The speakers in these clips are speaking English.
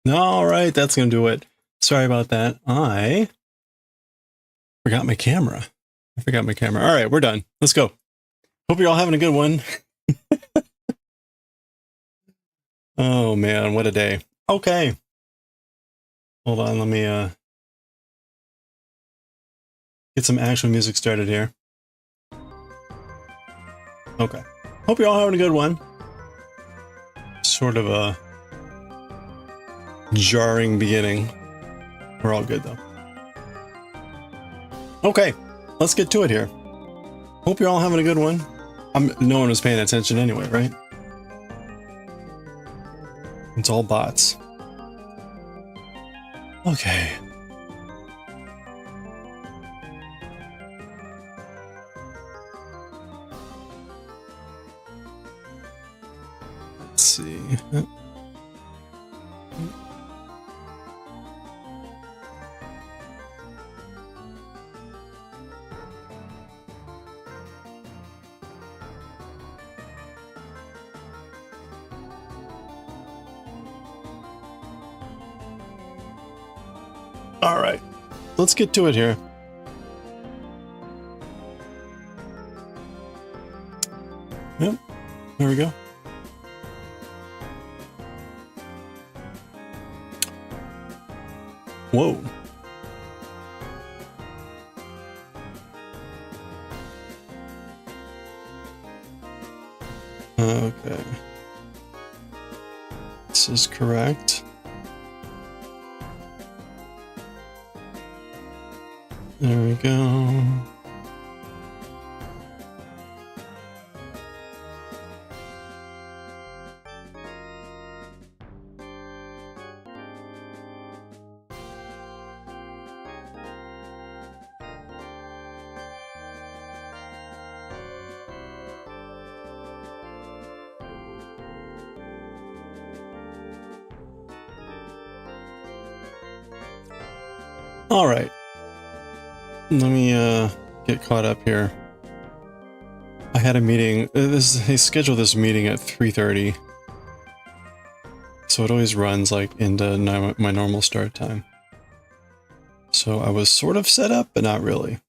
All right, that's going to do it. Sorry about that. I forgot my camera. All right, we're done. Let's go. Hope you're all having a good one. Oh, man, what a day. Okay. Hold on, let me get some actual music started here. Okay. Hope you're all having a good one. Sort of a jarring beginning. We're all good, though. Okay, let's get to it here. Hope you're all having a good one. No one was paying attention anyway, right? It's all bots. Okay. Let's see. All right, let's get to it here. Yep, there we go. Whoa. Okay. This is correct. There we go. All right. Let me get caught up here. I had a meeting. They scheduled this meeting at 3:30, so it always runs like into my normal start time. So I was sort of set up, but not really.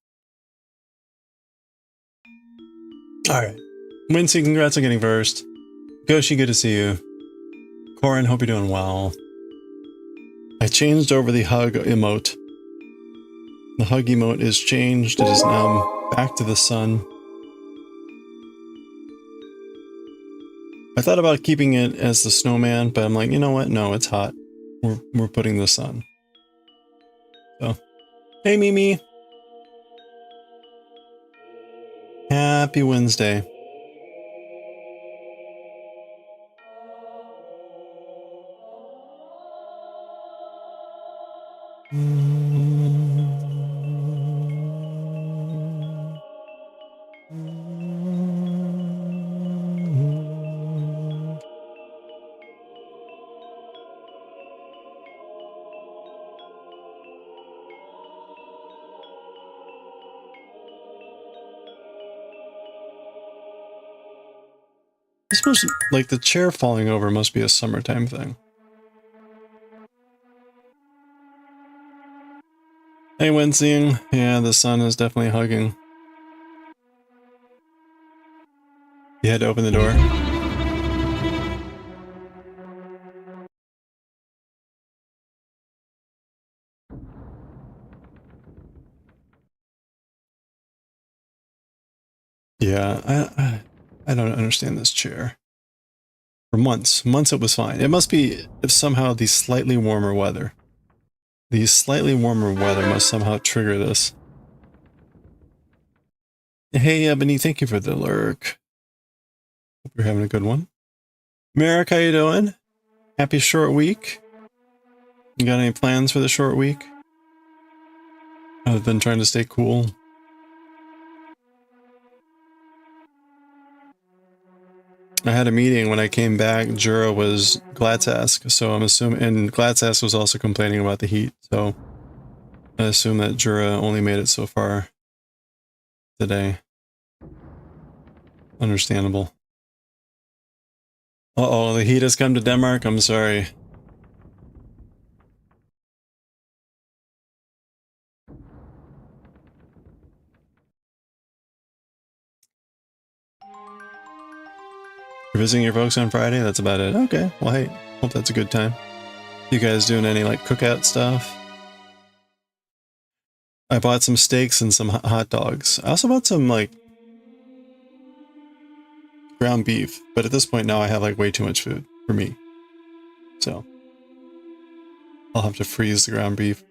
All right, Wincy, congrats on getting first. Goshi, good to see you. Corin, hope you're doing well. I changed over the hug emote. The hug emote is changed. It is now back to the sun. I thought about keeping it as the snowman, but I'm like, you know what? No, it's hot. We're putting the sun. So, hey Mimi. Happy Wednesday. I suppose, like, the chair falling over must be a summertime thing. Hey, Wincing. Yeah, the sun is definitely hugging. You had to open the door. Yeah, I don't understand this chair. For months it was fine. It must be somehow the slightly warmer weather. The slightly warmer weather must somehow trigger this. Hey, Ebony, thank you for the lurk. Hope you're having a good one. Merrick, how you doing? Happy short week. You got any plans for the short week? Other than trying to stay cool? I had a meeting when I came back. Jura was Glatsask, so I'm assuming, and Glatsask was also complaining about the heat, so I assume that Jura only made it so far today. Understandable. Uh-oh, the heat has come to Denmark. I'm sorry. You're visiting your folks on Friday? That's about it. Okay, well hey, hope that's a good time. You guys doing any like cookout stuff? I bought some steaks and some hot dogs. I also bought some like ground beef, but at this point now I have like way too much food for me. So I'll have to freeze the ground beef.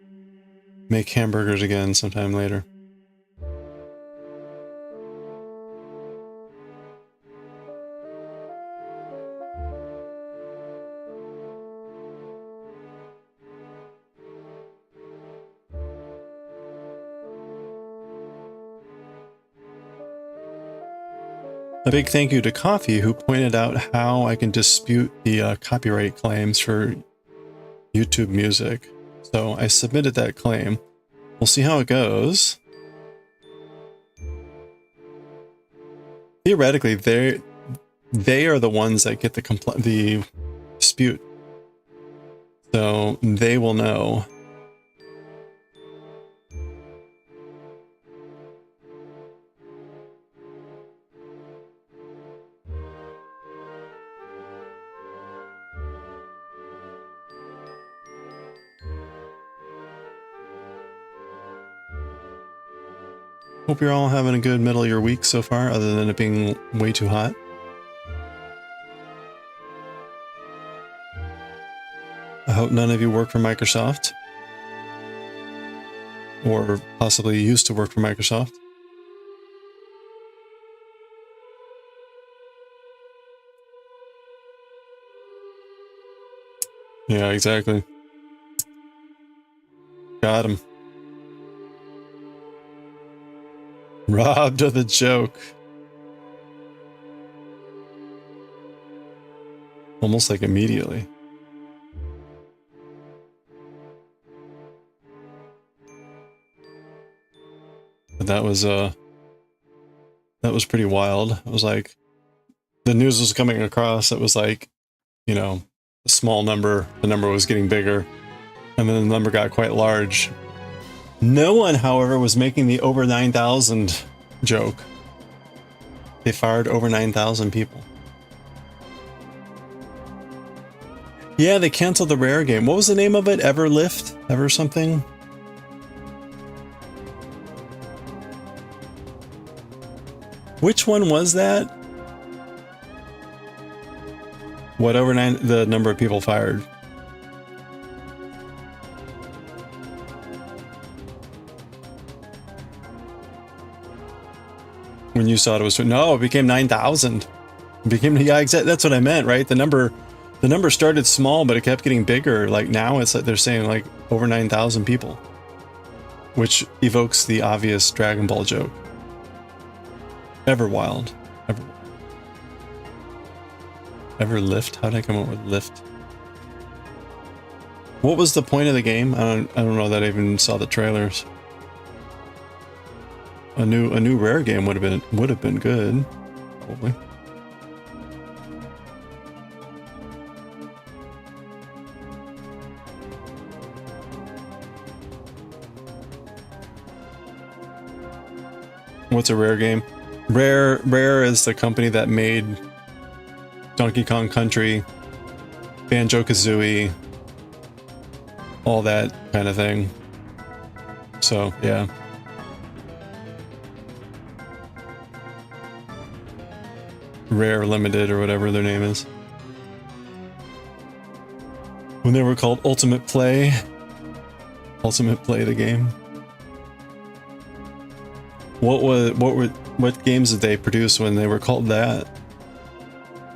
Make hamburgers again sometime later. A big thank you to Coffee, who pointed out how I can dispute the copyright claims for YouTube music. So I submitted that claim. We'll see how it goes. Theoretically, they are the ones that get the dispute. So they will know. Hope you're all having a good middle of your week so far, other than it being way too hot. I hope none of you work for Microsoft. Or possibly used to work for Microsoft. Yeah, exactly. Got him. Robbed of the joke. Almost like immediately. But that was pretty wild. It was like the news was coming across. It was like, you know, a small number. The number was getting bigger, and then the number got quite large. No one, however, was making the over 9,000 joke. They fired over 9,000 people. Yeah, they canceled the Rare game. What was the name of it? Everlift? Ever something? Which one was that? What over the number of people fired? When you saw it was no, it became 9,000. It became, yeah, exactly. That's what I meant, right? The number started small, but it kept getting bigger. Like now, it's like they're saying like over 9,000 people, which evokes the obvious Dragon Ball joke. Everwild, Everlift. How did I come up with lift? What was the point of the game? I don't know that I even saw the trailers. A new Rare game would have been good, probably. What's a Rare game? Rare is the company that made Donkey Kong Country, Banjo-Kazooie, all that kind of thing. So, yeah. Rare Limited or whatever their name is. When they were called Ultimate Play the game. What games did they produce when they were called that?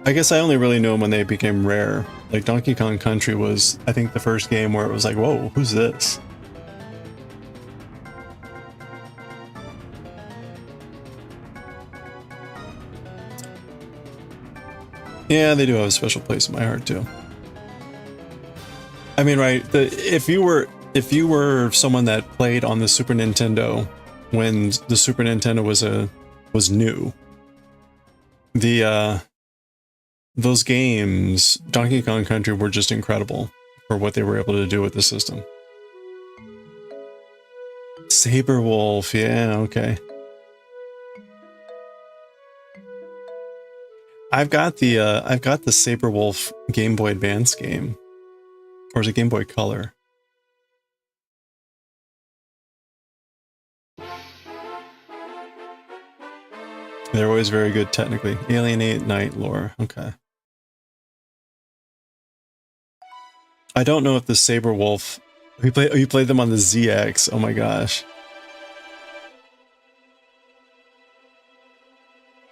I guess I only really knew them when they became Rare. Like Donkey Kong Country was, I think, the first game where it was like, whoa, who's this? Yeah, they do have a special place in my heart too. I mean, right? If you were someone that played on the Super Nintendo when the Super Nintendo was new, those games, Donkey Kong Country, were just incredible for what they were able to do with the system. Saber Wolf, yeah, okay. I've got the Saberwolf Game Boy Advance game, or is it Game Boy Color? They're always very good technically. Alienate Night Lore. Okay. I don't know if the Saberwolf. You played them on the ZX. Oh my gosh.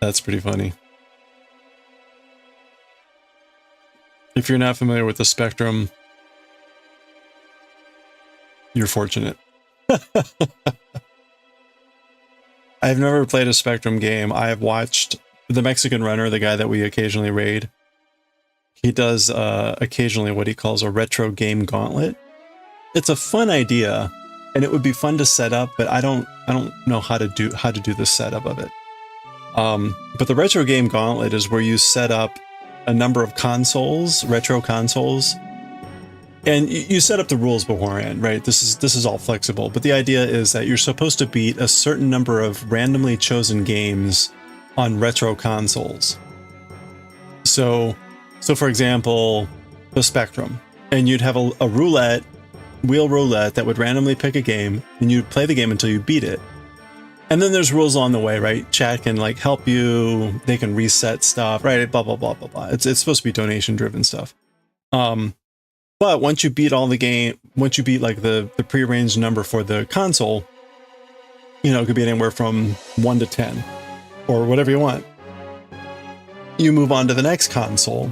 That's pretty funny. If you're not familiar with the Spectrum, you're fortunate. I've never played a Spectrum game. I have watched the Mexican Runner, the guy that we occasionally raid. He does occasionally what he calls a retro game gauntlet. It's a fun idea, and it would be fun to set up, but I don't know how to do the setup of it. But the retro game gauntlet is where you set up a number of consoles, retro consoles, and you set up the rules beforehand, right? This is all flexible, but the idea is that you're supposed to beat a certain number of randomly chosen games on retro consoles. So for example, the Spectrum, and you'd have a wheel roulette that would randomly pick a game, and you'd play the game until you beat it. And then there's rules along the way, right? Chat can like help you, they can reset stuff, right? Blah, blah, blah, blah, blah. It's supposed to be donation driven stuff. But once you beat all the game, once you beat like the prearranged number for the console, you know, it could be anywhere from 1 to 10 or whatever you want. You move on to the next console.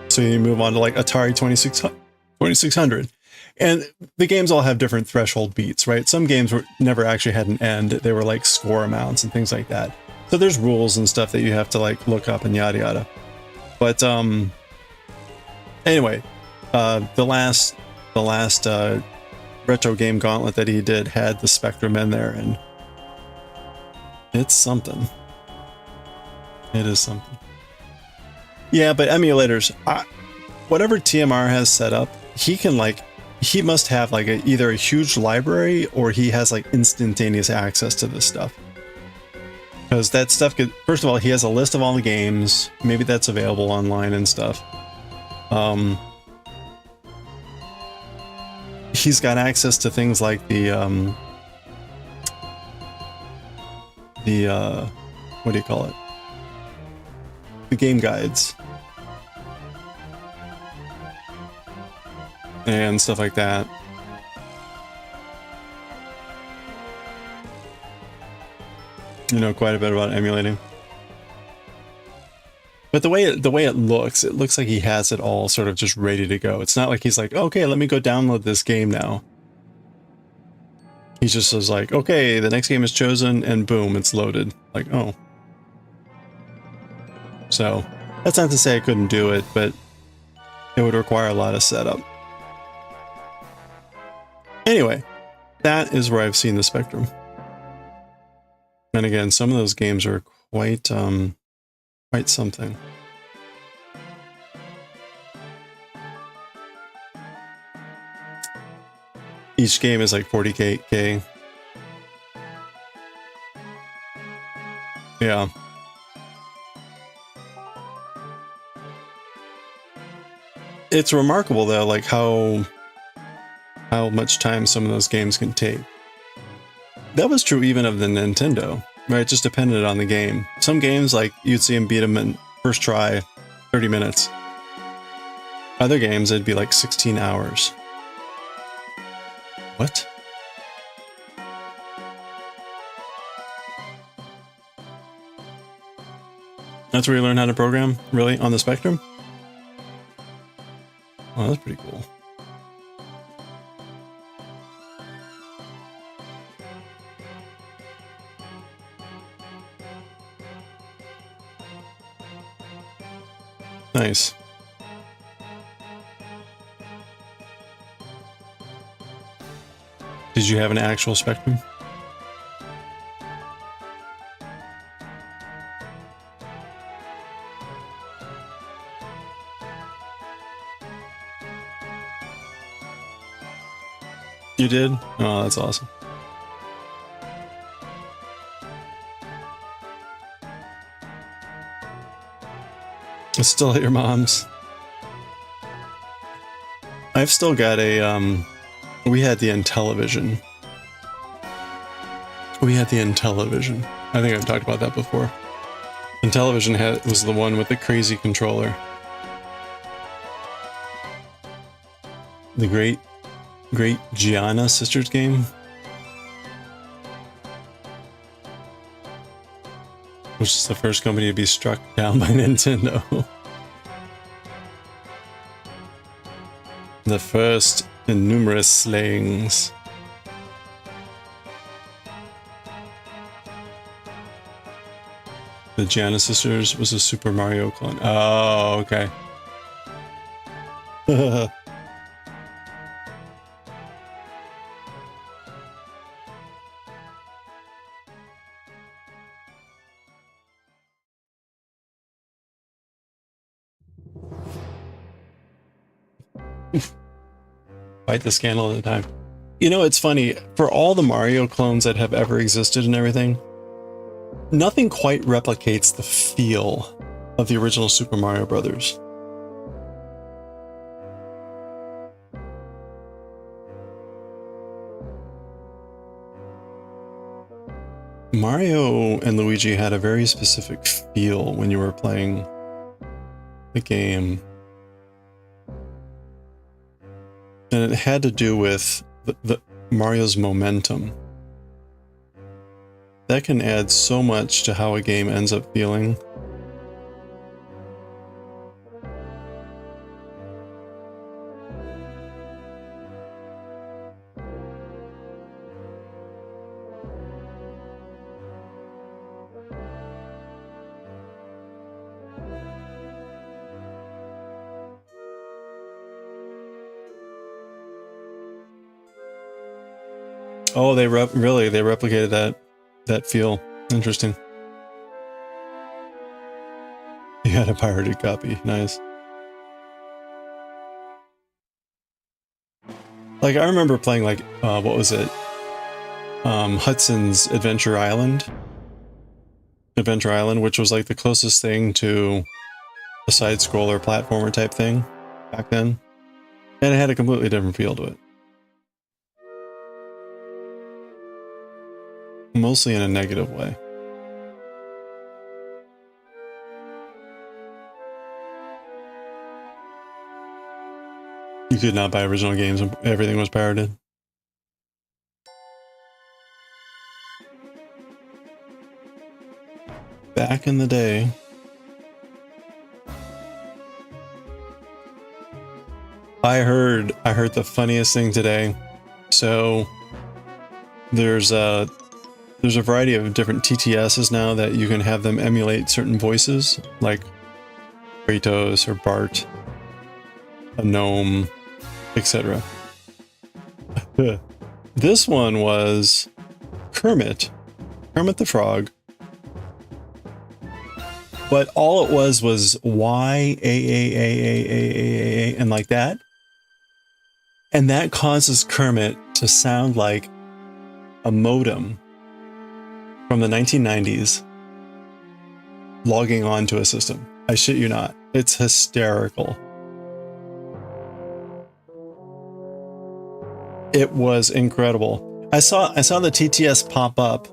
So you move on to like Atari 2600. And the games all have different threshold beats, right? Some games never actually had an end. They were like score amounts and things like that. So there's rules and stuff that you have to like look up and yada yada. But anyway, the last retro game gauntlet that he did had the Spectrum in there, and it's something. It is something. Yeah, but emulators, whatever TMR has set up, he must have like either a huge library or he has like instantaneous access to this stuff. Because that stuff could, first of all, he has a list of all the games. Maybe that's available online and stuff. He's got access to things like what do you call it? The game guides. And stuff like that. You know quite a bit about emulating. But the way it looks like he has it all sort of just ready to go. It's not like he's like, okay, let me go download this game now. He just is like, okay, the next game is chosen, and boom, it's loaded. Like, oh. So, that's not to say I couldn't do it, but it would require a lot of setup. Anyway, that is where I've seen the Spectrum. And again, some of those games are quite something. Each game is like 40K. Yeah. It's remarkable though, like how much time some of those games can take. That was true even of the Nintendo, right? It just depended on the game. Some games, like, you'd see him beat them in first try, 30 minutes. Other games, it'd be like 16 hours. What? That's where you learn how to program? Really? On the Spectrum? Oh, that's pretty cool. Nice. Did you have an actual Spectrum? You did? Oh, that's awesome. I It's still at your mom's. I've still got a, we had the Intellivision. We had the Intellivision. I think I've talked about that before. Intellivision was the one with the crazy controller. The great Gianna Sisters game. Which is the first company to be struck down by Nintendo. The first in numerous slayings. The Gianna Sisters was a Super Mario clone. Oh, okay. Fight the scandal at the time. You know, it's funny, for all the Mario clones that have ever existed and everything, nothing quite replicates the feel of the original Super Mario Brothers. Mario and Luigi had a very specific feel when you were playing the game. And it had to do with the Mario's momentum. That can add so much to how a game ends up feeling. Oh, they replicated that feel. Interesting. You had a pirated copy. Nice. Like, I remember playing, like, what was it? Hudson's Adventure Island, which was like the closest thing to a side-scroller platformer type thing back then. And it had a completely different feel to it. Mostly in a negative way. You could not buy original games and everything was pirated. Back in the day. I heard the funniest thing today. So there's a variety of different TTSs now that you can have them emulate certain voices, like Kratos or Bart, a gnome, etc. This one was Kermit the Frog, but all it was Y-A-A-A-A-A-A-A and like that. And that causes Kermit to sound like a modem from the 1990s logging on to a system. I shit you not. It's hysterical. It was incredible. I saw the TTS pop up,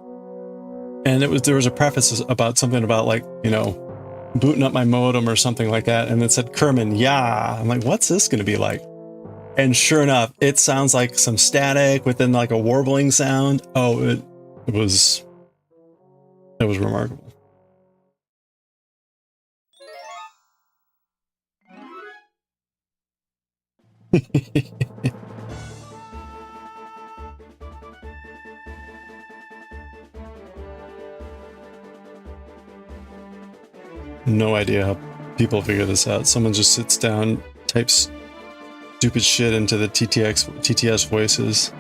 and there was a preface about something about, like, you know, booting up my modem or something like that, and it said Kermit, yeah. I'm like, what's this gonna be like? And sure enough, it sounds like some static within like a warbling sound. Oh, it was remarkable. No idea how people figure this out. Someone just sits down, types stupid shit into the TTS voices.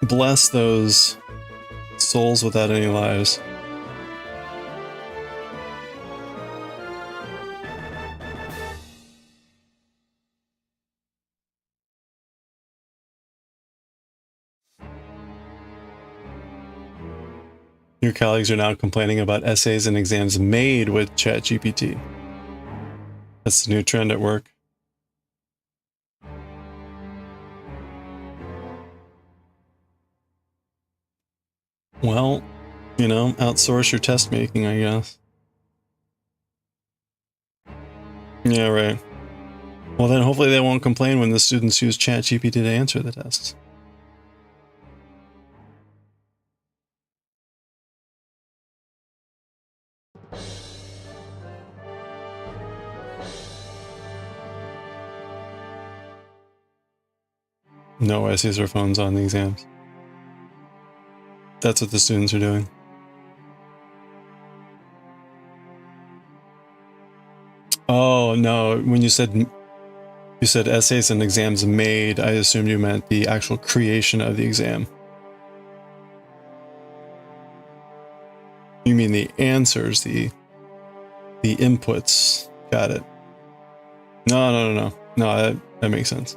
Bless those souls without any lives. Your colleagues are now complaining about essays and exams made with ChatGPT. That's the new trend at work. Well, you know, outsource your test making, I guess. Yeah, right. Well, then hopefully they won't complain when the students use ChatGPT to answer the tests. No essays or phones on the exams. That's what the students are doing. Oh, no. When you said essays and exams made, I assumed you meant the actual creation of the exam. You mean the answers, the inputs. Got it. No, that makes sense.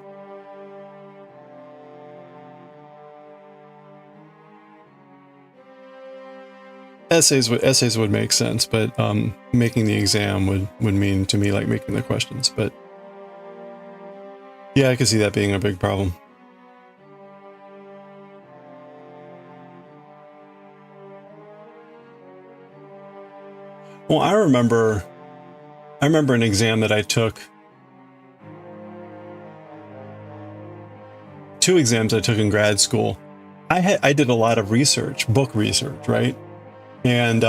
Essays would make sense, but making the exam would mean to me like making the questions. But yeah, I could see that being a big problem. Well, I remember an exam that I took. 2 exams I took in grad school. I did a lot of research, book research, right? And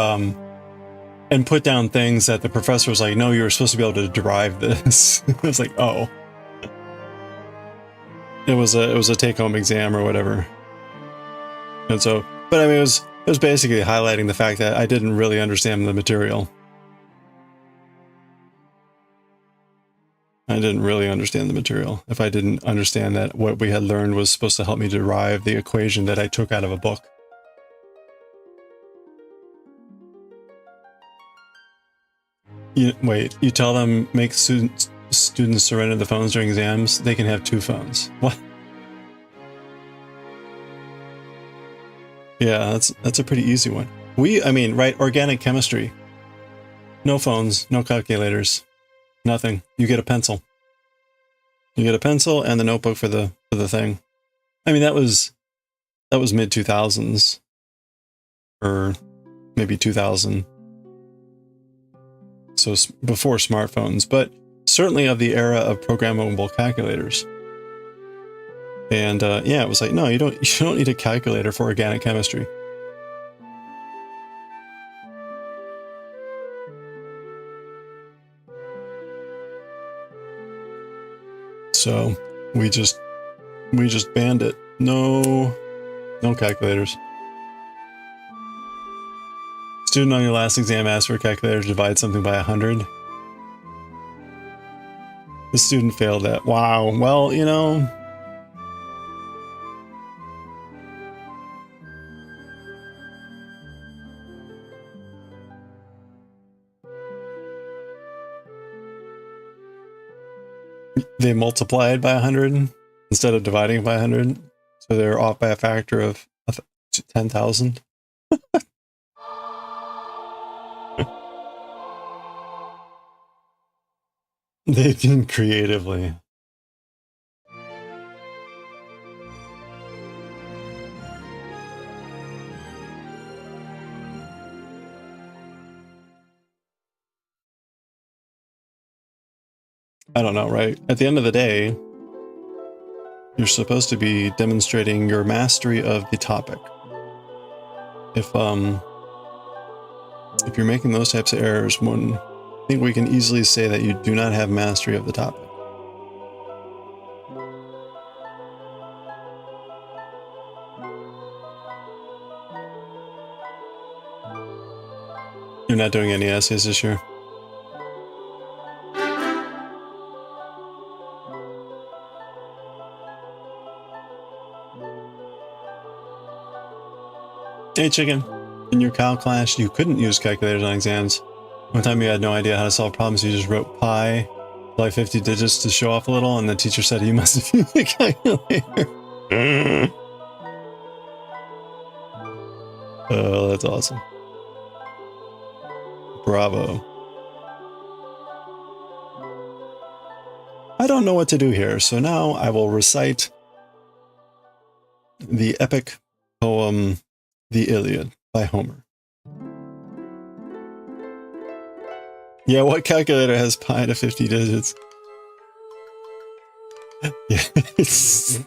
put down things that the professor was like, no, you're supposed to be able to derive this. I was like, oh. It was a take-home exam or whatever. And so, but I mean, it was basically highlighting the fact that I didn't really understand the material. I didn't really understand the material. If I didn't understand that what we had learned was supposed to help me derive the equation that I took out of a book. Wait, you tell them make students surrender the phones during exams, they can have 2 phones. What? Yeah, that's a pretty easy one. I mean, right, organic chemistry. No phones, no calculators, nothing. You get a pencil. You get a pencil and the notebook for the thing. I mean, that was mid 2000s, or maybe 2000. So before smartphones, but certainly of the era of programmable calculators. And yeah, it was like, no, you don't need a calculator for organic chemistry. So we just banned it. No calculators. Student on your last exam asked for a calculator to divide something by 100. The student failed that. Wow. Well, you know. They multiplied by 100 instead of dividing by 100. So they're off by a factor of 10,000. They think creatively. I don't know, right? At the end of the day, you're supposed to be demonstrating your mastery of the topic. If you're making those types of errors, I think we can easily say that you do not have mastery of the topic. You're not doing any essays this year? Hey, chicken. In your Cal class, you couldn't use calculators on exams. One time you had no idea how to solve problems, you just wrote pi, like 50 digits to show off a little, and the teacher said you must have used a calculator. Oh, that's awesome. Bravo. I don't know what to do here, so now I will recite the epic poem, The Iliad by Homer. Yeah, what calculator has pi to 50 digits? Yes.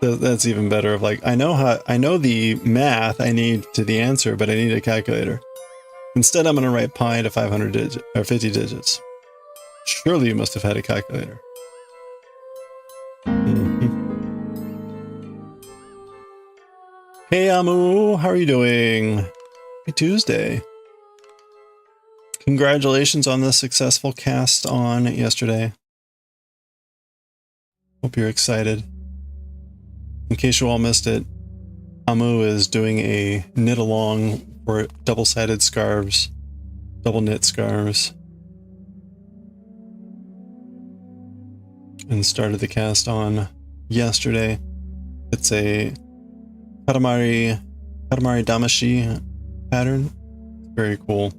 That's even better. Of like, I know the math I need to the answer, but I need a calculator. Instead, I'm going to write pi to 500 digits or 50 digits. Surely you must have had a calculator. Hey Amu, how are you doing? Happy Tuesday. Congratulations on the successful cast on yesterday. Hope you're excited. In case you all missed it, Amu is doing a knit along for double-sided scarves, double knit scarves. And started the cast on yesterday. It's a Katamari Damashi pattern. Very cool.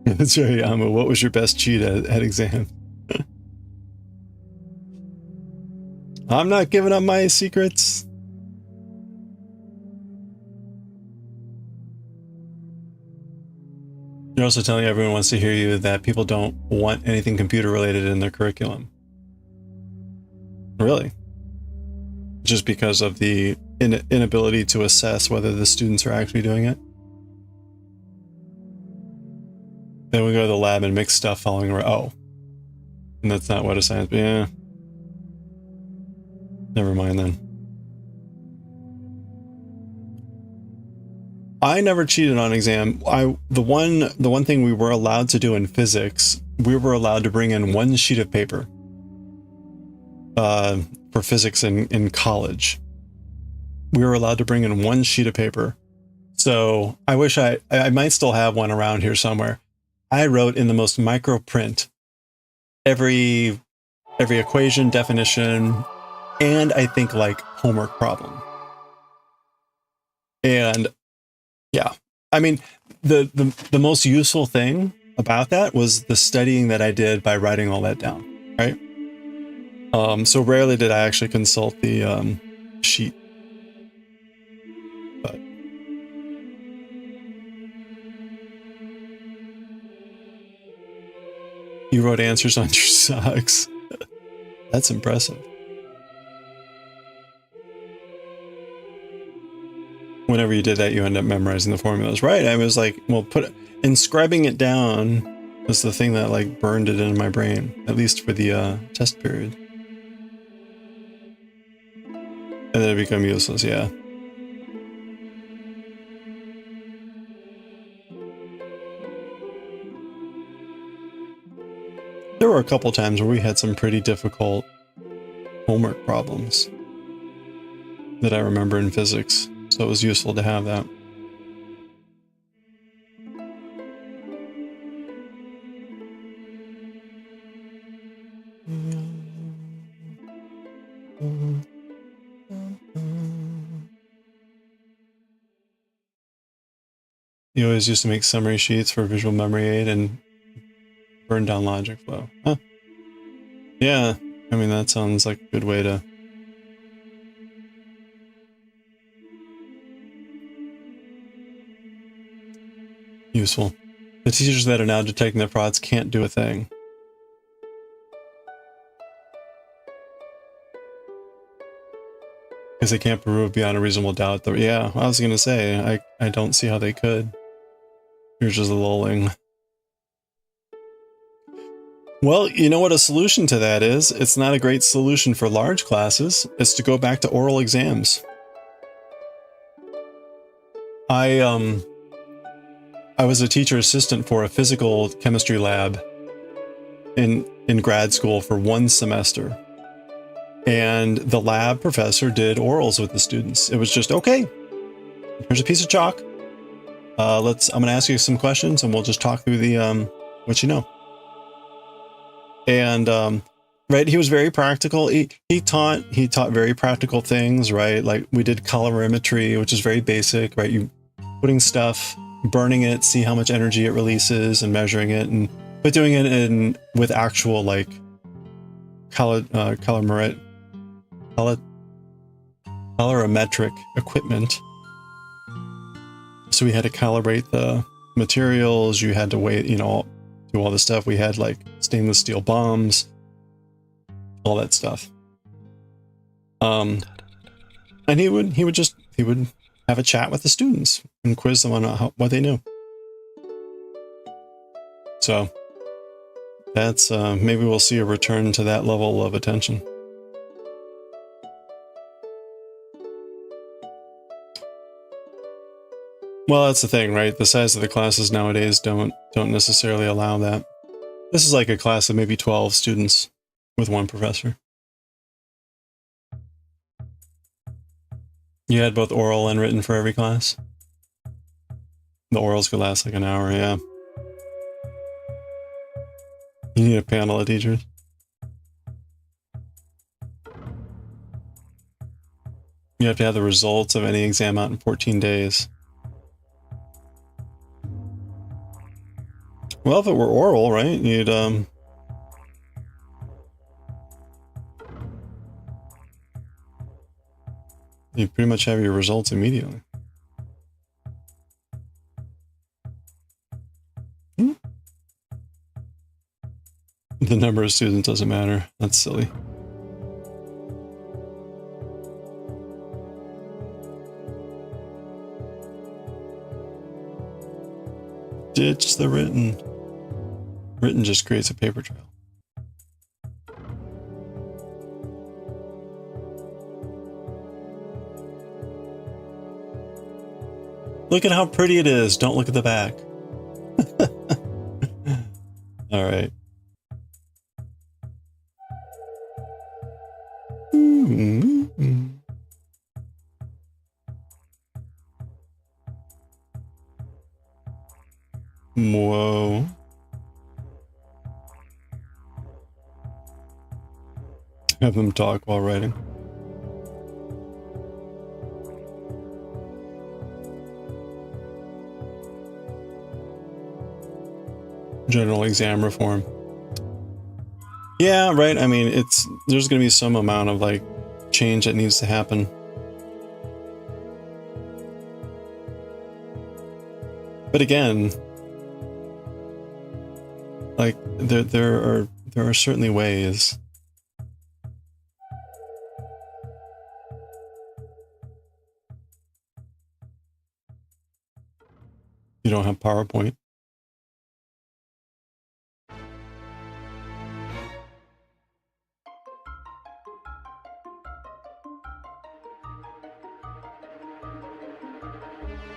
That's right, Amu. What was your best cheat at exam? I'm not giving up my secrets. You're also telling everyone wants to hear you that people don't want anything computer related in their curriculum. Really? Just because of the inability to assess whether the students are actually doing it? Then we go to the lab and mix stuff following around. Oh. And that's not what a science... Yeah. Never mind then. I never cheated on exam. The one thing we were allowed to do in physics, we were allowed to bring in one sheet of paper for physics in college. We were allowed to bring in one sheet of paper. So I wish I might still have one around here somewhere. I wrote in the most micro print every equation, definition, and I think like homework problem. And yeah, I mean, the most useful thing about that was the studying that I did by writing all that down, right? So rarely did I actually consult the sheet. But you wrote answers on your socks. That's impressive. Whenever you did that, you end up memorizing the formulas, right? I was like, well, inscribing it down was the thing that like burned it into my brain, at least for the test period. And then it became useless, yeah. There were a couple times where we had some pretty difficult homework problems that I remember in physics, so it was useful to have that. You always used to make summary sheets for visual memory aid and burn down logic flow. Huh. Yeah, I mean, that sounds like a good way to... Useful. The teachers that are now detecting the frauds can't do a thing. Because they can't prove beyond a reasonable doubt that... Yeah, I was going to say, I don't see how they could. You're just lulling. Well, you know what a solution to that is? It's not a great solution for large classes. It's to go back to oral exams. I was a teacher assistant for a physical chemistry lab in grad school for one semester. And the lab professor did orals with the students. It was just, okay, here's a piece of chalk. I'm going to ask you some questions and we'll just talk through the, what you know. And, right, he was very practical. He taught very practical things, right? Like we did colorimetry, which is very basic, right? You putting stuff, burning it, see how much energy it releases and measuring it, but doing it with actual like colorimetric equipment. So we had to calibrate the materials. You had to wait, you know, do all this stuff. We had like stainless steel bombs, all that stuff. And he would have a chat with the students and quiz them on what they knew. So that's maybe we'll see a return to that level of attention. Well, that's the thing, right? The size of the classes nowadays don't necessarily allow that. This is like a class of maybe 12 students with one professor. You had both oral and written for every class? The orals could last like an hour, yeah. You need a panel of teachers. You have to have the results of any exam out in 14 days. Well, if it were oral, right, you'd pretty much have your results immediately. The number of students doesn't matter. That's silly. Ditch the written. Written just creates a paper trail. Look at how pretty it is. Don't look at the back. All right. Whoa. Have them talk while writing. General exam reform. Yeah, right. I mean, there's going to be some amount of like change that needs to happen. But again, like there are certainly ways. You don't have PowerPoint.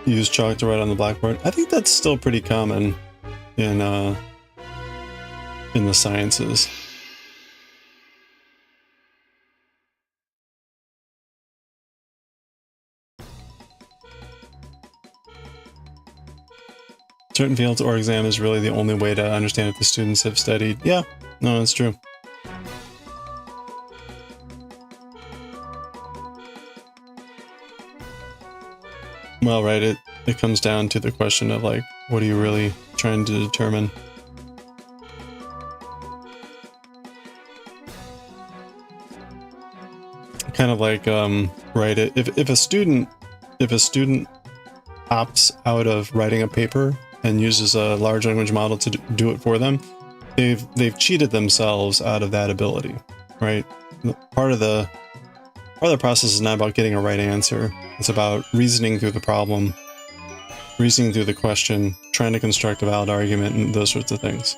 Use chalk to write on the blackboard. I think that's still pretty common in the sciences. Certain fields or exam is really the only way to understand if the students have studied. Yeah, no, that's true. Well, right, it comes down to the question of like, what are you really trying to determine? Kind of like, right, if a student opts out of writing a paper and uses a large language model to do it for them, they've cheated themselves out of that ability, right? Part of the process is not about getting a right answer. It's about reasoning through the problem, reasoning through the question, trying to construct a valid argument, and those sorts of things.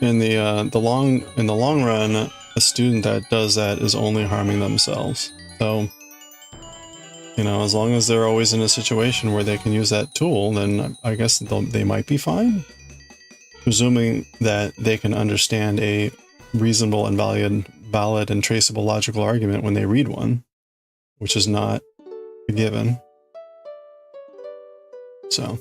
In the long run, a student that does that is only harming themselves. So, you know, as long as they're always in a situation where they can use that tool, then I guess they might be fine. Presuming that they can understand a reasonable and valid and traceable logical argument when they read one, which is not a given. So.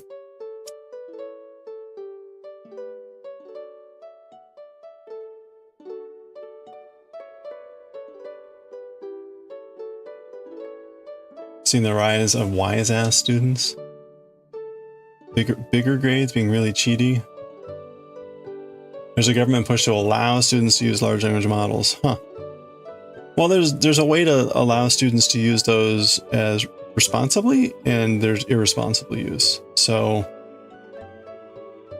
Seen the rise of wise-ass students. Bigger grades being really cheaty. There's a government push to allow students to use large language models. Huh. Well, there's a way to allow students to use those as responsibly, and there's irresponsible use. So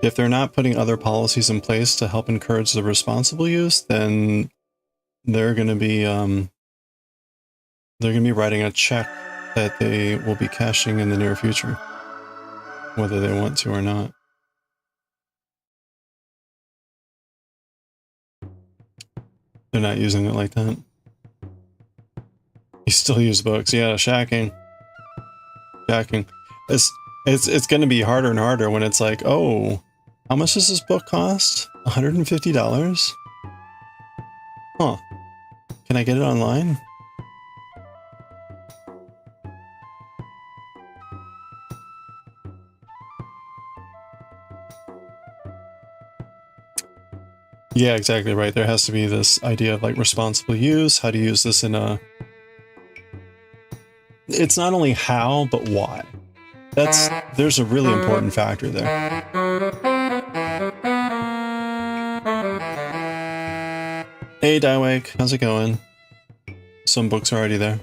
if they're not putting other policies in place to help encourage the responsible use, then they're going to be writing a check that they will be cashing in the near future, whether they want to or not. They're not using it like that. You still use books. Yeah, shacking. Shacking. It's going to be harder and harder when it's like, oh, how much does this book cost? $150? Huh. Can I get it online? Yeah, exactly right. There has to be this idea of like responsible use, how to use this in a... It's not only how, but why. There's a really important factor there. Hey, Dywake, how's it going? Some books are already there.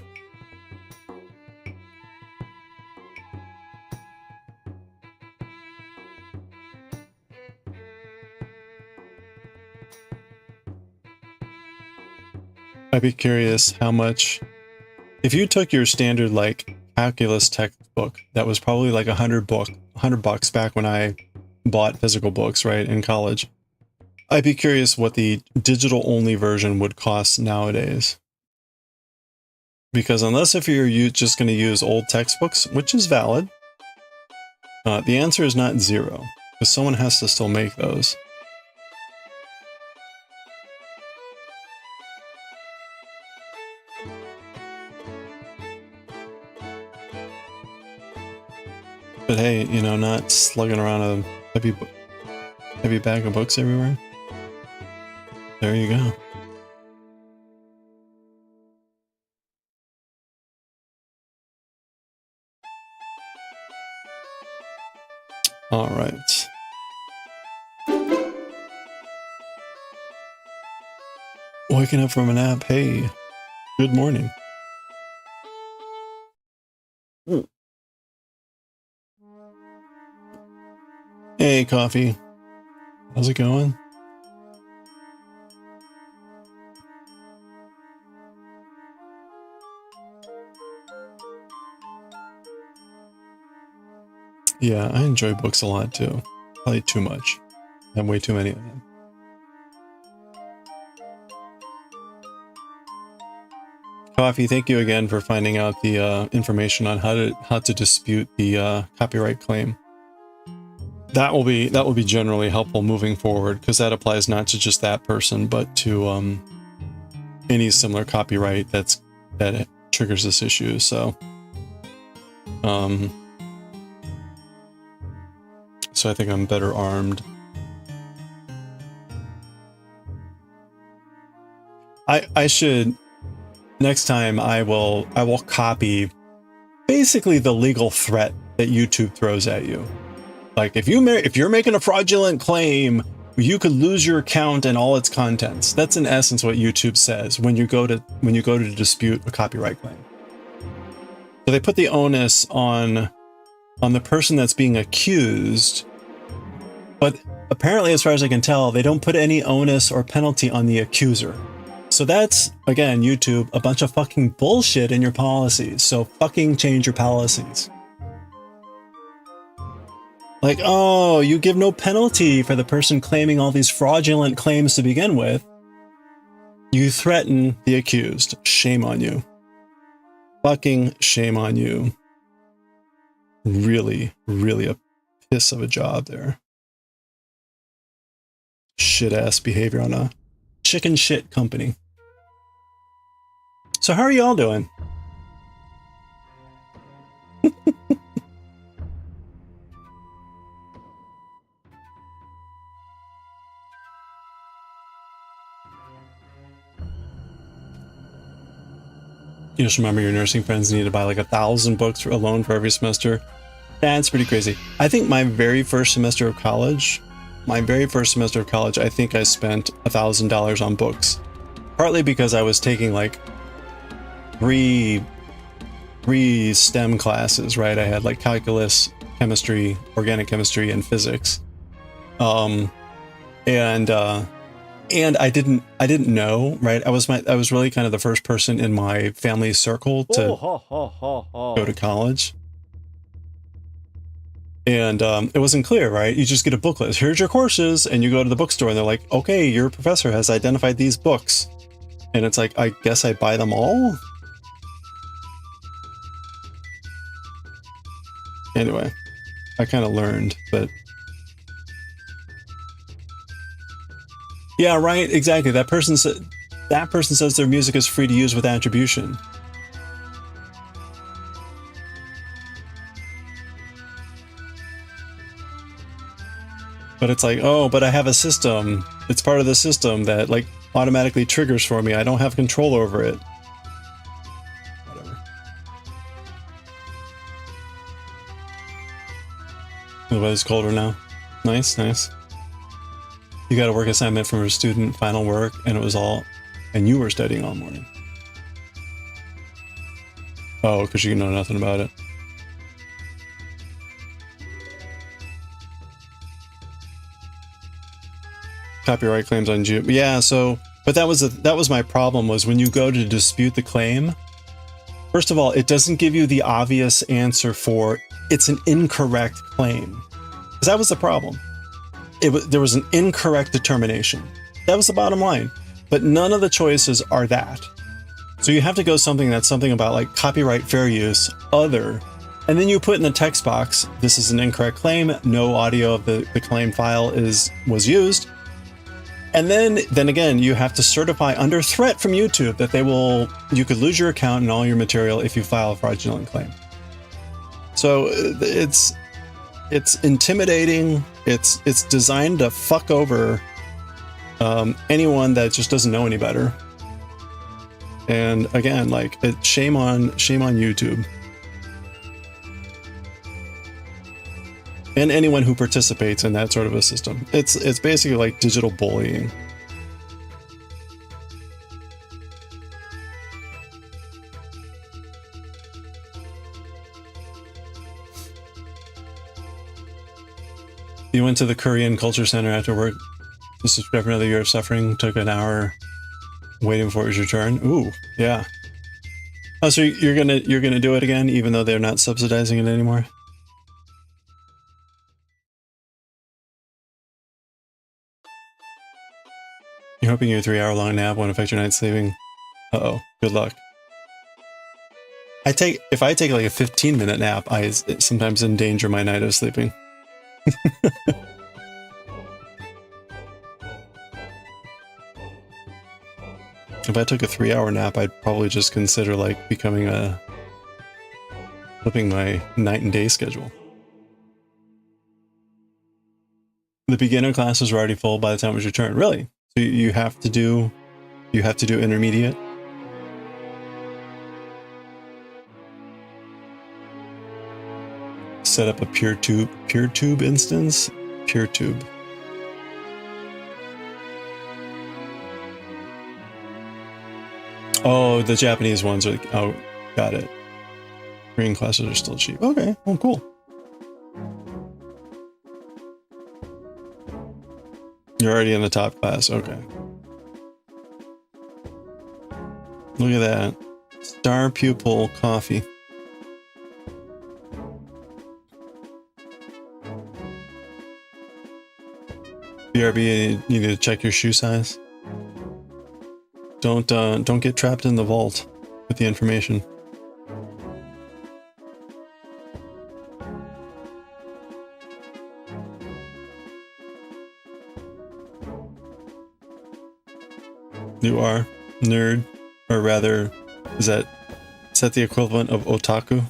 I'd be curious how much, if you took your standard like calculus textbook that was probably like $100 back when I bought physical books, right, in college. I'd be curious what the digital only version would cost nowadays. Because unless if you're just going to use old textbooks, which is valid, the answer is not zero, because someone has to still make those. But hey, you know, not slugging around a heavy bag of books everywhere. There you go. All right. Waking up from a nap. Hey, good morning. Hey, coffee. How's it going? Yeah, I enjoy books a lot too. Probably too much. I have way too many of them. Coffee, thank you again for finding out the information on how to dispute the copyright claim. That will be generally helpful moving forward, because that applies not to just that person, but to any similar copyright that triggers this issue. So, so I think I'm better armed. I should, next time I will copy basically the legal threat that YouTube throws at you. Like if you're making a fraudulent claim, you could lose your account and all its contents. That's in essence what YouTube says when you go to dispute a copyright claim. So they put the onus on the person that's being accused, but apparently, as far as I can tell, they don't put any onus or penalty on the accuser. So that's, again, YouTube, a bunch of fucking bullshit in your policies. So fucking change your policies. Like, oh, you give no penalty for the person claiming all these fraudulent claims to begin with. You threaten the accused. Shame on you. Fucking shame on you. Really, really a piss of a job there. Shit-ass behavior on a chicken shit company. So how are y'all doing? You just remember your nursing friends need to buy like 1,000 books alone for every semester. That's pretty crazy. I think my very first semester of college, I think I spent $1,000 on books. Partly because I was taking like three STEM classes, right? I had like calculus, chemistry, organic chemistry, and physics. And I didn't know, right? I was really kind of the first person in my family circle to go to college. And it wasn't clear, right? You just get a booklet. Here's your courses, and you go to the bookstore, and they're like, okay, your professor has identified these books. And it's like, I guess I buy them all? Anyway, I kind of learned, but... Yeah, right, exactly. That person says their music is free to use with attribution. But it's like, oh, but I have a system. It's part of the system that like automatically triggers for me. I don't have control over it. Whatever. The weather's colder now. Nice, nice. You got a work assignment from a student, final work, and it was all, and you were studying all morning. Oh, because you know nothing about it. Copyright claims on June. Yeah, so, but that was my problem, was when you go to dispute the claim, first of all, it doesn't give you the obvious answer for it's an incorrect claim. Because that was the problem. There was an incorrect determination. That was the bottom line. But none of the choices are that. So you have to go something about like copyright fair use, other, and then you put in the text box, this is an incorrect claim, no audio of the claim file was used. And then again, you have to certify under threat from YouTube that you could lose your account and all your material if you file a fraudulent claim. So it's intimidating. It's designed to fuck over anyone that just doesn't know any better. And again, like, shame on YouTube. And anyone who participates in that sort of a system. It's basically like digital bullying. You went to the Korean Culture Center after work to subscribe for another year of suffering, took an hour waiting for his return. Ooh, yeah. Oh, so you're gonna do it again, even though they're not subsidizing it anymore? You're hoping your 3-hour-long nap won't affect your night sleeping. Uh-oh, good luck. If I take like a 15-minute nap, I sometimes endanger my night of sleeping. If I took a 3-hour nap, I'd probably just consider like flipping my night and day schedule. The beginner classes were already full by the time it was your turn. Really? So you have to do intermediate? Set up a PeerTube instance? PeerTube. Oh, the Japanese ones are, oh, got it. Korean classes are still cheap. Okay, well, cool. You're already in the top class, okay. Look at that. Star Pupil Coffee. BRB, you need to check your shoe size. Don't get trapped in the vault with the information. You are nerd, or rather, is that the equivalent of otaku?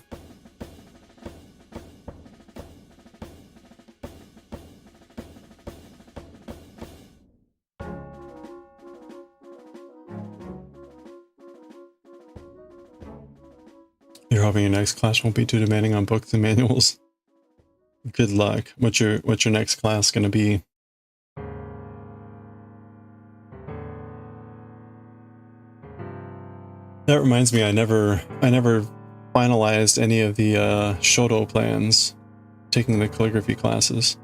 You're hoping your next class won't be too demanding on books and manuals. Good luck. What's your next class gonna be? That reminds me, I never finalized any of the Shoto plans, taking the calligraphy classes.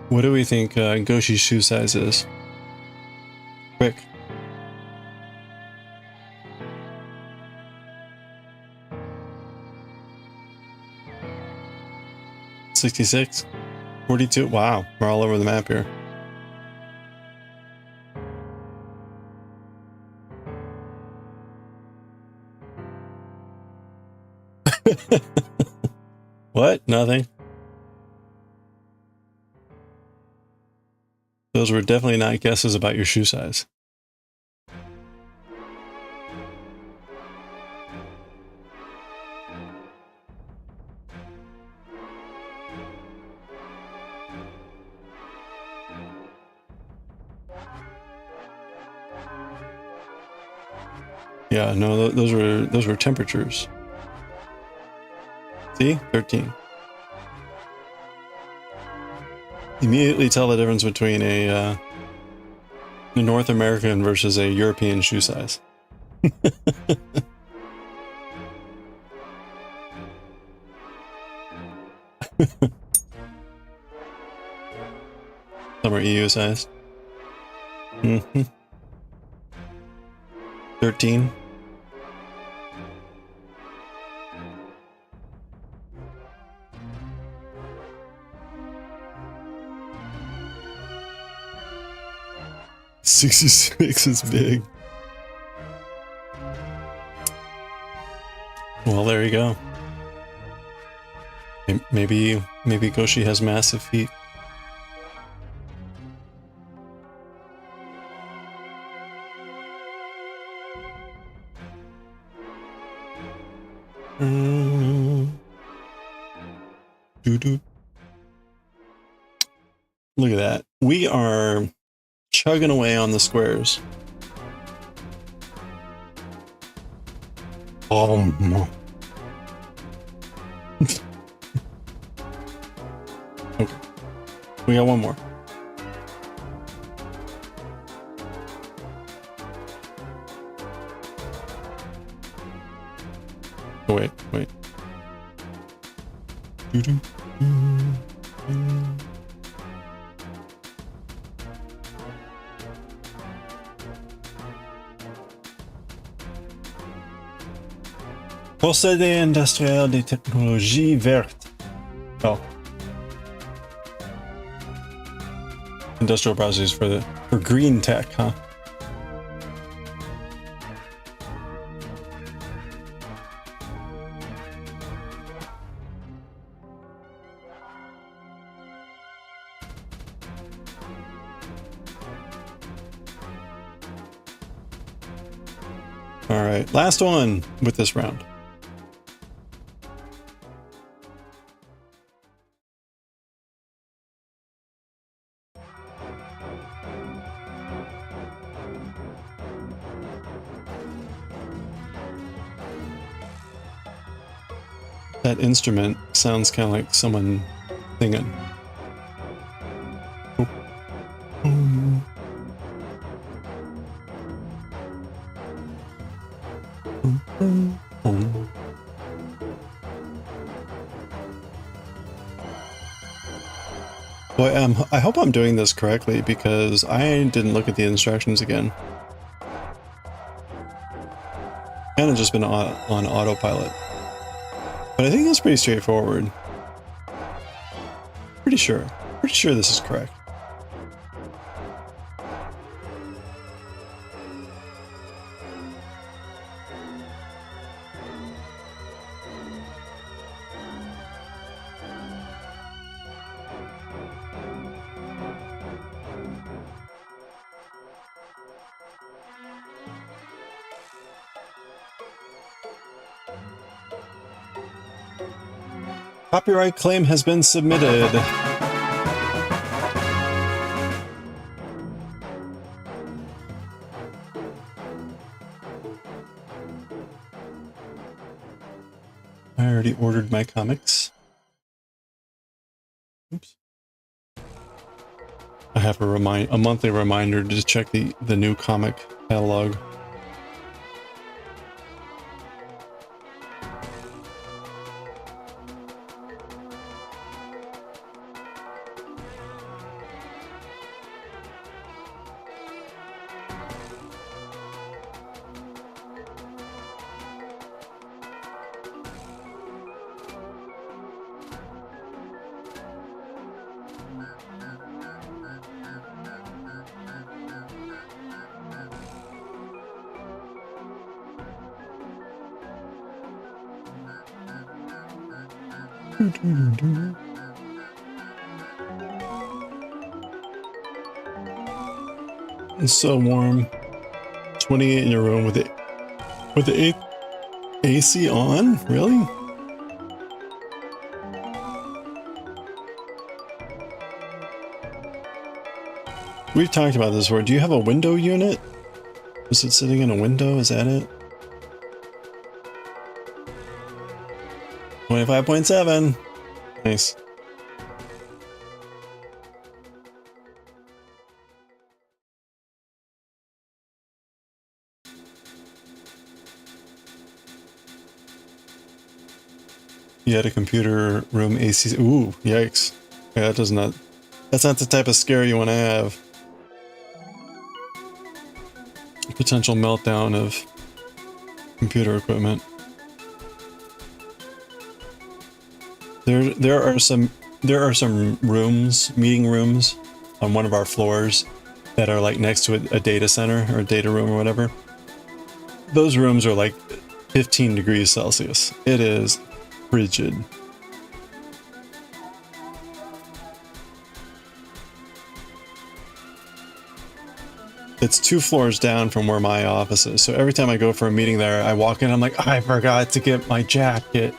What do we think Goshi's shoe size is? Quick. $66? $42? Wow, we're all over the map here. What? Nothing. Those were definitely not guesses about your shoe size. Yeah, no, those were temperatures. See? 13. Immediately tell the difference between a North American versus a European shoe size. Some are EU size. 13. $66 is big. Well, there you go. Maybe Goshi has massive feet. Look at that. We are chugging away on the squares. Okay. We got one more. Oh, wait. Procédé industriel des technologies vertes. Oh. Industrial processes for green tech, huh? All right, last one with this round. That instrument sounds kind of like someone singing. Boy, I hope I'm doing this correctly because I didn't look at the instructions again. Kind of just been on autopilot. But I think it's pretty straightforward. Pretty sure. Pretty sure this is correct. Copyright claim has been submitted. I already ordered my comics. Oops. I have a monthly reminder to check the new comic catalog. It's so warm. 28 in your room with the AC on? Really? We've talked about this before. Do you have a window unit? Is it sitting in a window? Is that it? 25.7. Nice. You had a computer room AC. Ooh, yikes. Yeah, that's not the type of scare you want to have. Potential meltdown of computer equipment. There are some rooms, meeting rooms on one of our floors that are like next to a data center or a data room or whatever. Those rooms are like 15 degrees Celsius. It is frigid. It's 2 floors down from where my office is. So every time I go for a meeting there, I walk in, I'm like, I forgot to get my jacket.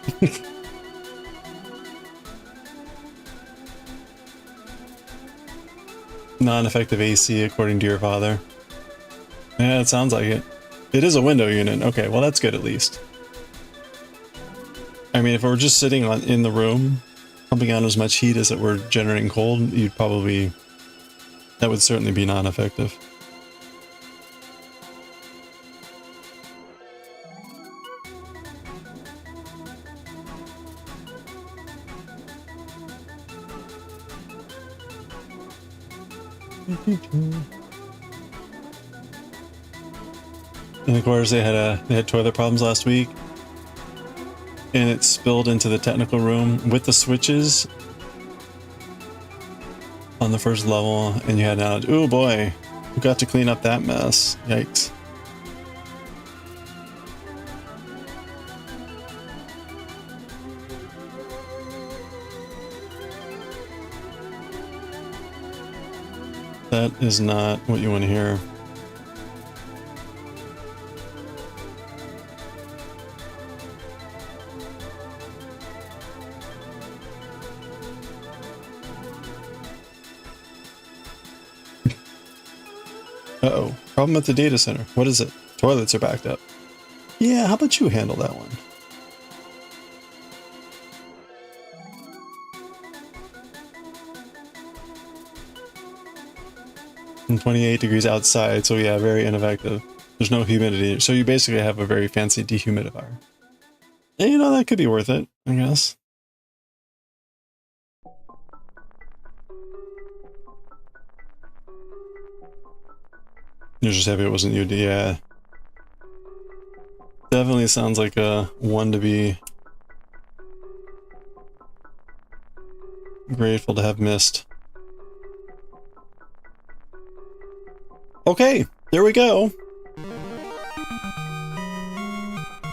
Non-effective AC, according to your father. Yeah, it sounds like it. It is a window unit. Okay, well that's good at least. I mean, if it were just sitting in the room, pumping out as much heat as it were generating cold, you'd probably... that would certainly be non-effective. And of course they had toilet problems last week, and it spilled into the technical room with the switches on the first level, and you had an outage. Oh boy, who got to clean up that mess? Yikes. That is not what you want to hear. Uh-oh. Problem at the data center. What is it? Toilets are backed up. Yeah, how about you handle that one? And 28 degrees outside, so yeah, very ineffective. There's no humidity, so you basically have a very fancy dehumidifier. And you know, that could be worth it, I guess. You're just happy it wasn't you, yeah. Definitely sounds like a one to be grateful to have missed. Okay, there we go.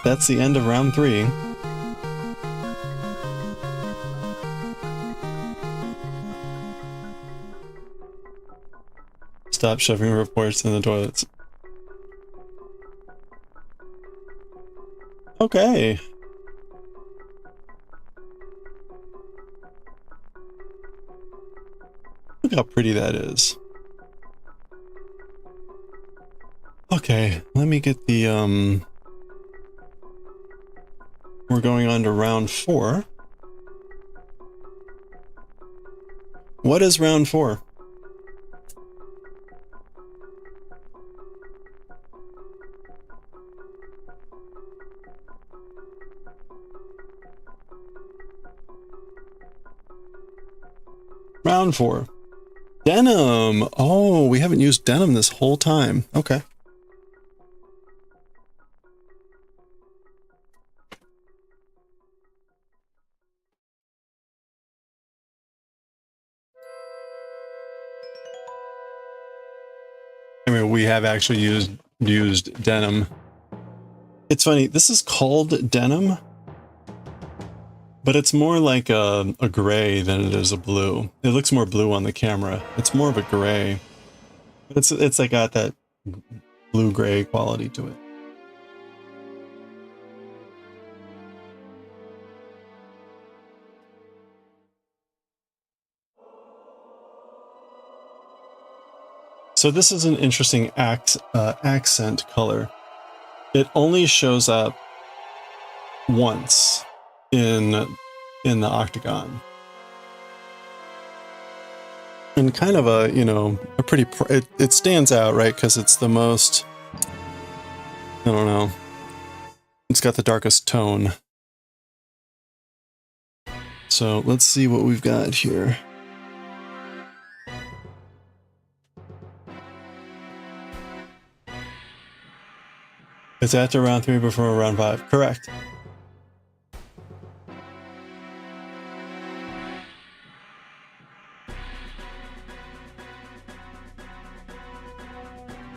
That's the end of round 3. Stop shoving reports in the toilets. Okay. Look how pretty that is. Okay, let me get the, we're going on to round 4. What is round 4? Round 4. Denim! Oh, we haven't used denim this whole time. Okay. I mean, we have actually used denim. It's funny, this is called denim, but it's more like a gray than it is a blue. It looks more blue on the camera. It's more of a gray. It's like got that blue-gray quality to it. So this is an interesting accent color. It only shows up once in the octagon. And kind of a, you know, a pretty, it stands out, right? Because it's the most, I don't know, it's got the darkest tone. So let's see what we've got here. It's after round 3 before round 5. Correct.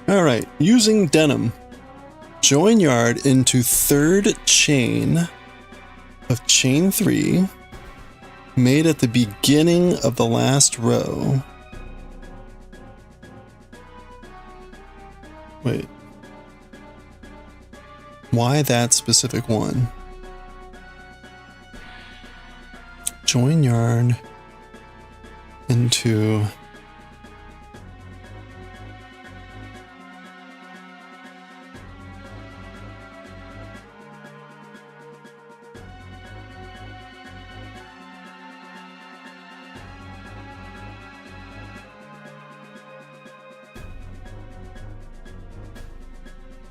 All right, using denim. Join yard into 3rd chain of chain 3 made at the beginning of the last row. Wait. Why that specific one? Join yarn into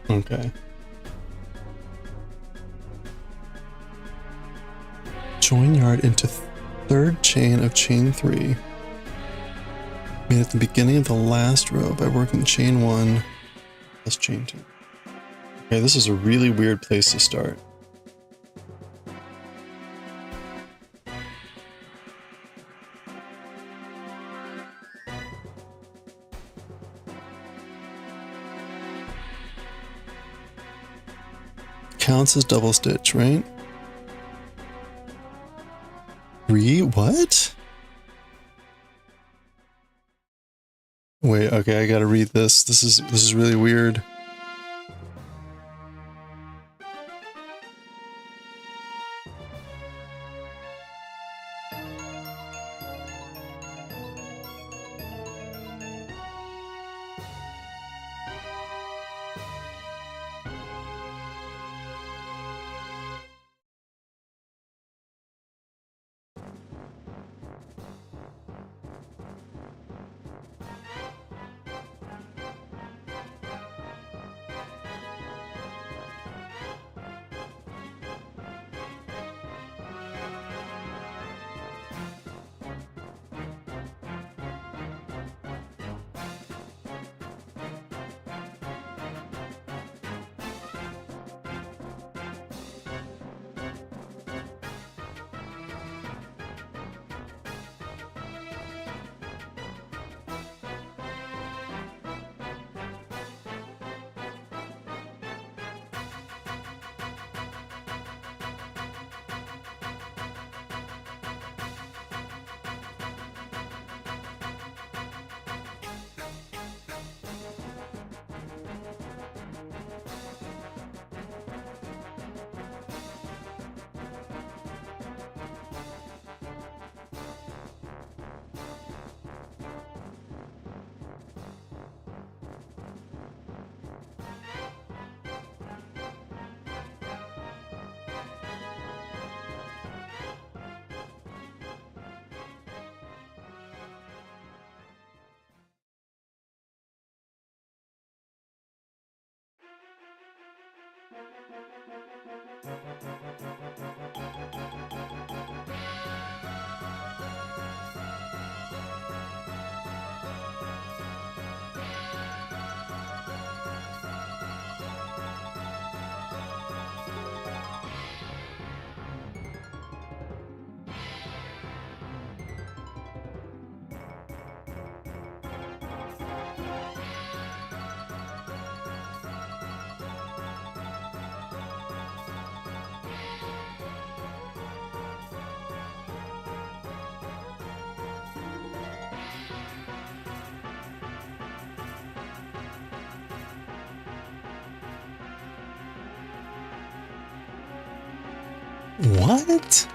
okay. Join yard into 3rd chain of chain 3 made at the beginning of the last row by working chain 1 plus chain 2. Okay, this is a really weird place to start. Counts as double stitch, right? What? Wait, okay, I gotta read this. This is really weird. What?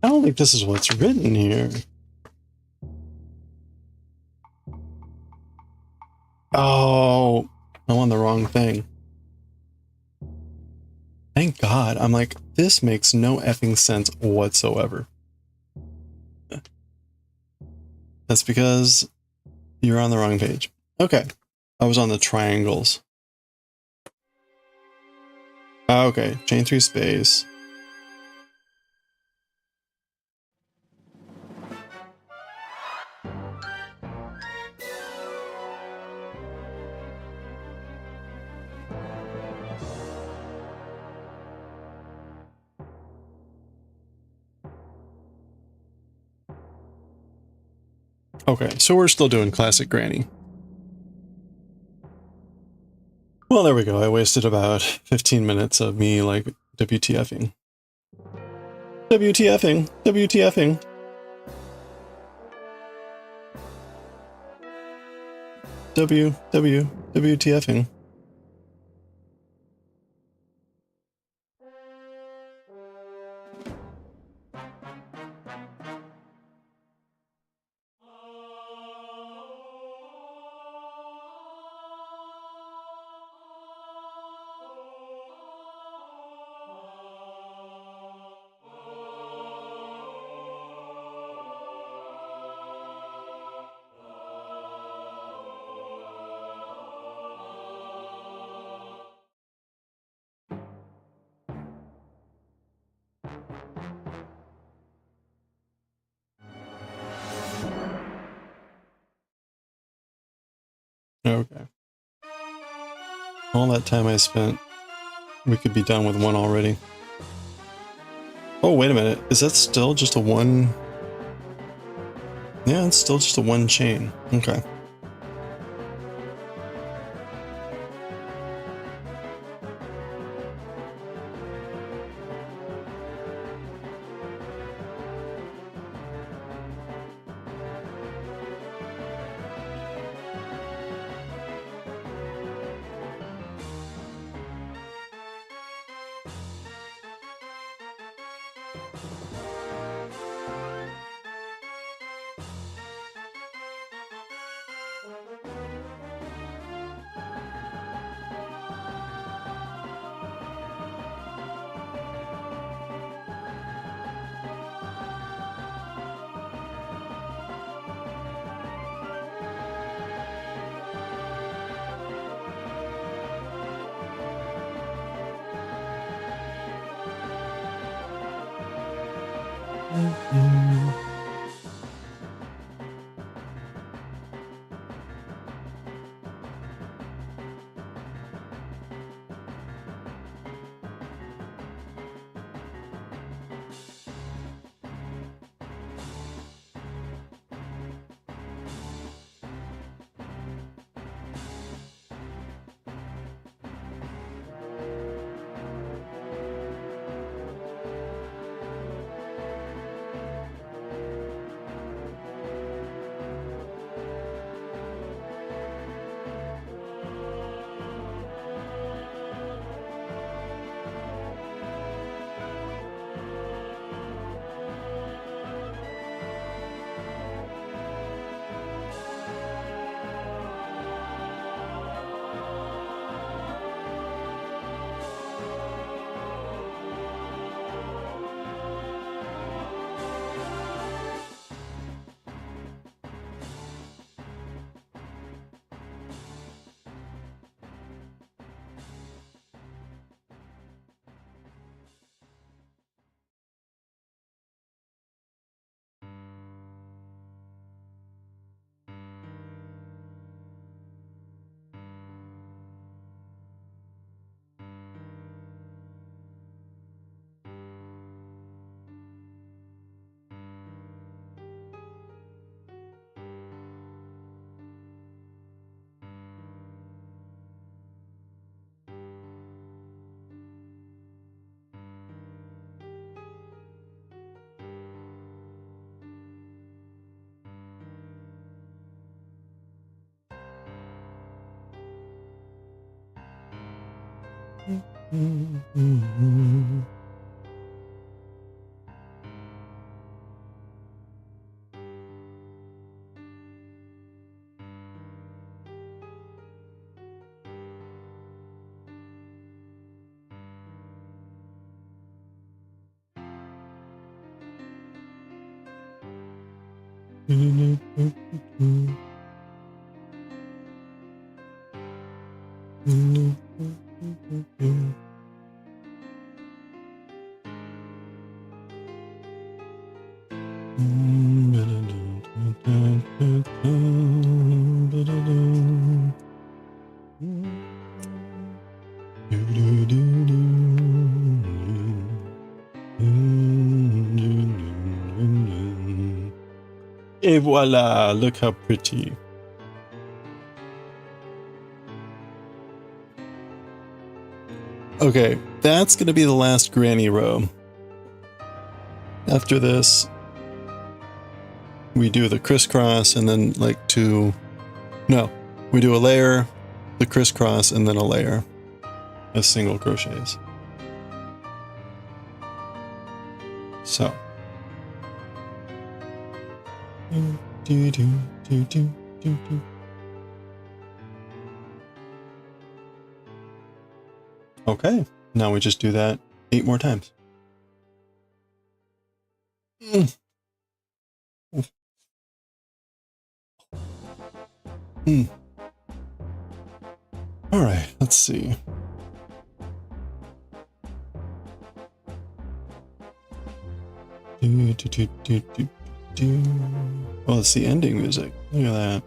I don't think this is what's written here. Oh, I'm on the wrong thing. Thank God. I'm like, this makes no effing sense whatsoever. That's because you're on the wrong page. Okay. I was on the triangles. Okay. Chain 3 space. Okay, so we're still doing classic granny. Well, there we go. I wasted about 15 minutes of me, like, WTFing. WTFing. WTFing. WTFing. Okay. All that time I spent, we could be done with one already. Oh, wait a minute. Is that still just a one? Yeah, it's still just a one chain. Okay. Et voila, look how pretty. Okay, that's gonna be the last granny row. After this, we do the crisscross and then like we do a layer, the crisscross, and then a layer of single crochets. So. Okay, now we just do that 8 more times. All right, let's see. Oh, it's the ending music. Look at that.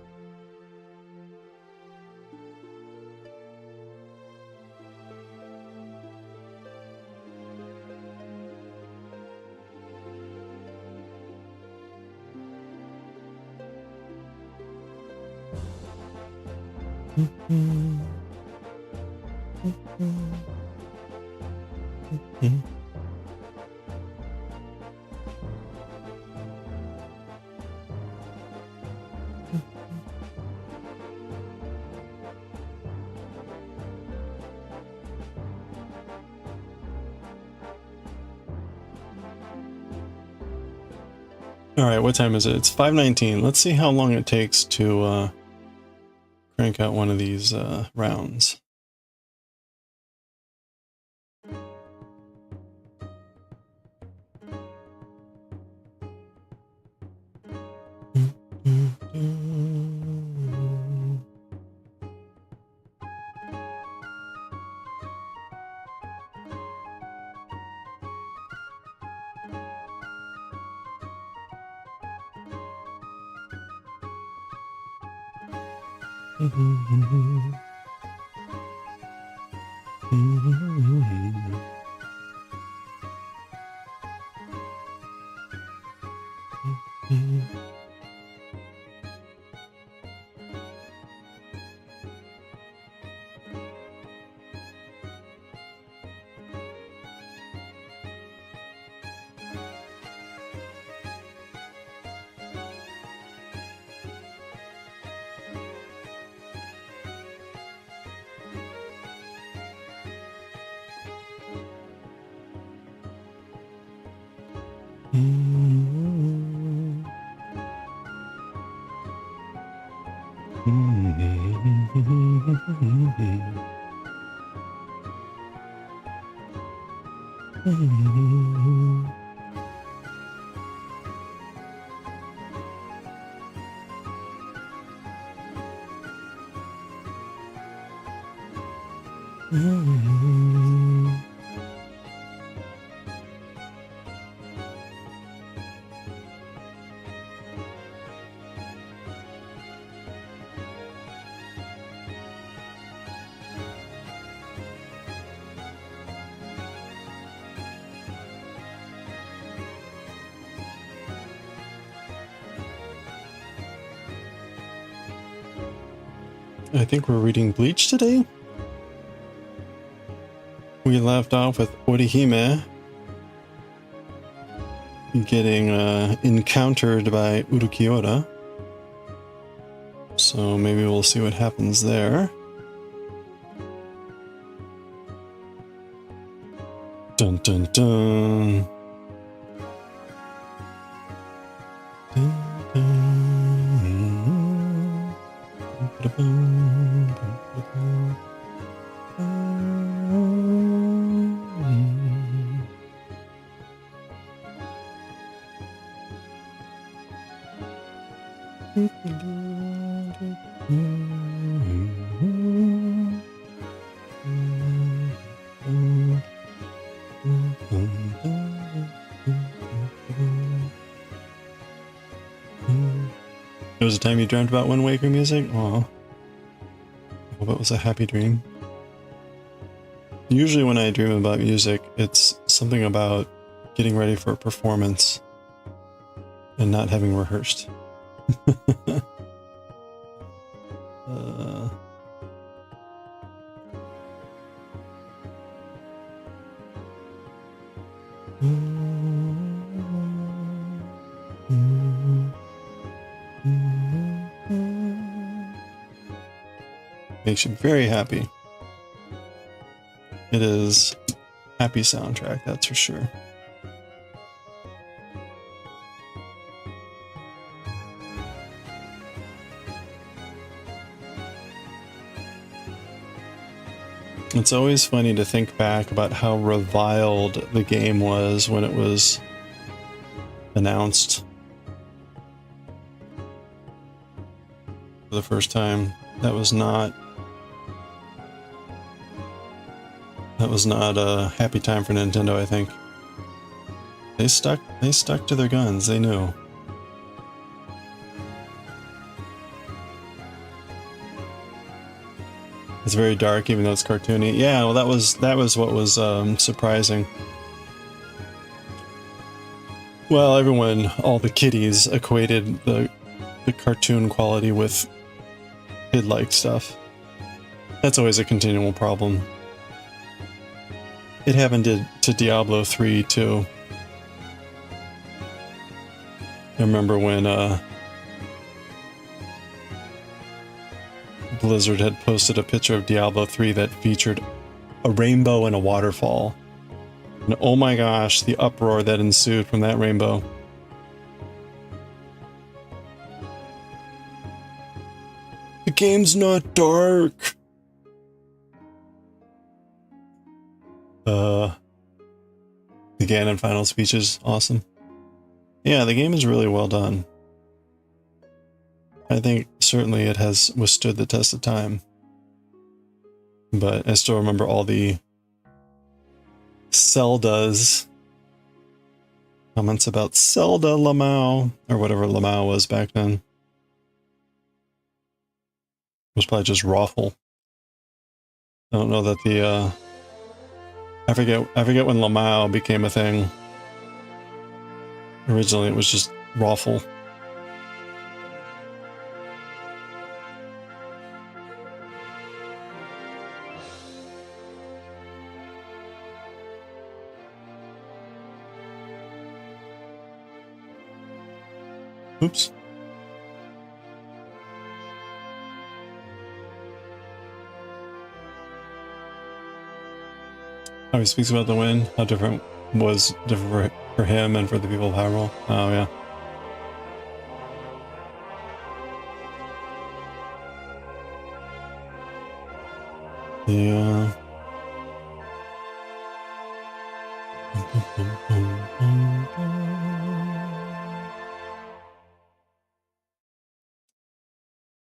All right, what time is it? It's 5:19. Let's see how long it takes to crank out one of these rounds. I think we're reading Bleach today. We left off with Orihime getting encountered by Urukiora. So maybe we'll see what happens there. dun dun. Dun, dun. There was a time you dreamt about Wind Waker music? Aw. I hope it was a happy dream. Usually when I dream about music, it's something about getting ready for a performance and not having rehearsed. Makes you very happy. It is a happy soundtrack, that's for sure. It's always funny to think back about how reviled the game was when it was announced for the first time. That was not a happy time for Nintendo, I think. They stuck to their guns, they knew. It's very dark, even though it's cartoony. Yeah, well, that was what was surprising. Well, everyone, all the kiddies, equated the cartoon quality with kid-like stuff. That's always a continual problem. It happened to Diablo 3 too. I remember when Blizzard had posted a picture of Diablo 3 that featured a rainbow and a waterfall. And oh my gosh, the uproar that ensued from that rainbow. The game's not dark. The Ganon final speech is awesome. Yeah, the game is really well done. I think certainly it has withstood the test of time. But I still remember all the Zelda's comments about Zelda Lamau, or whatever Lamau was back then. It was probably just Raffle. I don't know that the I forget when Lamau became a thing. Originally it was just Raffle. Oops. How he speaks about the wind, how different was different for him and for the people of Hyrule. Oh yeah. Yeah.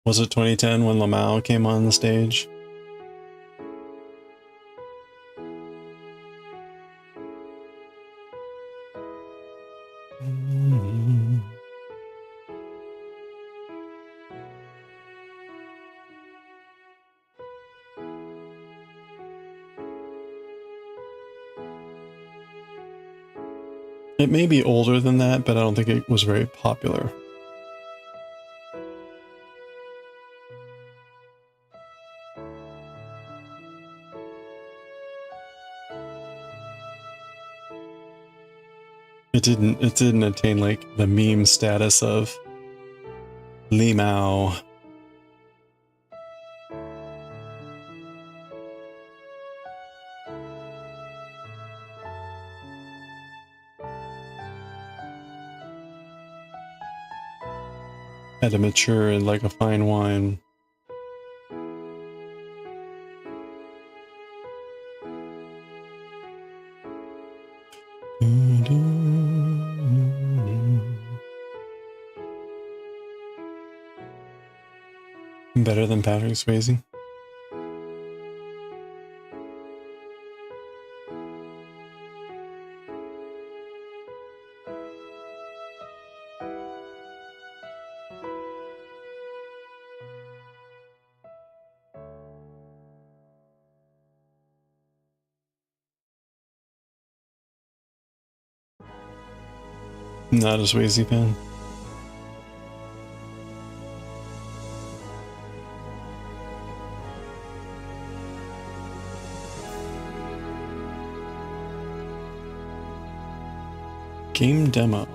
Was it 2010 when Lamau came on the stage? It may be older than that, but I don't think it was very popular. It didn't attain like the meme status of Limao. Had to mature like a fine wine. Better than Patrick Swayze. Not a Swayze fan. Game demo.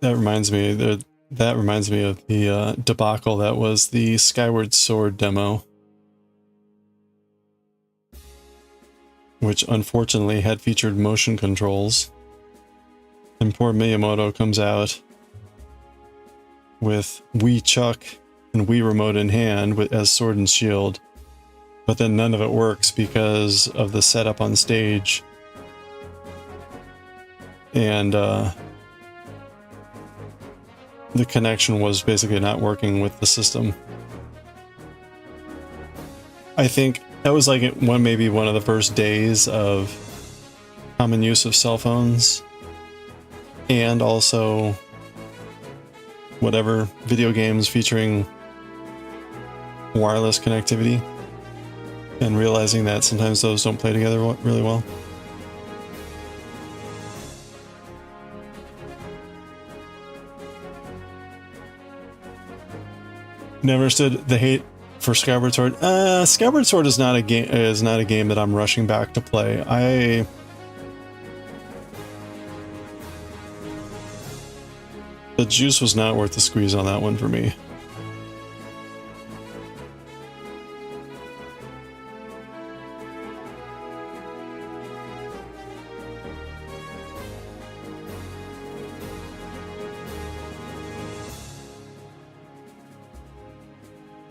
That reminds me of the debacle that was the Skyward Sword demo, which unfortunately had featured motion controls. And poor Miyamoto comes out with Wii Chuck and Wii Remote in hand as sword and shield, but then none of it works because of the setup on stage. And the connection was basically not working with the system. I think that was like maybe one of the first days of common use of cell phones, and also whatever video games featuring wireless connectivity, and realizing that sometimes those don't play together really well. Never understood the hate for Skyward Sword. Skyward Sword is not a game that I'm rushing back to play. The juice was not worth the squeeze on that one for me.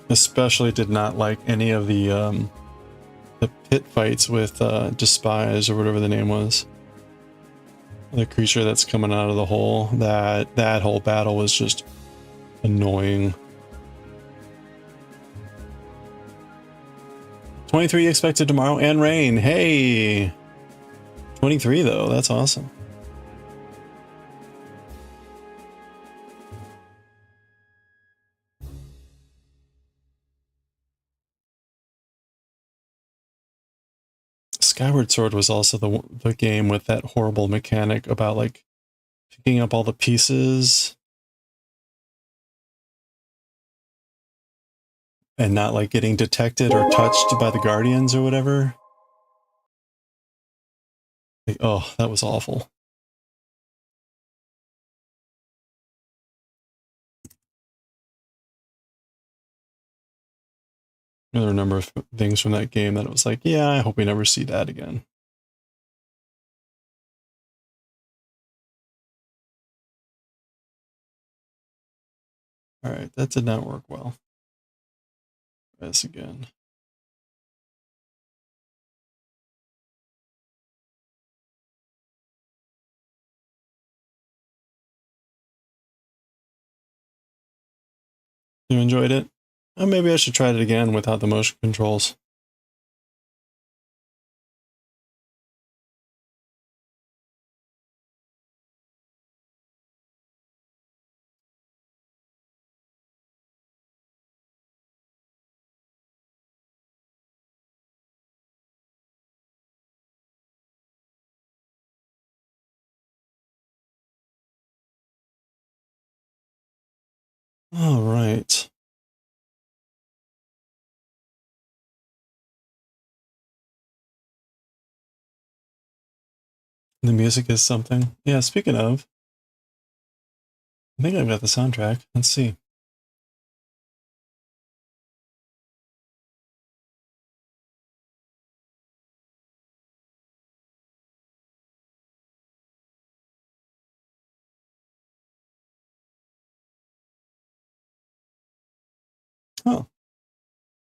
Especially did not like any of the pit fights with Despise or whatever the name was. The creature that's coming out of the hole. That whole battle was just annoying. 23 expected tomorrow and rain. Hey! 23 though, that's awesome. Skyward Sword was also the game with that horrible mechanic about like picking up all the pieces and not like getting detected or touched by the guardians or whatever. Like, oh, that was awful. There were a number of things from that game that it was like, yeah, I hope we never see that again. All right, that did not work well. Try this again. You enjoyed it? Maybe I should try it again without the motion controls. All right. The music is something. Yeah, speaking of, I think I've got the soundtrack. Let's see.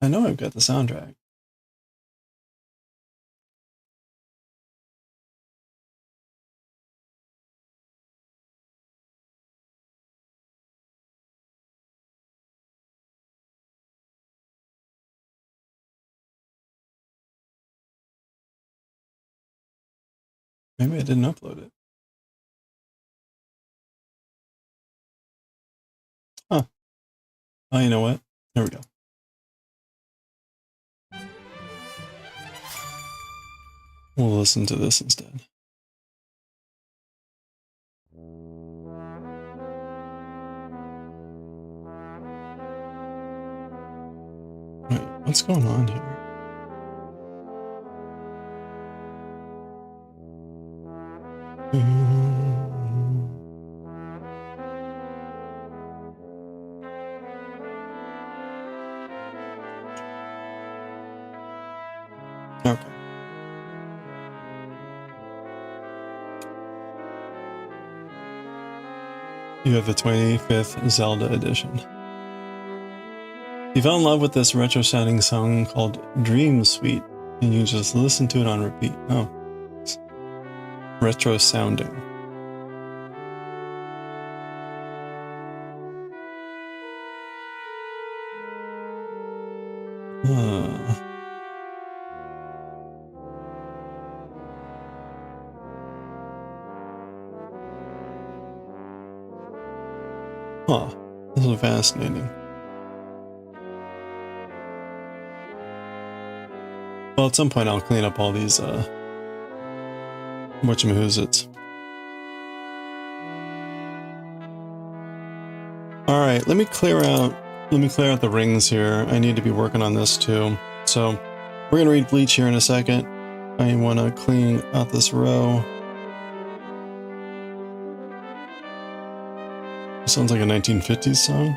I know I've got the soundtrack. Maybe I didn't upload it. Huh. Oh, you know what? There we go. We'll listen to this instead. Wait, what's going on here? Okay. You have the 25th Zelda edition. You fell in love with this retro sounding song called Dream Suite, and you just listen to it on repeat. Oh. It's retro sounding. Huh. This is fascinating. Well, at some point I'll clean up all these, whatchamahoozits. Alright, let me clear out the rings here. I need to be working on this too. So, we're gonna read Bleach here in a second. I wanna clean out this row. Sounds like a 1950s song.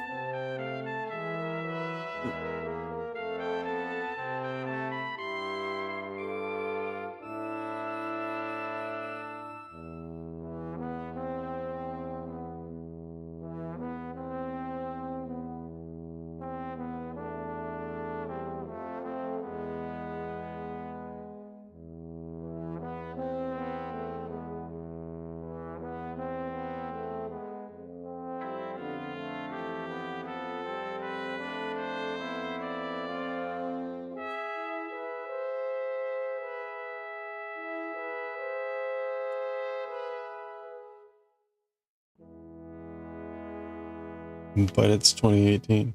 But it's 2018.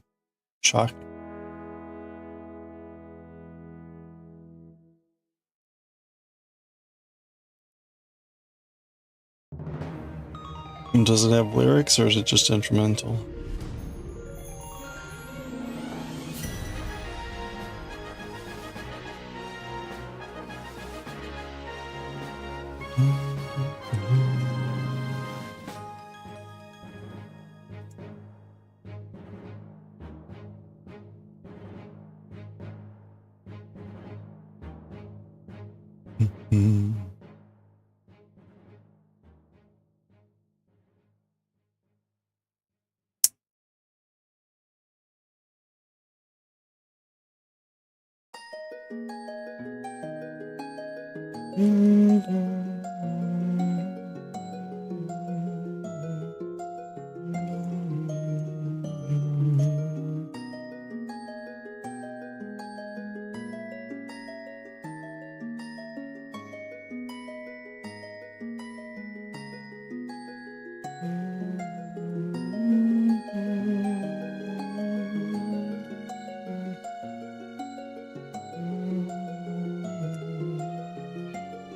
Shocking. And does it have lyrics or is it just instrumental?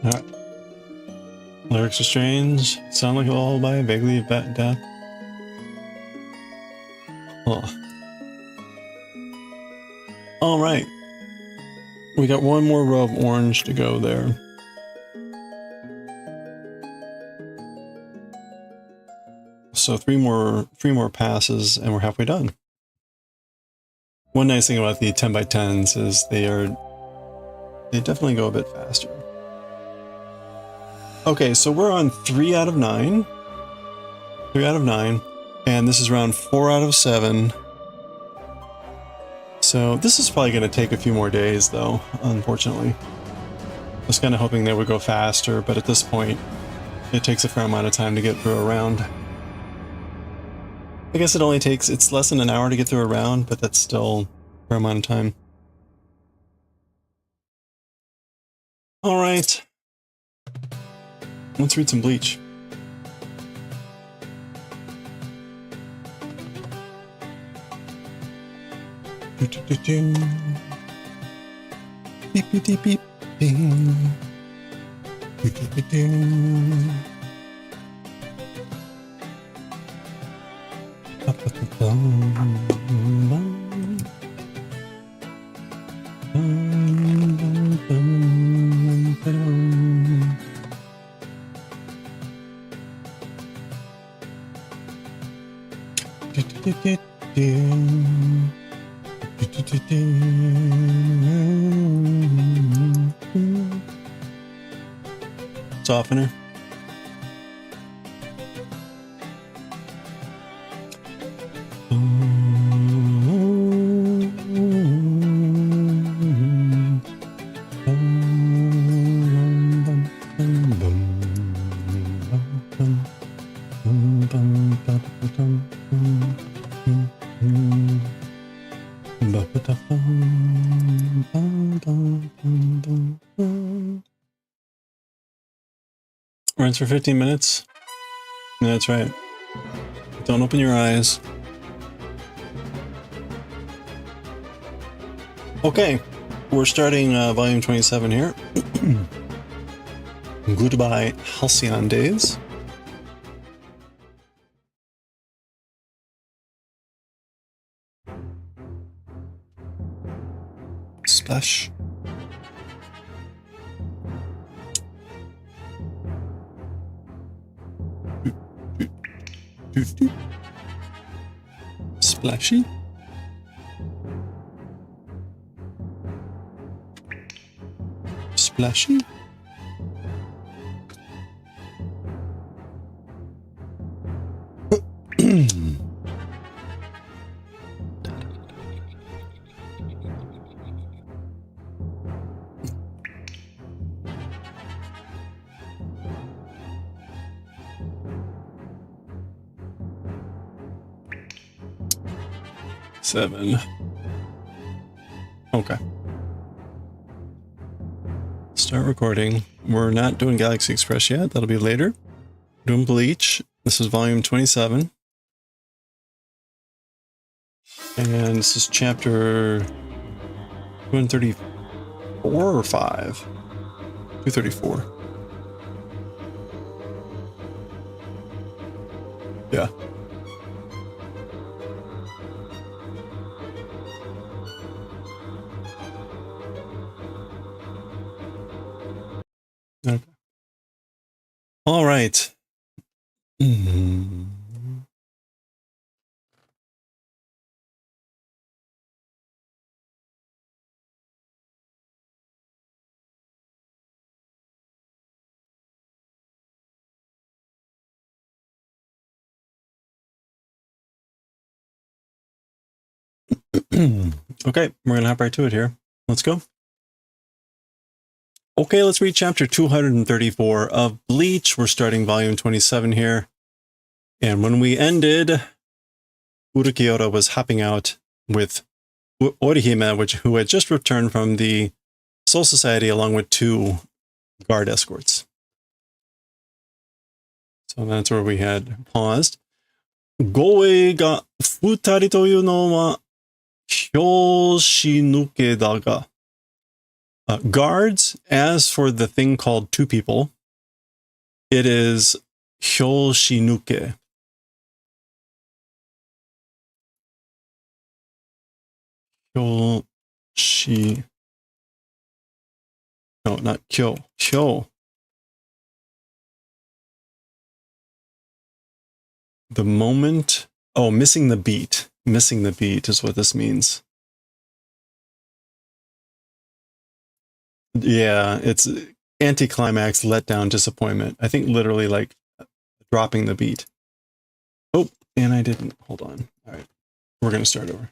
Alright. Lyrics are strange. Sound like a lullaby, vaguely death. Oh. Alright. We got one more row of orange to go there. So three more passes and we're halfway done. One nice thing about the 10x10s is they definitely go a bit faster. Okay, so we're on 3 out of 9. 3 out of 9. And this is round 4 out of 7. So this is probably going to take a few more days, though, unfortunately. I was kind of hoping they would go faster, but at this point, it takes a fair amount of time to get through a round. I guess it's less than an hour to get through a round, but that's still a fair amount of time. All right. Let's read some Bleach. Beep, beep, beep, beep. Softener. Rinse for 15 minutes. That's right. Don't open your eyes. Okay, we're starting volume 27 here. Goodbye, Halcyon Days. Splash. Splashy. Splashy. Seven. Okay. Start recording. We're not doing Galaxy Express yet. That'll be later. We're doing Bleach. This is volume 27. And this is chapter 234 or 5? 234. Yeah. Okay. All right. Okay, we're gonna hop right to it here. Let's go. Okay, let's read chapter 234 of Bleach. We're starting volume 27 here. And when we ended, Urukiota was hopping out with Orihime, who had just returned from the Soul Society along with 2 guard escorts. So that's where we had paused. Goe ga futari toyu no wa hyoshinuke daga. Guards, as for the thing called 2 people, it is hyoshinuke. Hyoshi. No, not kyo. Hyo. The moment. Oh, missing the beat. Missing the beat is what this means. Yeah, it's anticlimax, letdown, disappointment. I think literally like dropping the beat. Oh, and I didn't. Hold on. All right. We're going to start over.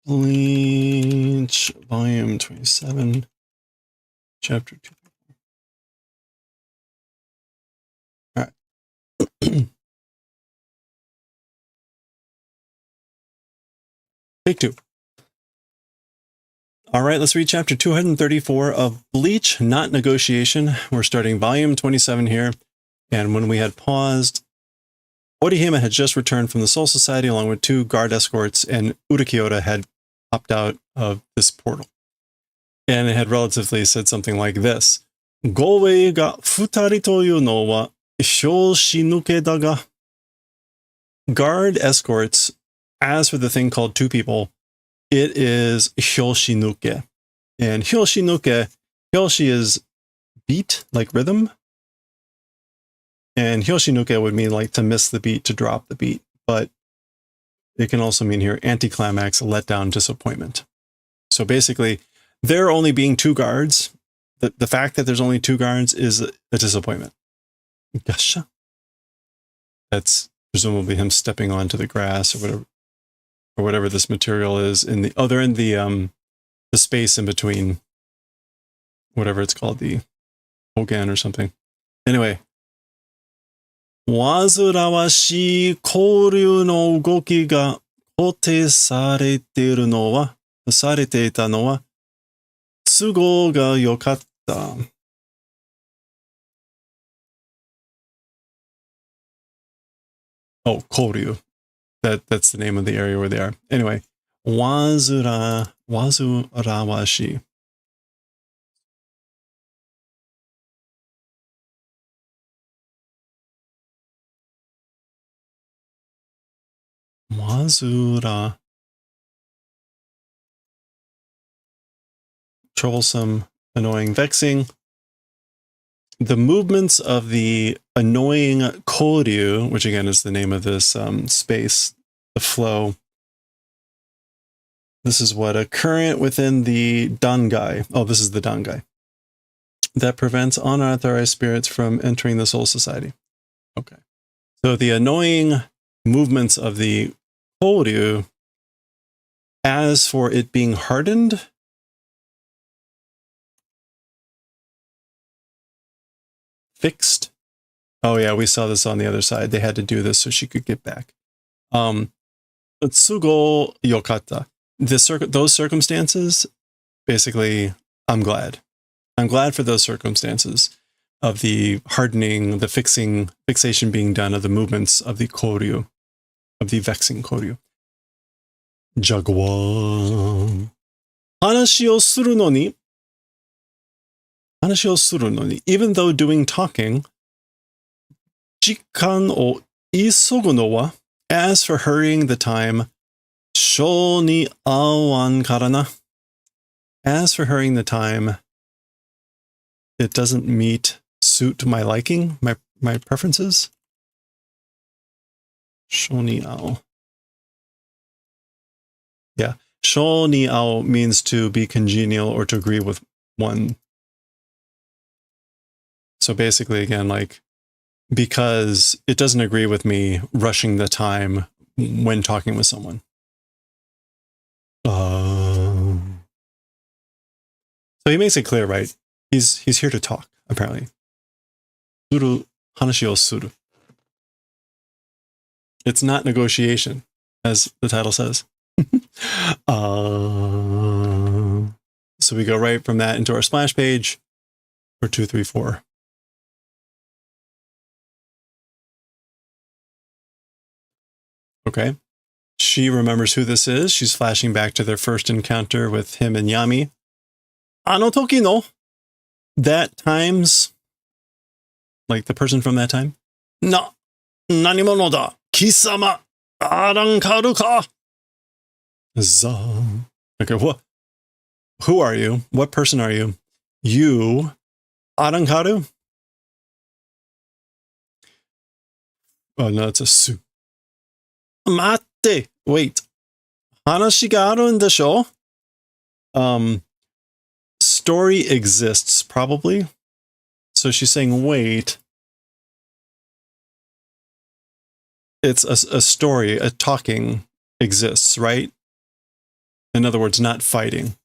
Bleach, volume 27, chapter 2. All right. Take two. All right, let's read chapter 234 of Bleach, Not Negotiation. We're starting volume 27 here. And when we had paused, Orihime had just returned from the Soul Society along with 2 guard escorts, and Urakiota had popped out of this portal. And it had relatively said something like this. Gowei ga futari toyu no wa hyoshinuke daga. Guard escorts, as for the thing called 2 people, it is hyoshinuke. And hyoshinuke, hyoshi is beat, like rhythm. And hyoshinuke would mean like to miss the beat, to drop the beat. But it can also mean here anticlimax, letdown, disappointment. So basically, there only being 2 guards, the fact that there's only 2 guards is a disappointment. Gasha. That's presumably him stepping onto the grass or whatever this material is in the other in the space in between whatever it's called, the hogan or something. Anyway. Wazurawashi kouryu no ugoki ga kote sarete ita no wa tsugo ga yokatta. Oh, kouryu. That's the name of the area where they are. Anyway, wazurawashi. Wazura. Troublesome, annoying, vexing. The movements of the annoying koryu, which again is the name of this space, the flow. This is what a current within the dangai. Oh, this is the dangai. That prevents unauthorized spirits from entering the soul society. Okay. So the annoying movements of the koryu, as for it being hardened, fixed. Oh yeah, we saw this on the other side. They had to do this so she could get back. Tsugo yokatta. Those circumstances, basically, I'm glad. I'm glad for those circumstances of the hardening, the fixation being done of the movements of the koryu, of the vexing koryu. Jaguar. Hanashi o suru no ni, even though doing talking, jikan o isogu no wa, as for hurrying the time, sho ni awan karana. As for hurrying the time, it doesn't suit my liking, my preferences. Sho ni ao. Yeah. Sho ni ao means to be congenial or to agree with one. So basically, again, like, because it doesn't agree with me rushing the time when talking with someone. So he makes it clear, right? He's here to talk, apparently. Suru hanashi o suru. It's not negotiation, as the title says. So we go right from that into our splash page for 234. Okay. She remembers who this is. She's flashing back to their first encounter with him and Yami. Ano toki no. That times. Like the person from that time. Na. Nanimono da. Kisama. Arankaru ka. Za. Okay, what? Who are you? What person are you? You. Arankaru? Oh, no, it's a su. Matte. Wait. Hanashi ga aru n desho? Story exists, probably. So she's saying, wait. It's a story, a talking exists, right? In other words, not fighting.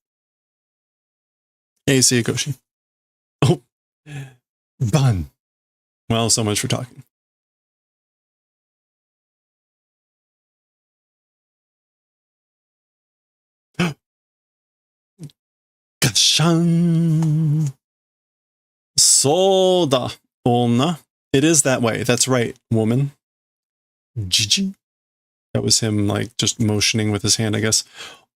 Hey, see you, Goshi. Oh, bun. Well, so much for talking. Gashan. Soda. Onna. It is that way. That's right, woman. Gigi. That was him, like, just motioning with his hand, I guess.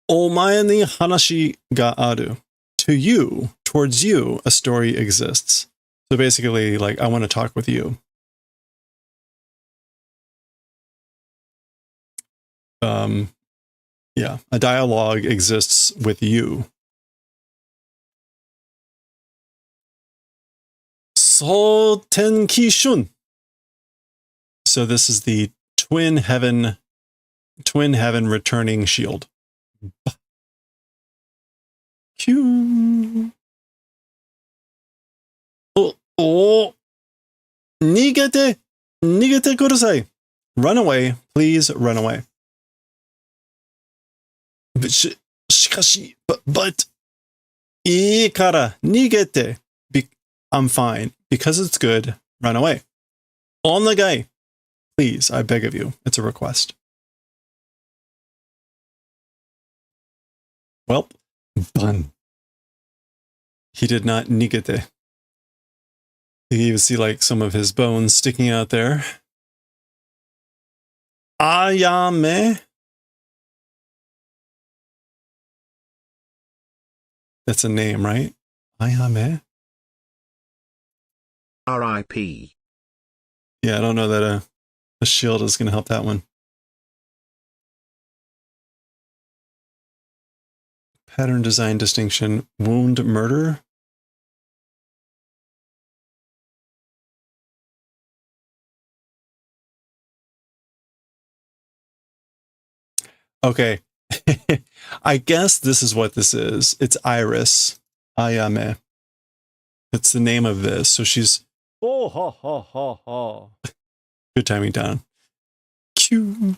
Omae ni hanashi ga aru. To you, towards you, a story exists. So basically, like, I want to talk with you. Yeah, a dialogue exists with you. So tenki shun. So this is the twin heaven returning shield. Q. Oh, nigete kudasai. Run away, please run away. Shikashi, but, ii kara nigete. I'm fine. Because it's good, run away. Onagai. Please, I beg of you. It's a request. Well, bun. He did not nigete. You can even see like some of his bones sticking out there. Ayame. That's a name, right? Ayame. R.I.P. Yeah, I don't know that a shield is going to help that one. Pattern design distinction. Wound murder. Okay. I guess this is what this is. It's Iris. Ayame. It's the name of this. So she's... Oh, ha, ha, ha, ha. Good timing, Don. Q.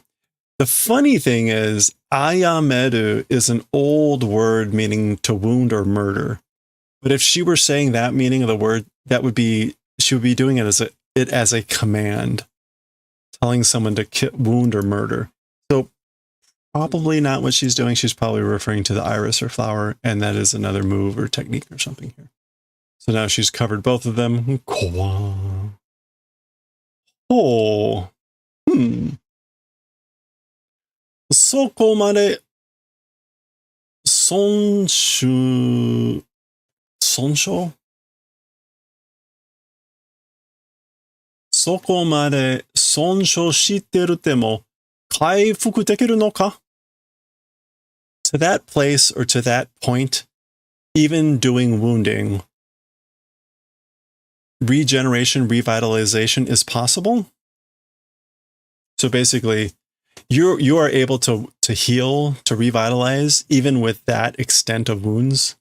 The funny thing is, ayameru is an old word meaning to wound or murder. But if she were saying that meaning of the word, that would be... She would be doing it as a command. Telling someone to wound or murder. So probably not what she's doing. She's probably referring to the iris or flower, and that is another move or technique or something here. So now she's covered both of them. Oh. Soko mare sonsho? Soko mare sonsho shitteru mo kaifuku dekiru no ka? To that place or to that point, even doing wounding, regeneration, revitalization is possible. So basically, you are able to heal, to revitalize, even with that extent of wounds.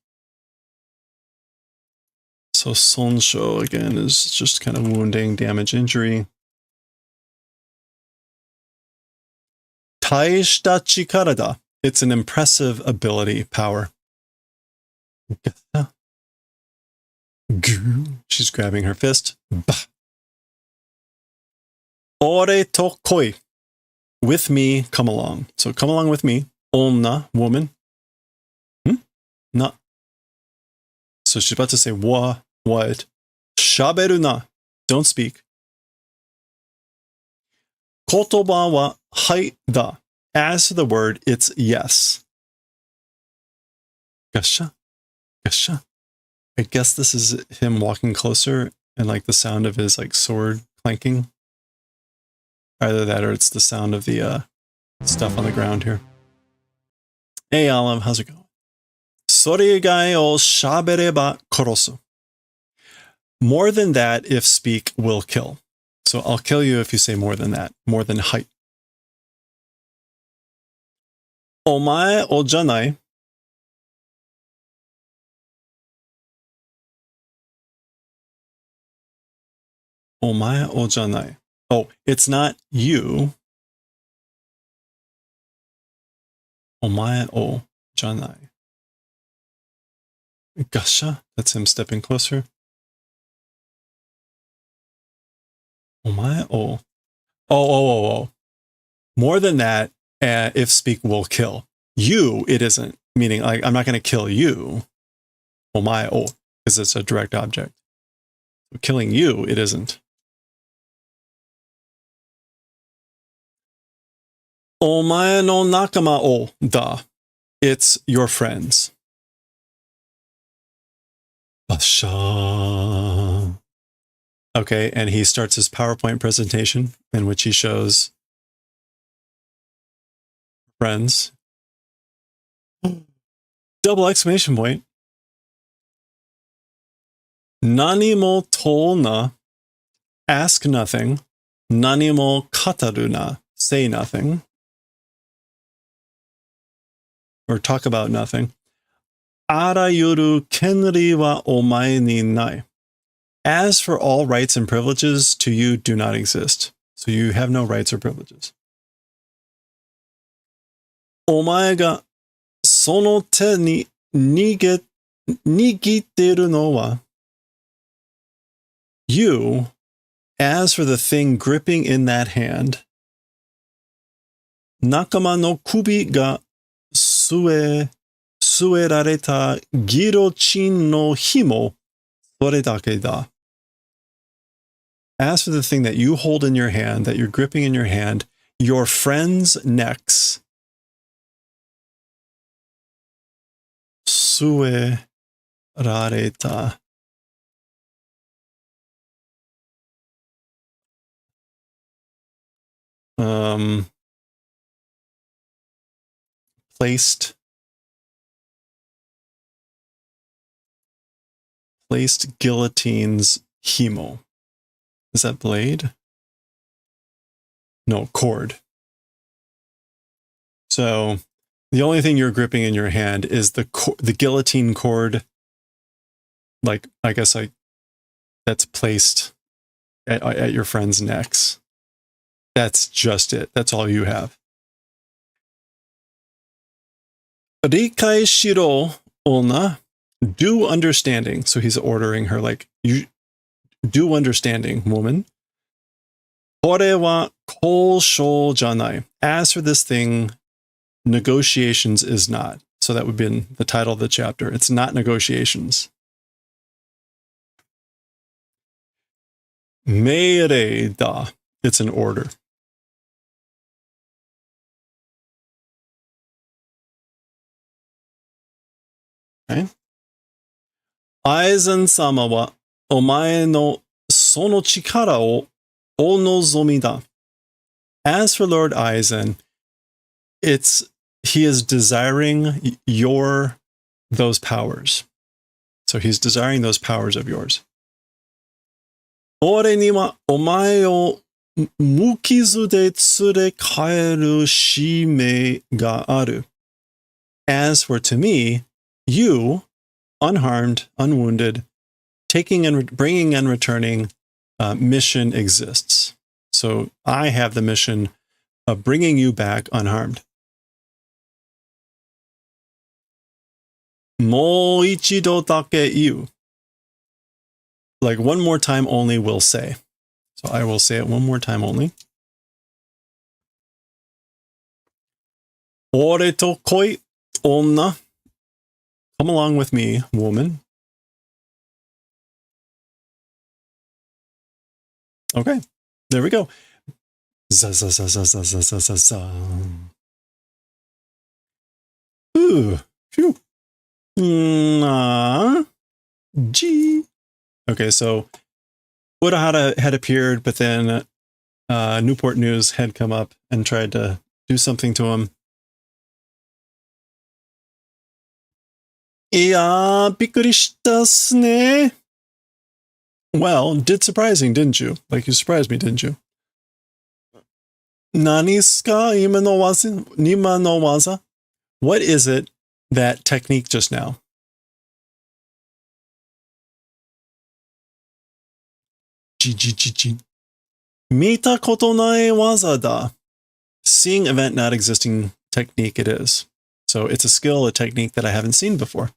So sonsho, again, is just kind of wounding, damage, injury. Taishita chikara da. It's an impressive ability, power. She's grabbing her fist. Ore to koi. With me, come along. So come along with me. Onna, woman. Na. So she's about to say what? Shaberu na. Don't speak. Kotoba wa hai da. As to the word, it's yes. Gasha. Gasha. I guess this is him walking closer and like the sound of his like sword clanking. Either that or it's the sound of the stuff on the ground here. Hey Olive, how's it going? Soregai o shabereba korosu. More than that, if speak, will kill. So I'll kill you if you say more than that. More than height. Omae o janai. Omae o janai. Oh, it's not you. Omae o janai. Gasha, that's him stepping closer. Omae o. Oh. More than that, if speak will kill. You, it isn't. Meaning, like, I'm not going to kill you. Omae o, because it's a direct object. Killing you, it isn't. Omae no nakama o da. It's your friends. Basha. Okay, and he starts his PowerPoint presentation in which he shows friends. Double exclamation point. Nani mo tolna, ask nothing. Nani mo kataruna, say nothing. Or talk about nothing. Arayuru kenri wa omae ni nai. As for all rights and privileges, to you do not exist. So you have no rights or privileges. Omae ga sono te ni nigitteru no wa. You, as for the thing gripping in that hand, nakama no kubi ga suerareta girochin no himo sore dake da. As for the thing that you hold in your hand, that you're gripping in your hand, your friends' necks, suerareta. Placed guillotines himo. Is that blade? No, cord. So the only thing you're gripping in your hand is the guillotine cord. Like, I guess that's placed at your friends' necks. That's just it. That's all you have. Rikai shiro onna, do understanding. So he's ordering her, like, you do understanding, woman. Kore wa koshou janai. As for this thing, negotiations is not. So that would be the title of the chapter. It's not negotiations. Meire da. It's an order. Okay. Aizen-sama wa omae no sono chikara o onozomi da. As for Lord Aizen, he is desiring those powers. So he's desiring those powers of yours. Ore ni wa omae o mukizu de tsure kaeru shimei ga aru. As for to me, you, unharmed, unwounded, taking and bringing and returning mission exists. So I have the mission of bringing you back unharmed. Mo ichido dake iu. Like one more time only will say. So I will say it one more time only. Ore to koi onna. Come along with me, woman. Okay, there we go. Ooh, phew. G. Okay, so Urahara had appeared, but then Newport News had come up and tried to do something to him. Iya, bikkuri shita desu ne. Well, did surprising, didn't you? Like, you surprised me, didn't you? Nani ska ima no waza? Nima no waza? What is it, that technique just now? Mita koto nae waza da. Seeing event not existing technique it is. So it's a skill, a technique that I haven't seen before.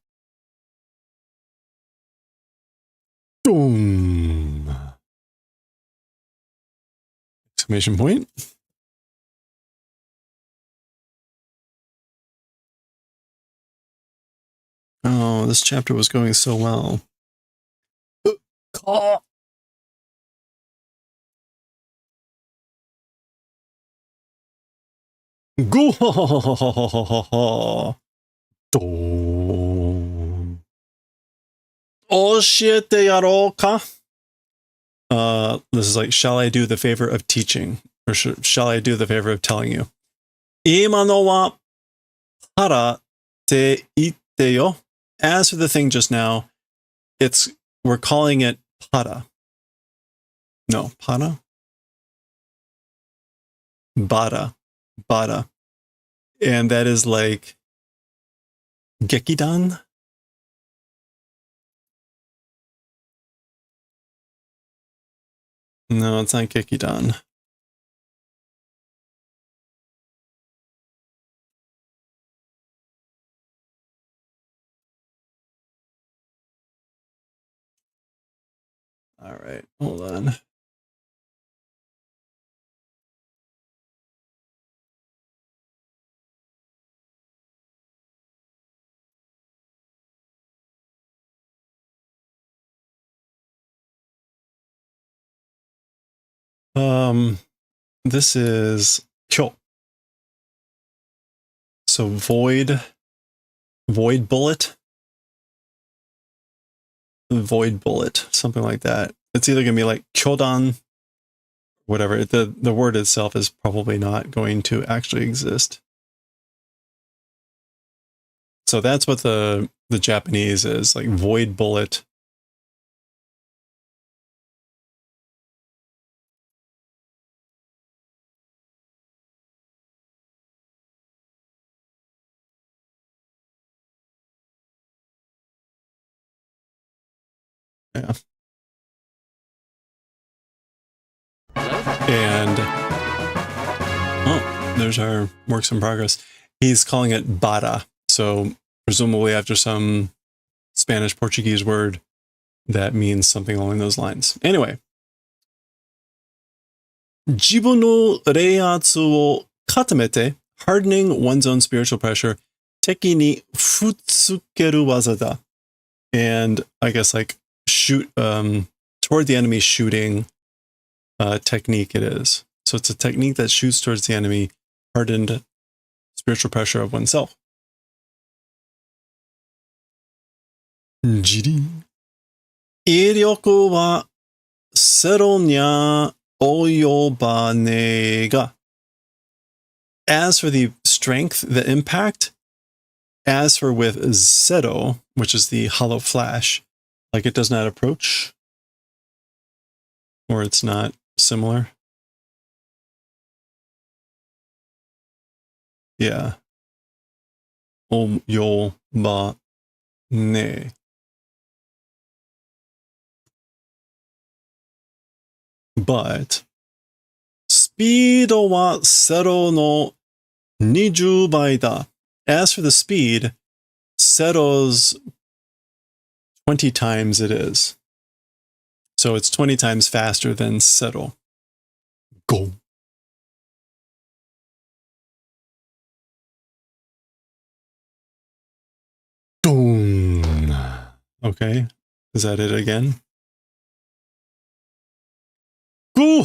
Boom! Exclamation point. Oh, this chapter was going so well. Go! Oshiete yaro ka? This is like, shall I do the favor of teaching? Or shall I do the favor of telling you? Ima no wa para te itte yo. As for the thing just now, we're calling it para. No, para? Bada. Bada. And that is like gekidan? No, it's not gekidan. All right, hold on. This is kyo. So void bullet, something like that. It's either going to be like kyodan, whatever. The word itself is probably not going to actually exist. So that's what the Japanese is, like void bullet. Yeah. And oh, there's our works in progress. He's calling it bada. So presumably after some Spanish Portuguese word that means something along those lines. Anyway. 自分の冷圧を固めて hardening one's own spiritual pressure 敵にふつける技だ. And I guess like shoot toward the enemy shooting technique it is. So it's a technique that shoots towards the enemy, hardened spiritual pressure of oneself. 威力はセロにゃ及ばねが. As for the strength, the impact, as for with zero, which is the hollow flash, like it does not approach, or it's not similar. Yeah. Oyoba ne. But speed wa zero no 20倍だ. As for the speed, zero's 20 times it is. So it's 20 times faster than zero. Go. Boom. Okay. Is that it again? Go.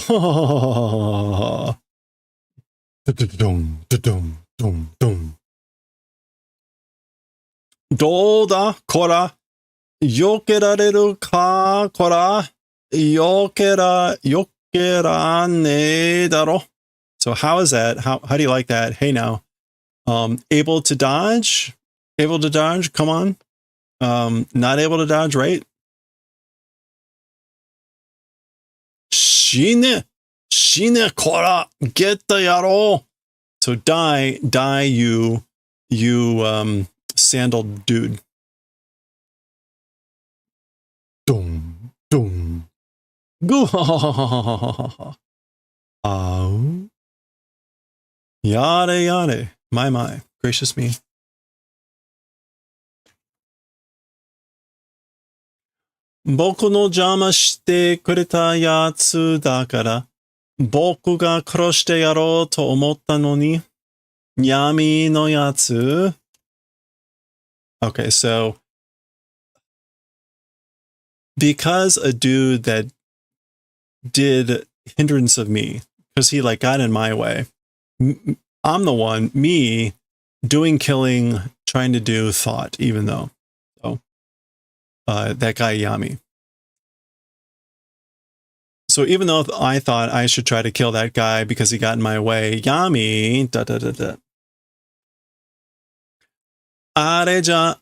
Dum, dum, dum, dum. どうだこら避けられるかこら避けらねえだろ. So how is that? How do you like that? Hey now. Able to dodge? Able to dodge? Come on. Not able to dodge, right? 死ねこら get the 野郎. So die you sandaled dude. Dum, dum. Go. Ow. Yare. My. Gracious me. 僕の邪魔してくれたやつだから、僕が殺してやろうと思ったのに、闇のやつ? Okay, so because a dude that did hindrance of me, because he like got in my way, I'm the one, me, doing killing, trying to do thought, even though. So, that guy Yami. So even though I thought I should try to kill that guy because he got in my way, Yami, da da da da. あれじゃ、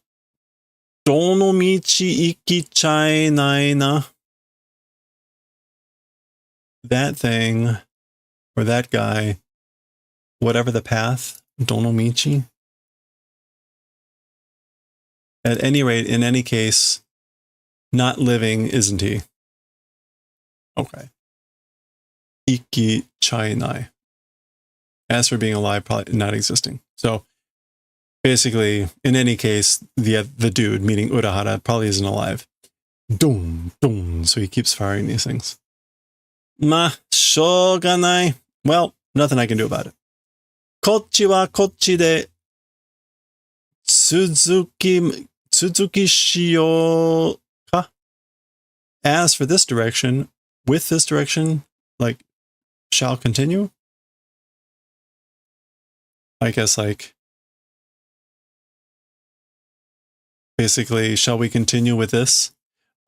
どの道行きちゃいないな。That thing, or that guy, whatever the path, Donomichi. At any rate, in any case, not living, isn't he? Okay. Iki chainai. As for being alive, probably not existing. So basically, in any case, the dude, meaning Urahara, probably isn't alive. Doom, doom. So he keeps firing these things. Ma, shoganai. Well, nothing I can do about it. Kochi wa kochi de tsuzuki shio ka. As for this direction, with this direction, like, shall continue? I guess, like, basically, shall we continue with this?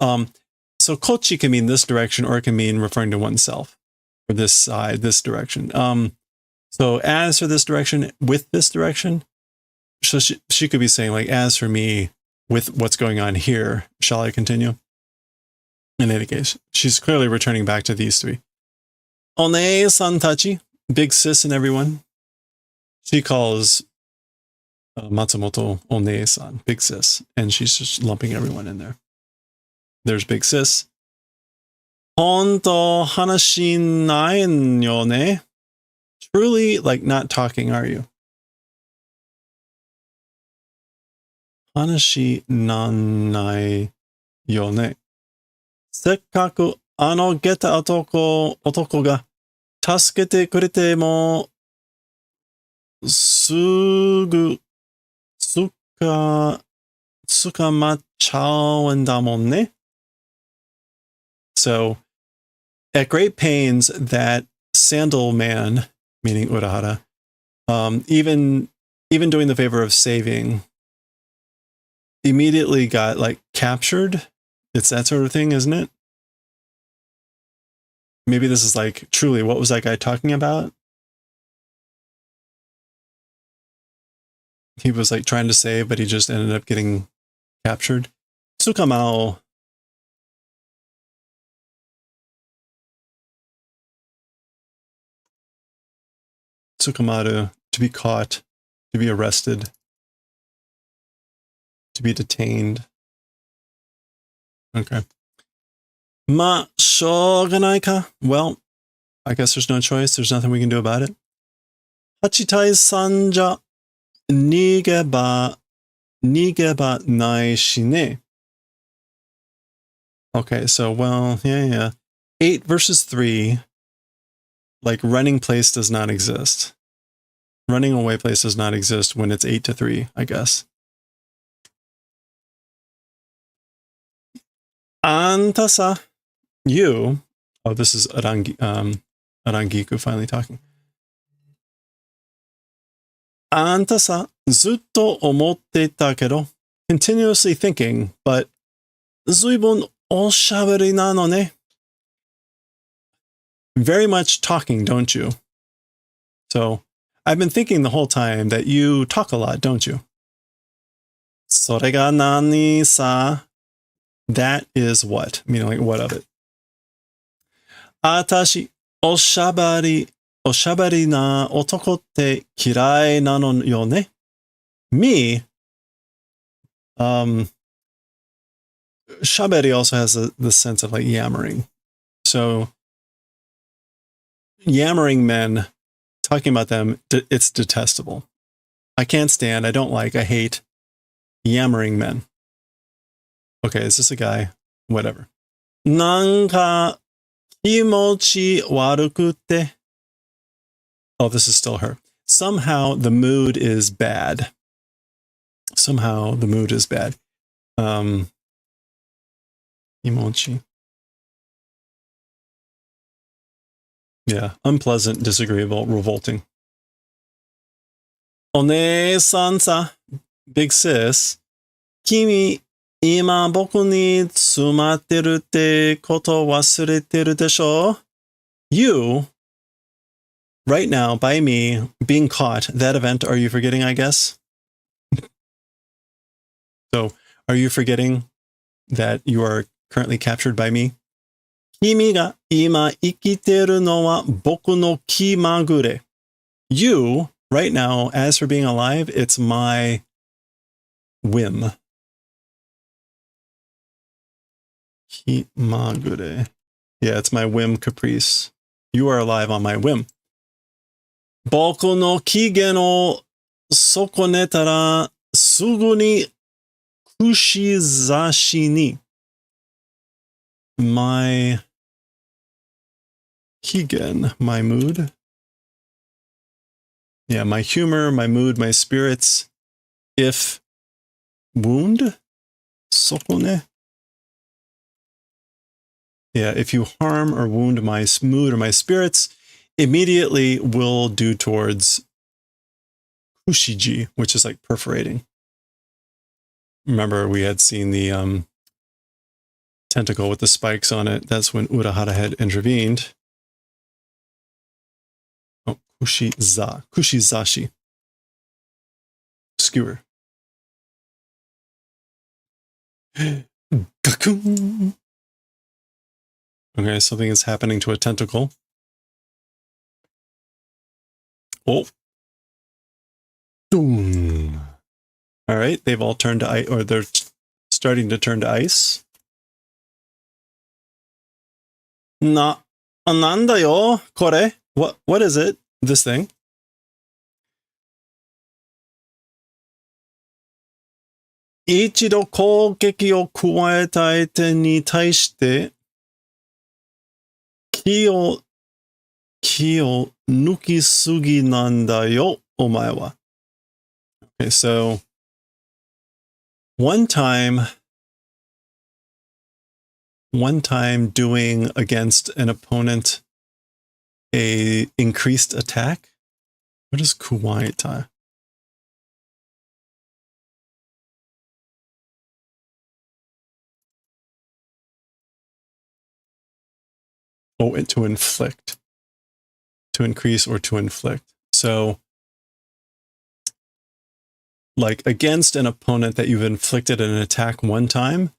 So kochi can mean this direction, or it can mean referring to oneself, or this side, this direction. So as for this direction, with this direction, so she could be saying, like, as for me, with what's going on here, shall I continue? In any case, she's clearly returning back to these three. One-san tachi, big sis and everyone. She calls Matsumoto One-san, big sis, and she's just lumping everyone in there. There's big sis. Honto hanashi nai yo ne? Truly, like, not talking, are you? Hanashi nanai yo ne. Sekkaku ano geta otoko ga tasukete kurete mo sugu tsukamachauen da mon ne? So, at great pains, that sandal man, meaning Urahara, even doing the favor of saving, immediately got, like, captured. It's that sort of thing, isn't it? Maybe this is like, truly, what was that guy talking about? He was like trying to save, but he just ended up getting captured. Tsukamao. Tsukamaru, to be caught, to be arrested, to be detained. Okay. Ma shoganai ka? Well, I guess there's no choice. There's nothing we can do about it. Hachitai sanja nigeba nai shine. Okay, so, well, yeah. 8 versus 3. Like, running place does not exist. Running away place does not exist when it's 8 to 3, I guess. Anta-sa, you. Oh, this is Arangiku finally talking. Anta-sa, zutto omotte ta kedo. Continuously thinking, but zuibon oshabari nano ne. Very much talking, don't you? So, I've been thinking the whole time that you talk a lot, don't you? Sore ga nani sa? That is what? Meaning, like, what of it? Atashi oshabari na otoko te kirai nano yo ne? Me, shabari also has the sense of, like, yammering. So, yammering men, talking about them, it's detestable. I can't stand, I don't like, I hate yammering men. Okay, is this a guy? whatever. Nanka kimochi warukute. Oh, this is still her. Somehow the mood is bad. Somehow the mood is bad. Kimochi. Yeah, unpleasant, disagreeable, revolting. One-san, big sis. Kimi, ima boku ni tsumatteru te koto wasureteru desho? You, right now, by me, being caught, that event, are you forgetting, I guess? So, are you forgetting that you are currently captured by me? Kimi ga ima ikiteru no wa boku no kimagure. You, right now, as for being alive, it's my whim. Kimagure. Yeah, it's my whim caprice. You are alive on my whim. Boku no kigen o sokonetara sugu ni kushizashi ni. My kigen, my mood. Yeah, my humor, my mood, my spirits. If wound, sokone. Yeah, if you harm or wound my mood or my spirits, immediately will do towards kushiji, which is like perforating. Remember, we had seen the tentacle with the spikes on it. That's when Urahara had intervened. Oh, kushizashi. Skewer. Gakun. Okay, something is happening to a tentacle. Oh. Boom. All right, they've all turned to ice, or they're starting to turn to ice. Nanda yo, kore? What is it? This thing? Ichido kougeki o kuwaeta aite ni taishite ki o nuki sugi nanda yo, omae wa. Okay, so one time doing against an opponent a increased attack. What is kuwaeta? Oh, and to inflict. To increase or to inflict. So, like against an opponent that you've inflicted an attack one time,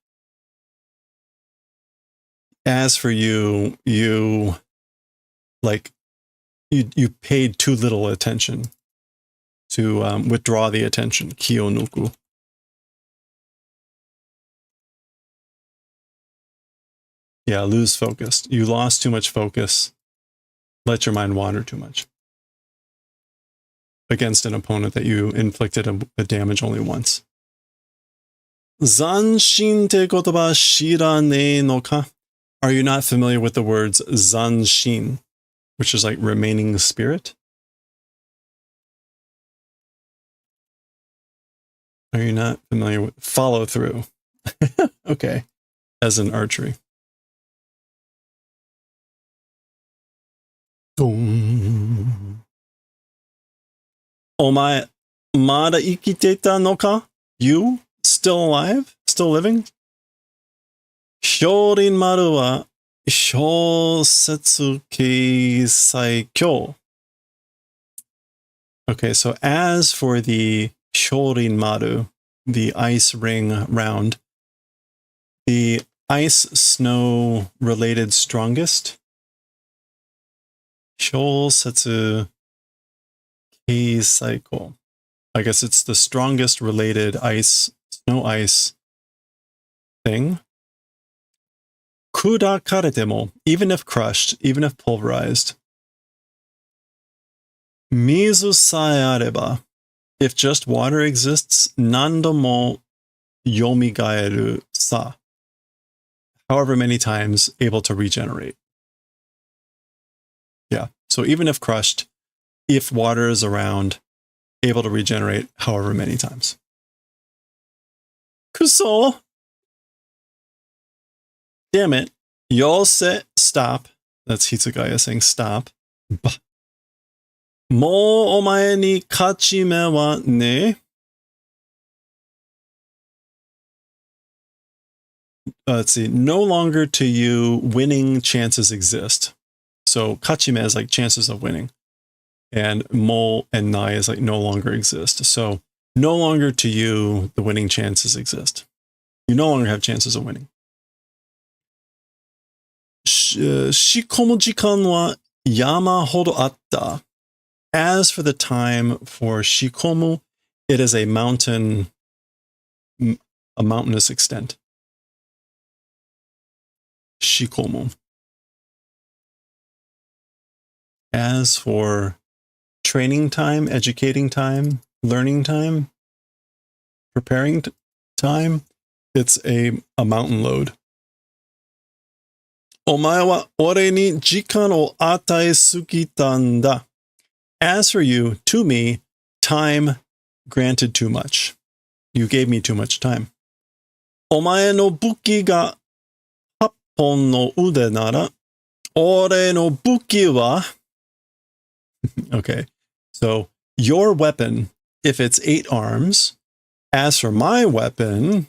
as for you paid too little attention to withdraw the attention. Kiyonuku. Yeah, lose focus. You lost too much focus. Let your mind wander too much. Against an opponent that you inflicted a damage only once. Zanshin te kotoba shiranei no ka? Are you not familiar with the words zanshin, which is like remaining spirit? Are you not familiar with follow through? Okay, as in archery. Omae, mada ikiteta no ka? You still alive? Still living? Hyorin maru wa hyosetsu keisai kyo. Okay, so as for the Hyorin maru, the ice ring round, the ice snow related strongest, Hyosetsu keisai kyo. I guess it's the strongest related ice, snow ice thing. Kudakarete mo, even if crushed, even if pulverized. Mizu sae areba, if just water exists, nando mo yomigaeru sa. however many times, able to regenerate. Yeah, so even if crushed, if water is around, able to regenerate however many times. Kuso! Damn it. Y'all set, stop. That's Hitsugaya saying stop. Mo omae ni kachime wa ne. Let's see. No longer to you winning chances exist. So kachime is like chances of winning. And mo and nai is like no longer exist. So no longer to you the winning chances exist. You no longer have chances of winning. Shikomu jikan wa yama hodo atta. As for the time for shikomu, it is a mountainous extent. Shikomu. As for training time, educating time, learning time, preparing time, it's a mountain load. Omae wa ore ni jikan o atae sugitan da. As for you, to me, time granted too much. You gave me too much time. Omae no buki ga 8本の腕なら、俺の武器は Okay, so your weapon, if it's 8 arms, as for my weapon,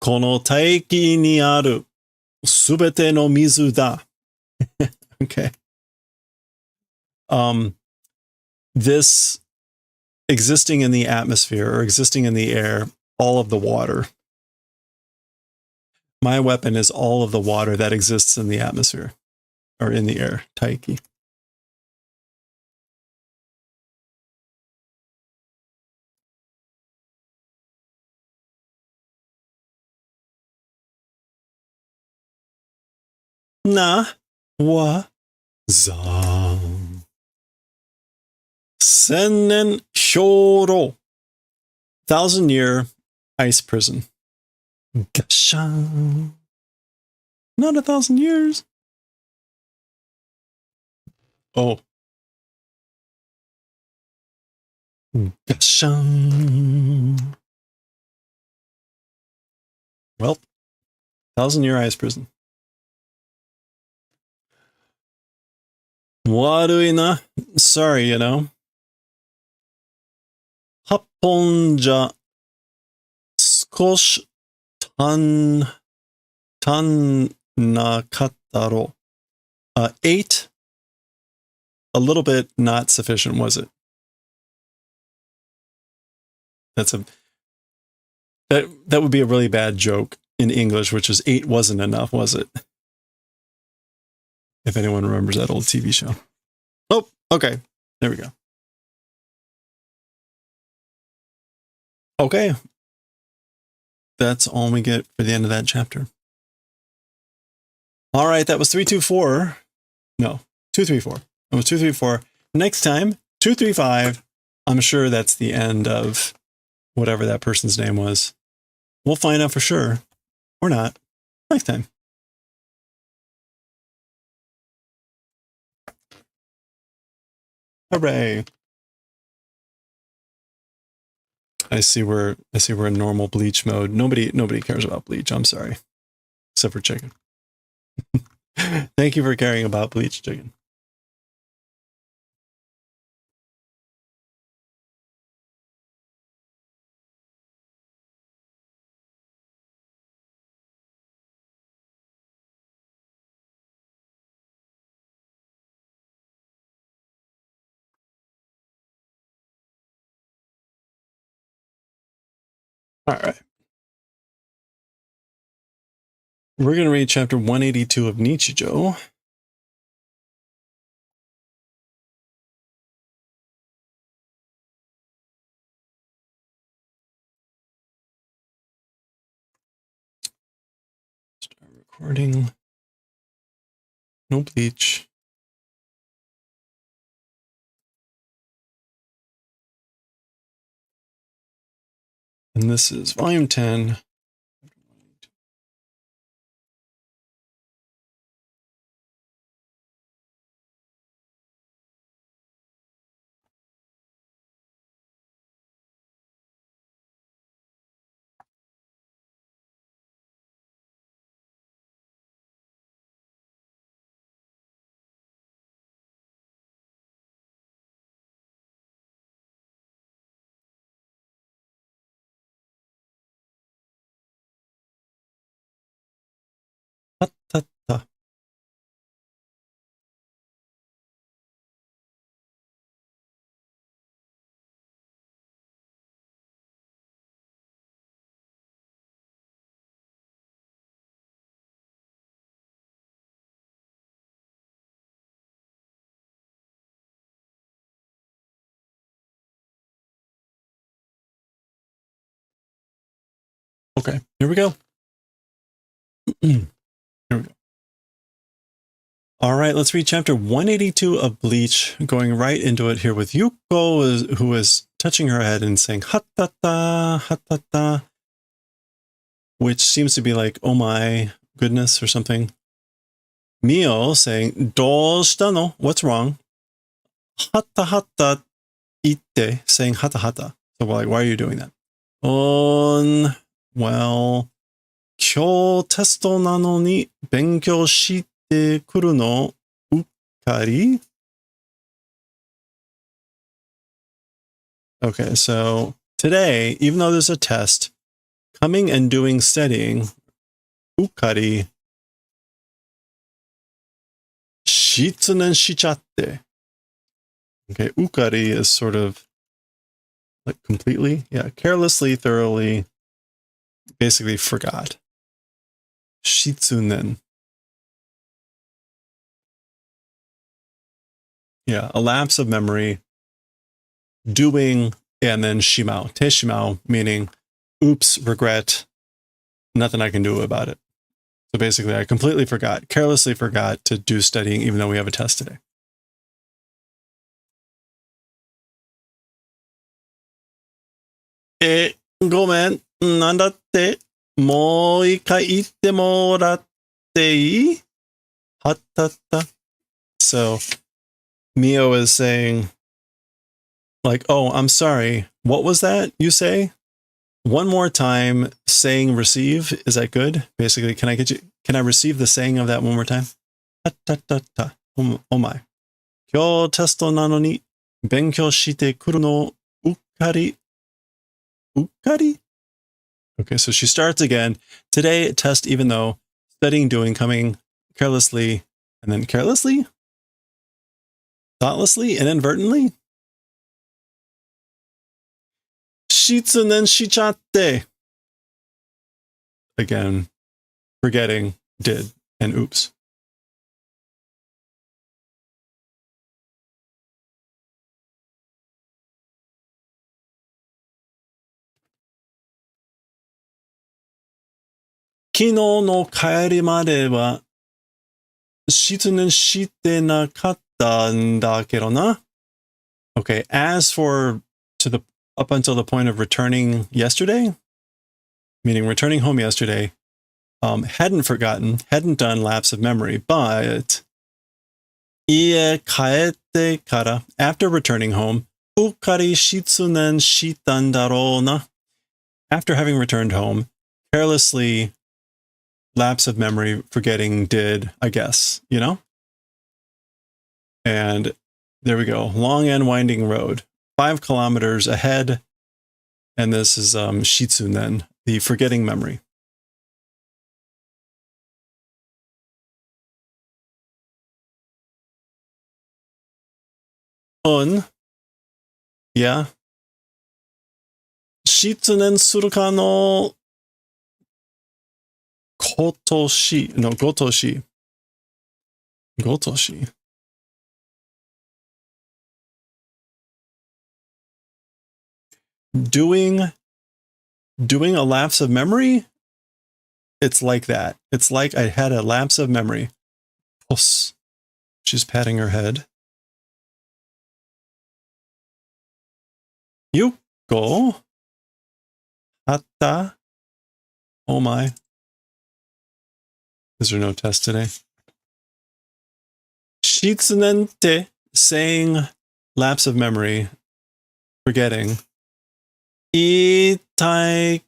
この大気にあるすべての水だ. Okay. This existing in the atmosphere or existing in the air, all of the water. My weapon is all of the water that exists in the atmosphere or in the air. Taiki. Na wa za. Sennen Hyoro. 1,000-year ice prison. Gashan. Not 1,000 years. Oh. Gashan. Well, 1,000-year ice prison. Warui na. Sorry, you know. 8本じゃ少し足んなかったろ. 8, a little bit not sufficient, was it? That would be a really bad joke in English, which is 8 wasn't enough, was it? If anyone remembers that old TV show. Oh, okay. There we go. Okay. That's all we get for the end of that chapter. All right, that was 324. No, 234. It was 234. Next time, 235. I'm sure that's the end of whatever that person's name was. We'll find out for sure. Or not. Next time. Hooray. I see we're in normal bleach mode. Nobody cares about bleach. I'm sorry. Except for chicken. Thank you for caring about bleach, chicken. All right. We're going to read chapter 182 of Nichijou. Start recording. No bleach. And this is volume 10. Ta, ta, ta. Okay, here we go. Here we go. All right, let's read chapter 182 of Bleach, going right into it here with Yuko, who is touching her head and saying hatata, hatata, which seems to be like, oh my goodness, or something. Mio saying, doshitano, what's wrong? Hata hata itte, saying hata hata. So like, why are you doing that? Well, 今日テストなのに勉強してくるのうっかり? Okay, so today, even though there's a test, coming and doing studying, うっかり, 失念しちゃって. Okay, うっかり is sort of like completely, yeah, carelessly, thoroughly, basically forgot. 失念. Yeah, a lapse of memory, doing, and then shimao. Te shimao, meaning, oops, regret, nothing I can do about it. So basically, I completely forgot, carelessly forgot to do studying, even though we have a test today. Gomen, nandatte, mo ikai itte moratte ii? Hatata. So, Mio is saying, like, oh, I'm sorry. What was that you say? One more time saying receive. Is that good? Basically, can I receive the saying of that one more time? Ta-ta-ta-ta. Oh my. Kyou testo nano ni benkyou shite kuru no ukkari. Ukkari? Okay, so she starts again. Today, test even though, studying, doing, coming, carelessly, and then carelessly? Thoughtlessly? Inadvertently? Shitsunen shichatte. Again, forgetting, did, and oops. Kino no kaeri made wa shitsunen shite nakatta n da kedo na. Okay, as for up until the point of returning yesterday, meaning returning home yesterday, hadn't forgotten, hadn't done lapse of memory, but ie kaete kara, after returning home, ukkari shitsunen shitan daro na. After having returned home, carelessly, lapse of memory, forgetting, did, I guess, you know? And there we go. Long and winding road. 5 kilometers ahead. And this is shitsunen, the forgetting memory. Yeah. Shitsunen suru ka no gotoshi. Gotoshi. Doing a lapse of memory, it's like that. It's like I had a lapse of memory. Puss. She's patting her head. Yuko. Atta. Oh my. Is there no test today? Shitsunente, saying lapse of memory, forgetting. Itai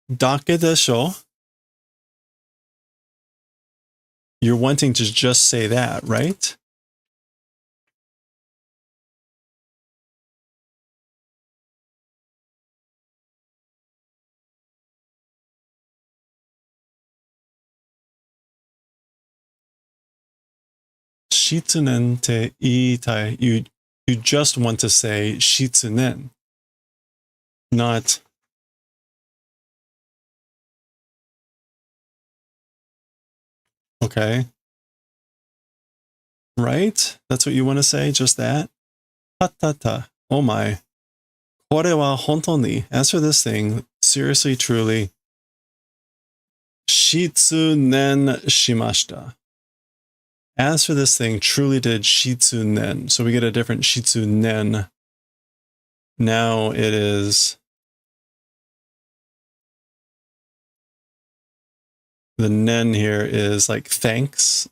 dake desho. You're wanting to just say that, right? Shitsunen te itai. You just want to say shitsunen, not okay. Right? That's what you want to say, just that? Hatata. Oh my. Kore wa hontou ni. As for this thing, seriously, truly, shitsunen shimashita. As for this thing, truly did shitsunen. So we get a different shitsunen. Now it is the nen here is like thanks.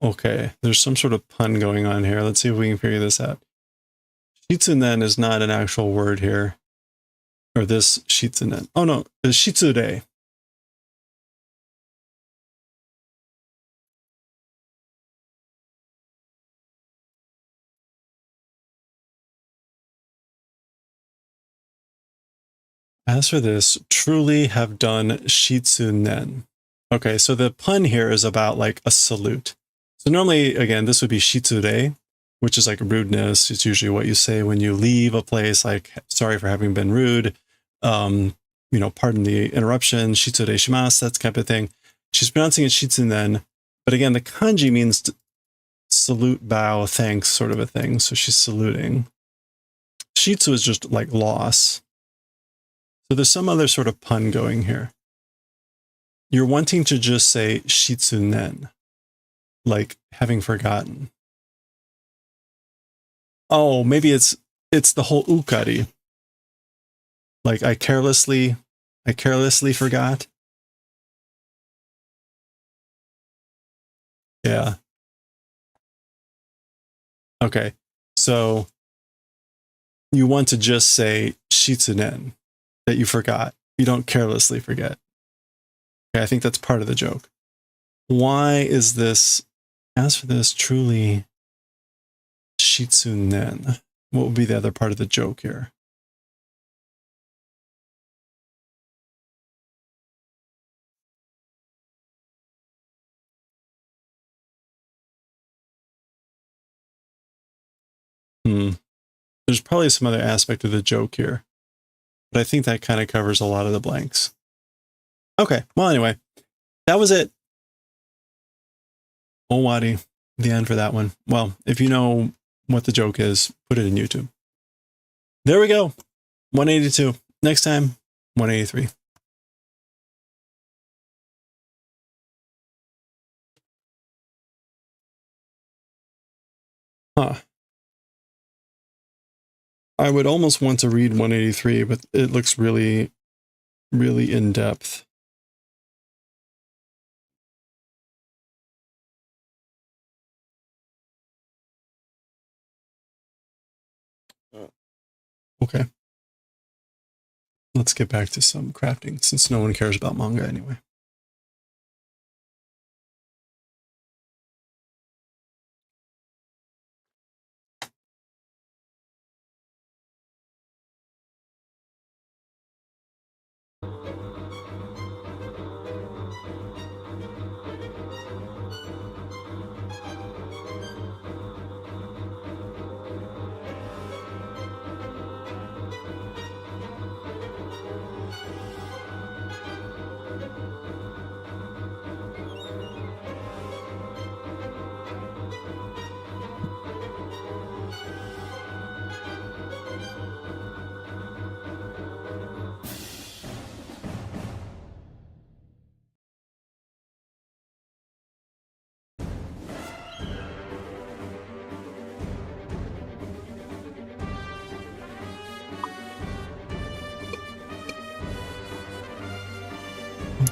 Okay, there's some sort of pun going on here. Let's see if we can figure this out. Shitsunen is not an actual word here. Or this shitsunen. Oh no, it's shitsure. As for this, truly have done shitsunen. Okay, so the pun here is about like a salute. So normally, again, this would be shitsure, which is like rudeness. It's usually what you say when you leave a place, like, sorry for having been rude. You know, pardon the interruption, shitsure shimasu, that kind of thing. She's pronouncing it shitsunen, but again, the kanji means salute, bow, thanks, sort of a thing. So she's saluting. Shitsu is just like loss. So there's some other sort of pun going here. You're wanting to just say shitsunen, like having forgotten. Oh, maybe it's the whole ukari. Like I carelessly forgot. Yeah. Okay. So you want to just say shitsunen, that you forgot. You don't carelessly forget. Okay, I think that's part of the joke. Why is this, as for this, truly shitsunen? What would be the other part of the joke here? There's probably some other aspect of the joke here, but I think that kind of covers a lot of the blanks. Okay, well, anyway, that was it. Owari, the end for that one. Well, if you know what the joke is, put it in YouTube. There we go. 182. Next time, 183. Huh. I would almost want to read 183, but it looks really, really in depth. Okay. Let's get back to some crafting, since no one cares about manga anyway.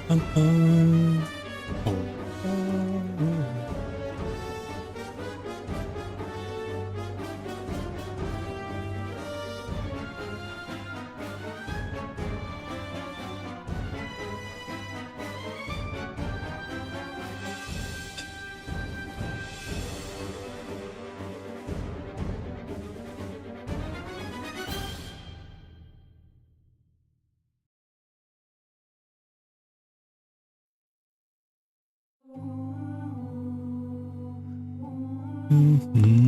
bum, bum. Oh. Mm-hmm.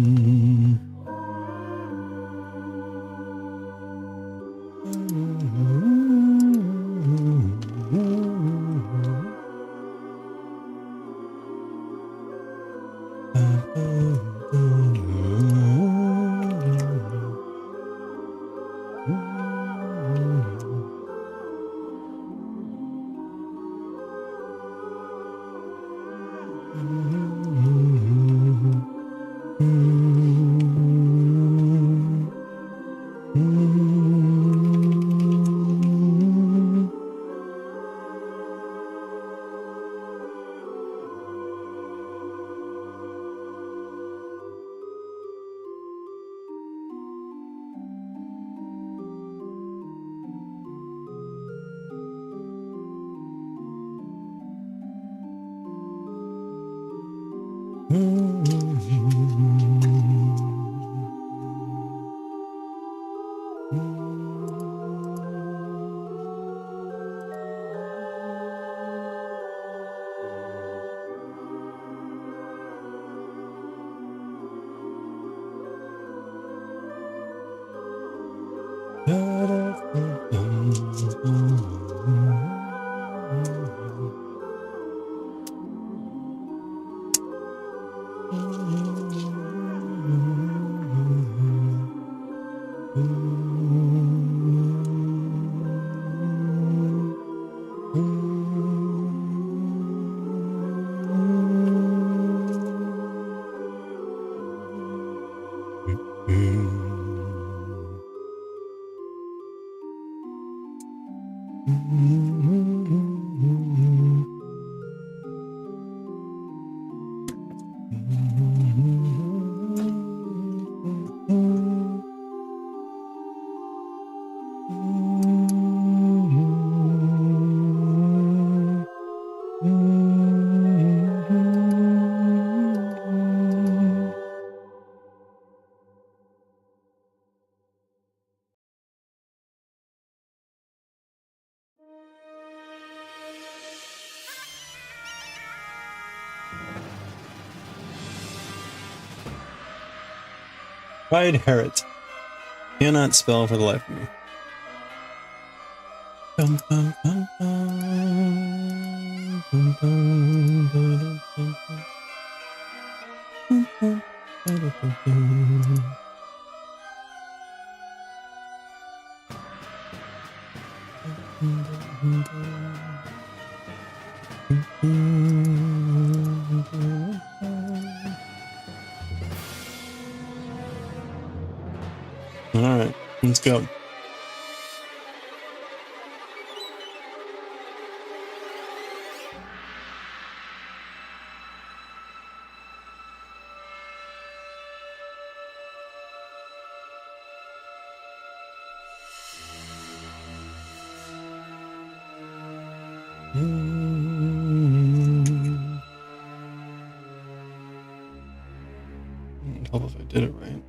Pride Harriet. Cannot spell for the life of me. Bum, bum, bum, bum. Bum, bum, ba-dum, bum, bum. Bum, bum, ba-dum, bum, bum. All right, let's go. Hope if I did it right.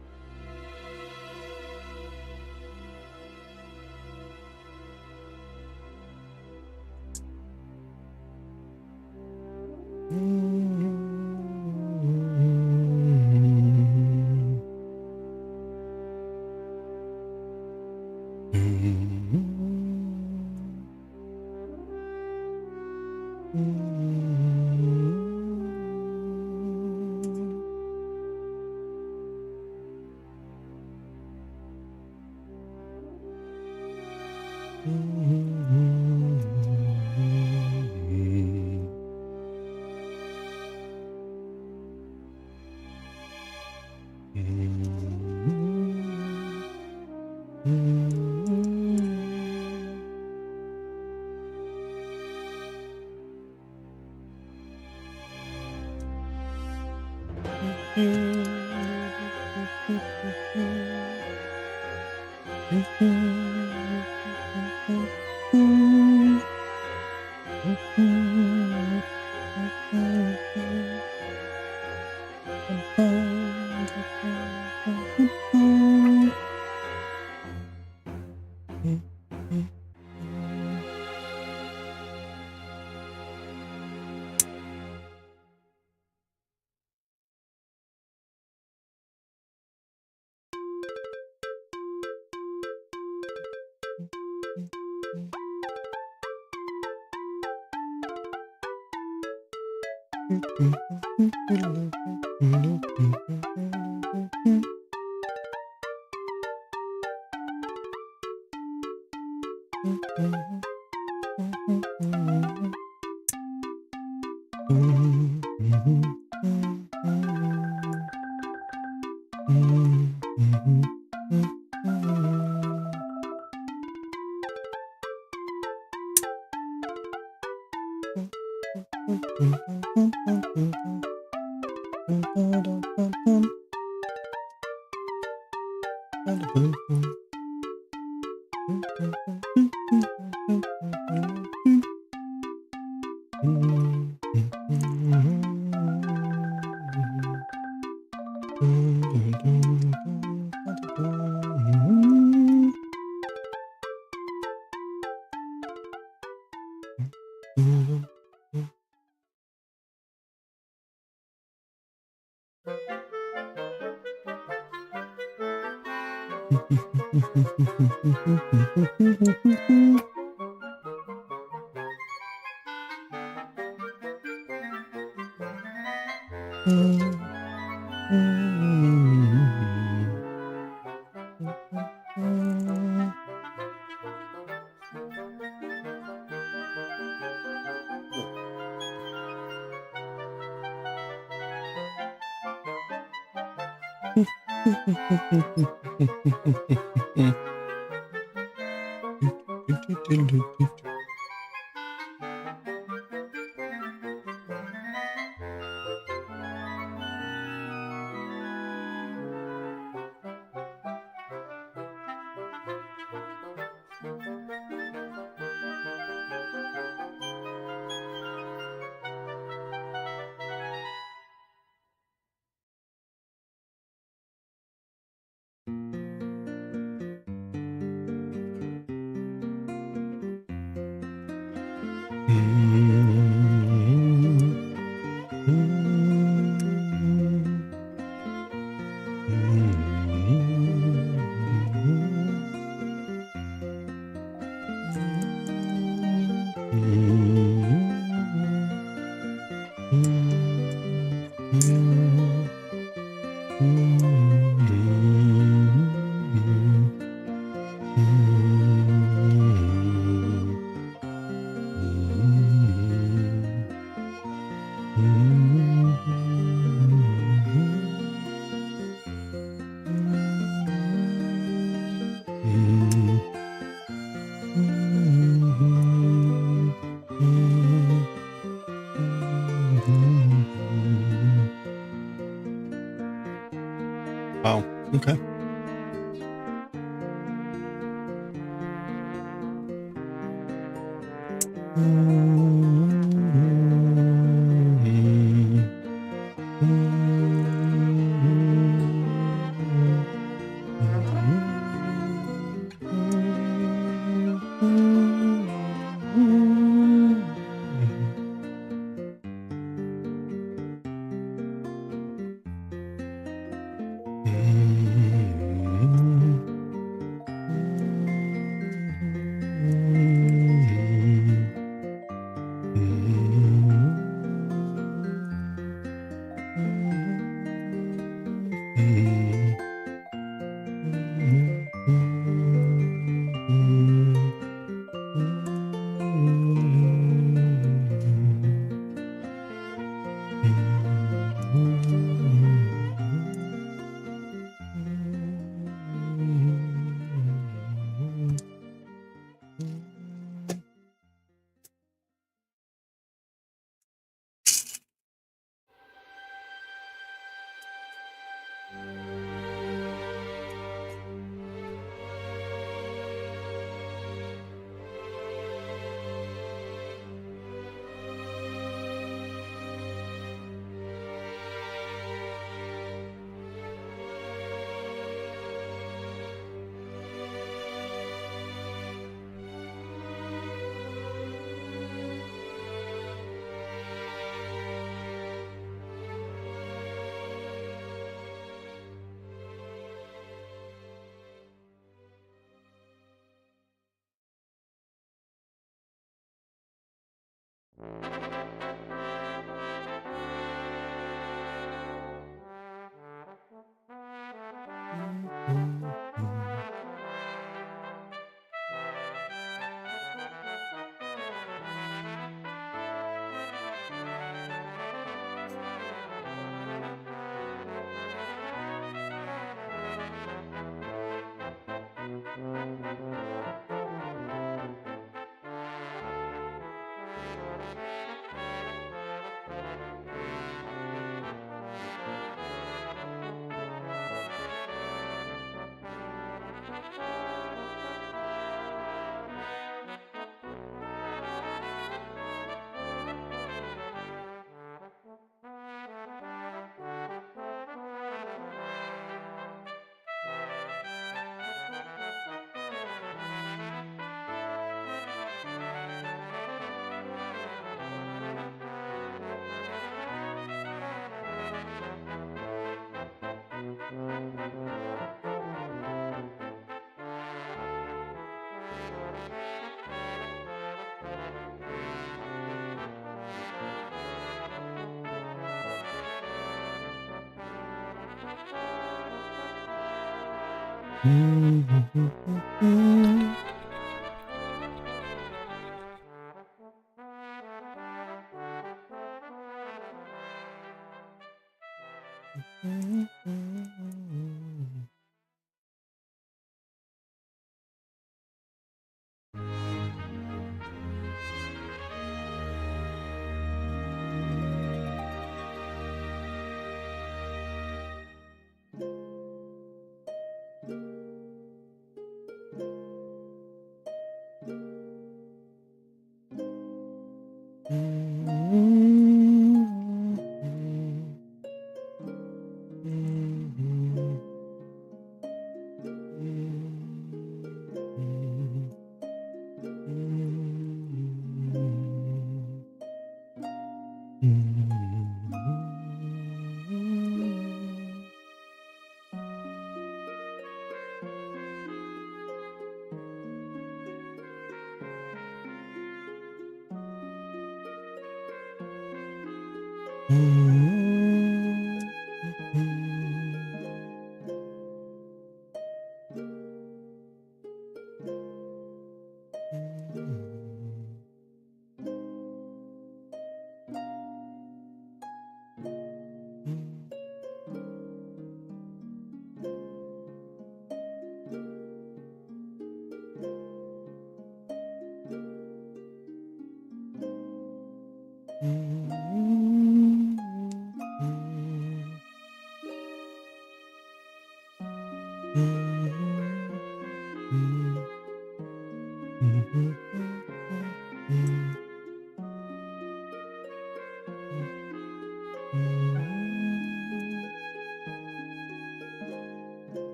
Wow. Okay.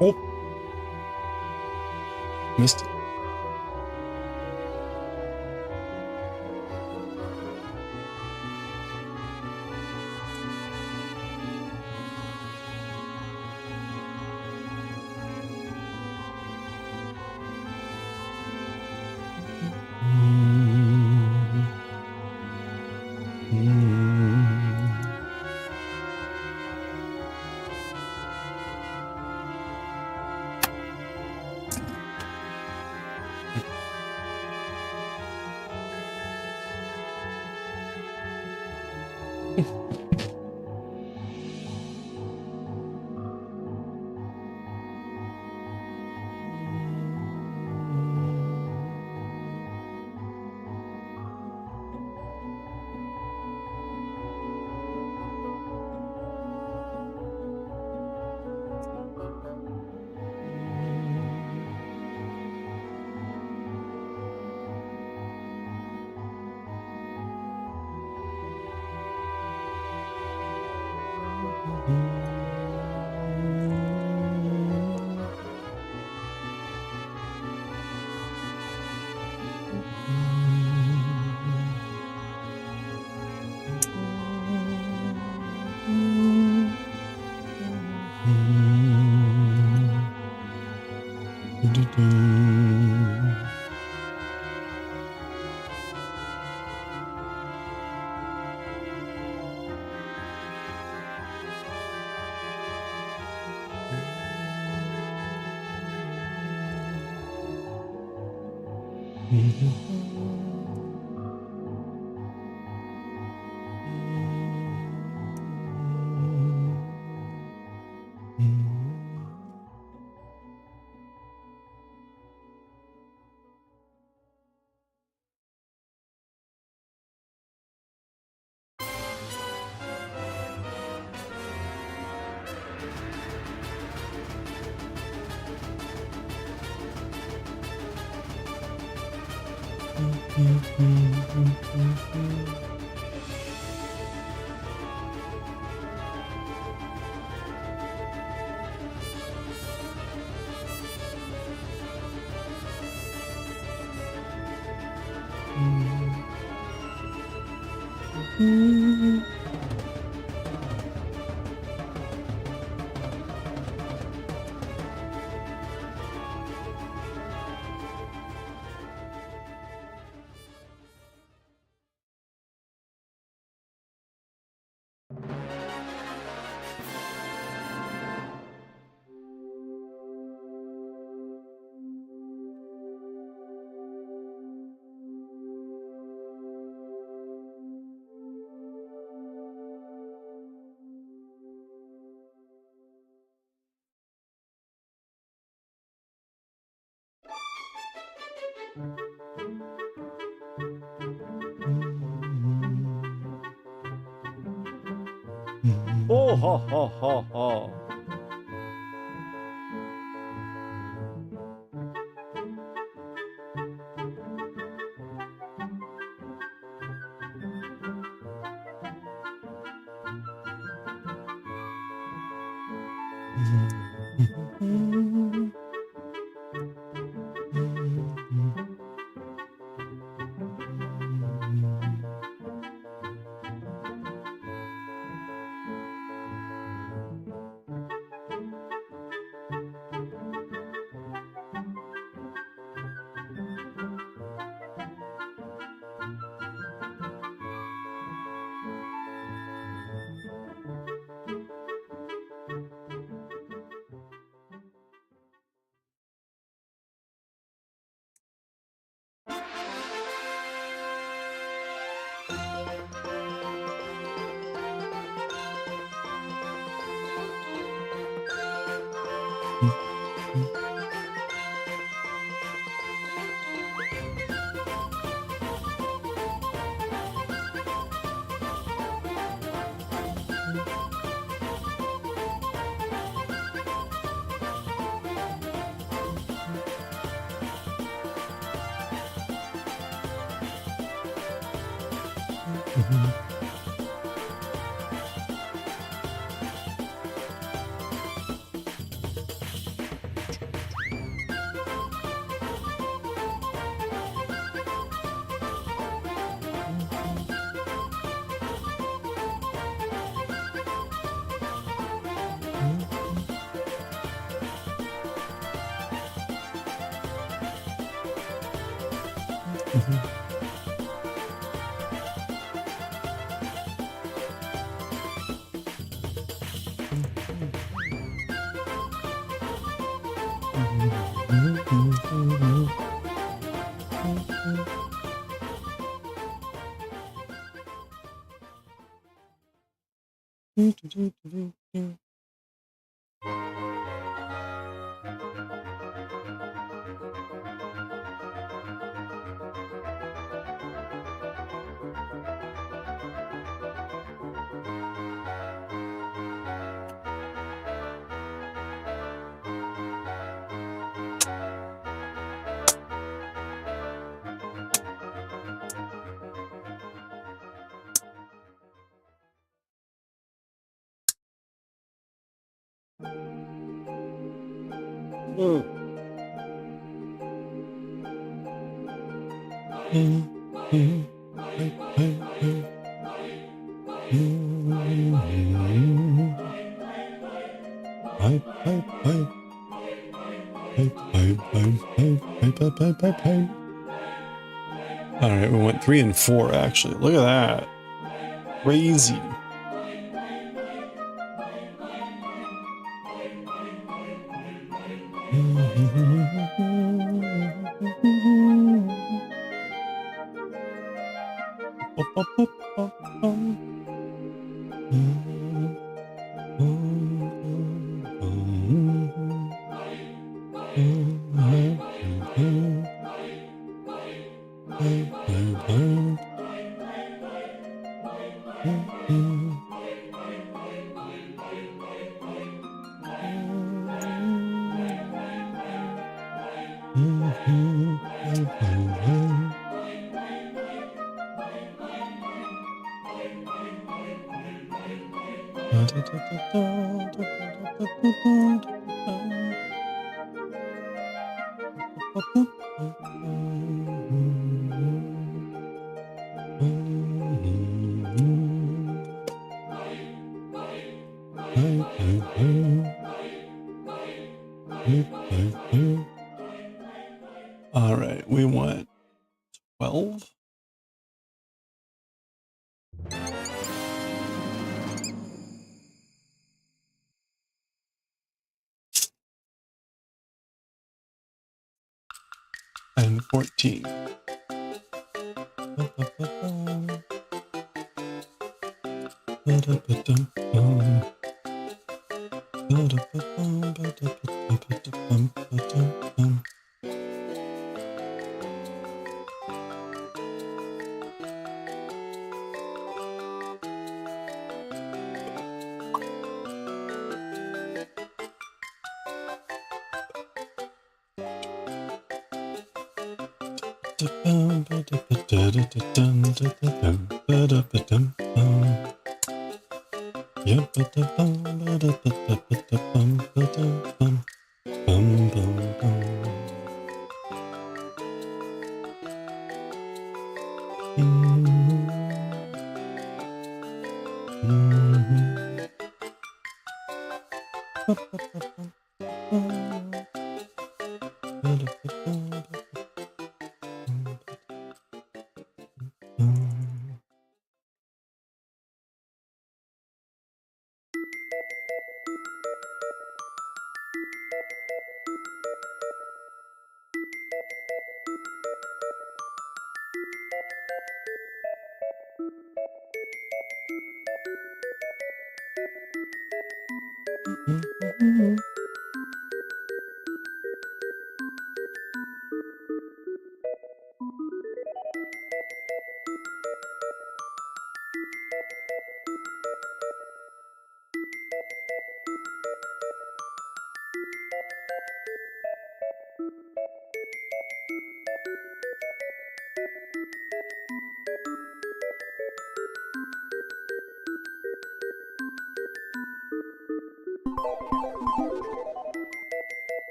Oh! Missed it. Oh, ho, ho, ho, ho. Alright, we went 3 and 4 actually. Look at that. Crazy. All right, we went 12. And 14.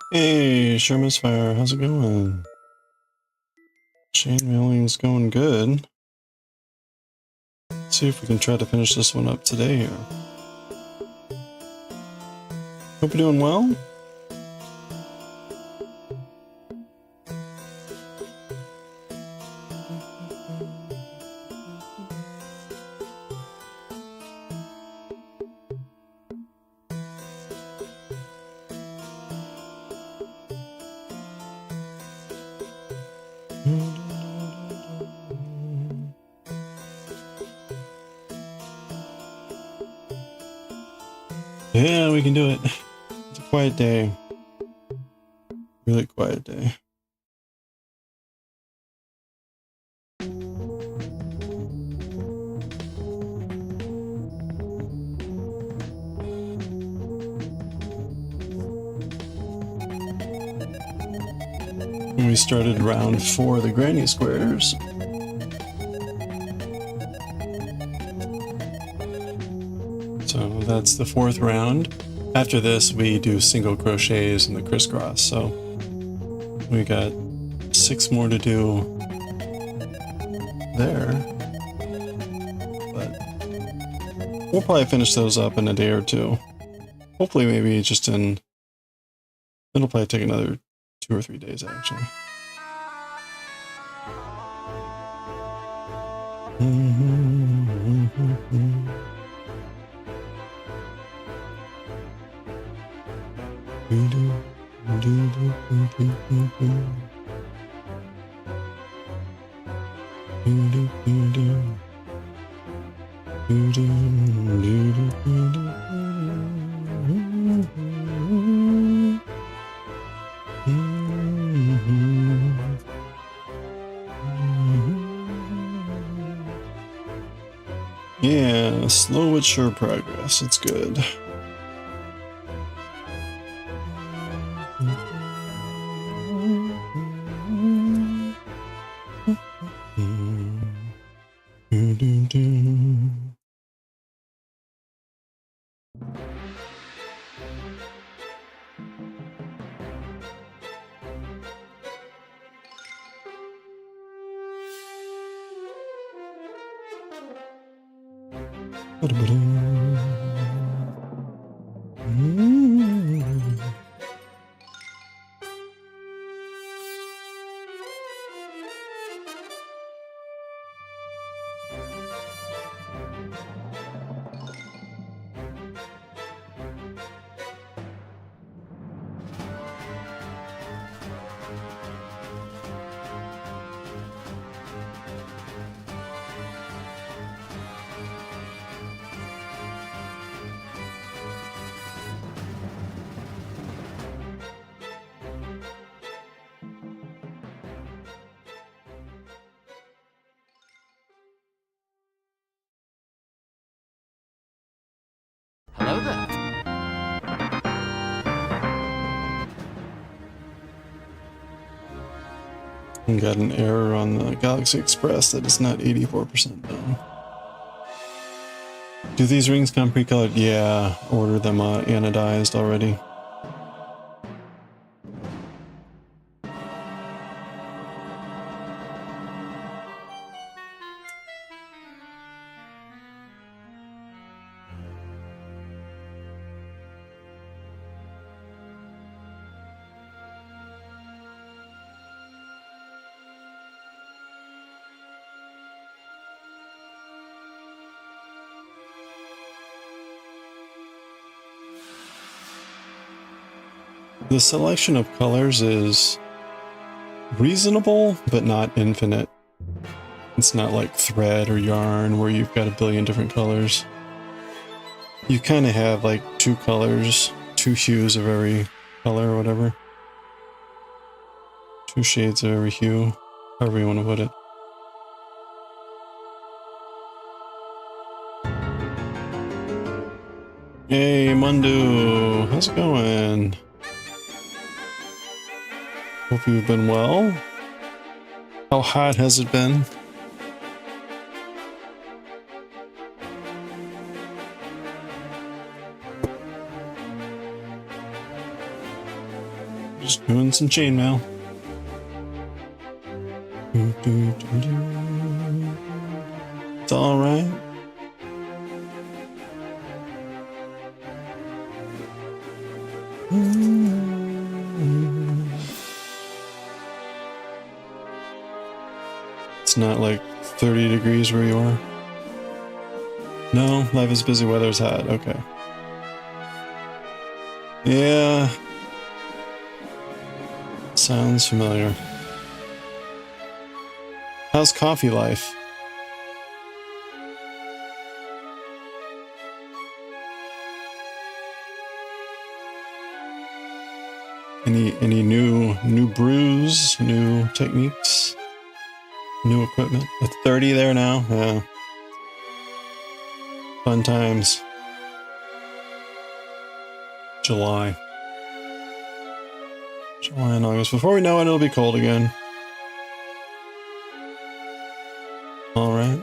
Hey, Sherman's Fire, how's it going? Chainmailing's going good. Let's see if we can try to finish this one up today here. Hope you're doing well. Yeah, we can do it. It's a quiet day. Really quiet day. We started round 4 of the granny squares. So that's the 4th round. After this, we do single crochets and the crisscross. So we got 6 more to do there. But we'll probably finish those up in a day or two. Hopefully, maybe just in... It'll probably take another 2 or 3 days, actually. Yeah, slow but sure progress. It's good. Hello there. We got an error on the Galaxy Express that is not 84% done. Do these rings come pre-colored? Yeah, order them anodized already. The selection of colors is reasonable, but not infinite. It's not like thread or yarn where you've got a billion different colors. You kind of have like 2 colors, 2 hues of every color or whatever. 2 shades of every hue, however you want to put it. Hey, Mundu, how's it going? Hope you've been well. How hot has it been? Just doing some chainmail. It's all right. It's not like 30 degrees where you are. No, life is busy, weather's hot. Okay. Yeah. Sounds familiar. How's coffee life? Any new brews, new techniques, new equipment? At 30 there now? Yeah. Fun times. July and August. Before we know it, it'll be cold again. All right.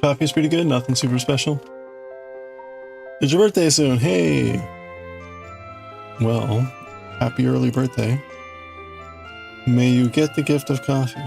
Coffee's pretty good, nothing super special. It's your birthday soon, hey! Well, happy early birthday. May you get the gift of coffee.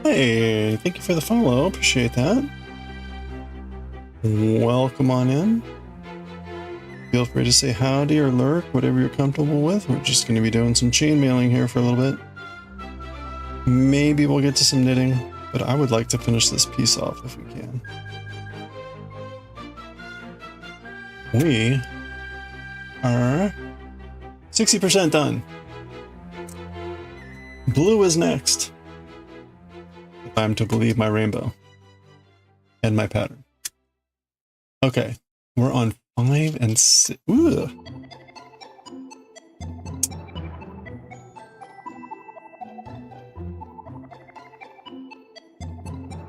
Hey, thank you for the follow. Appreciate that. Welcome on in. Feel free to say howdy or lurk, whatever you're comfortable with. We're just going to be doing some chain mailing here for a little bit. Maybe we'll get to some knitting, but I would like to finish this piece off if we can. We are 60% done. Blue is next. If I'm to believe my rainbow and my pattern. Okay, we're on 5 and 6. Ooh.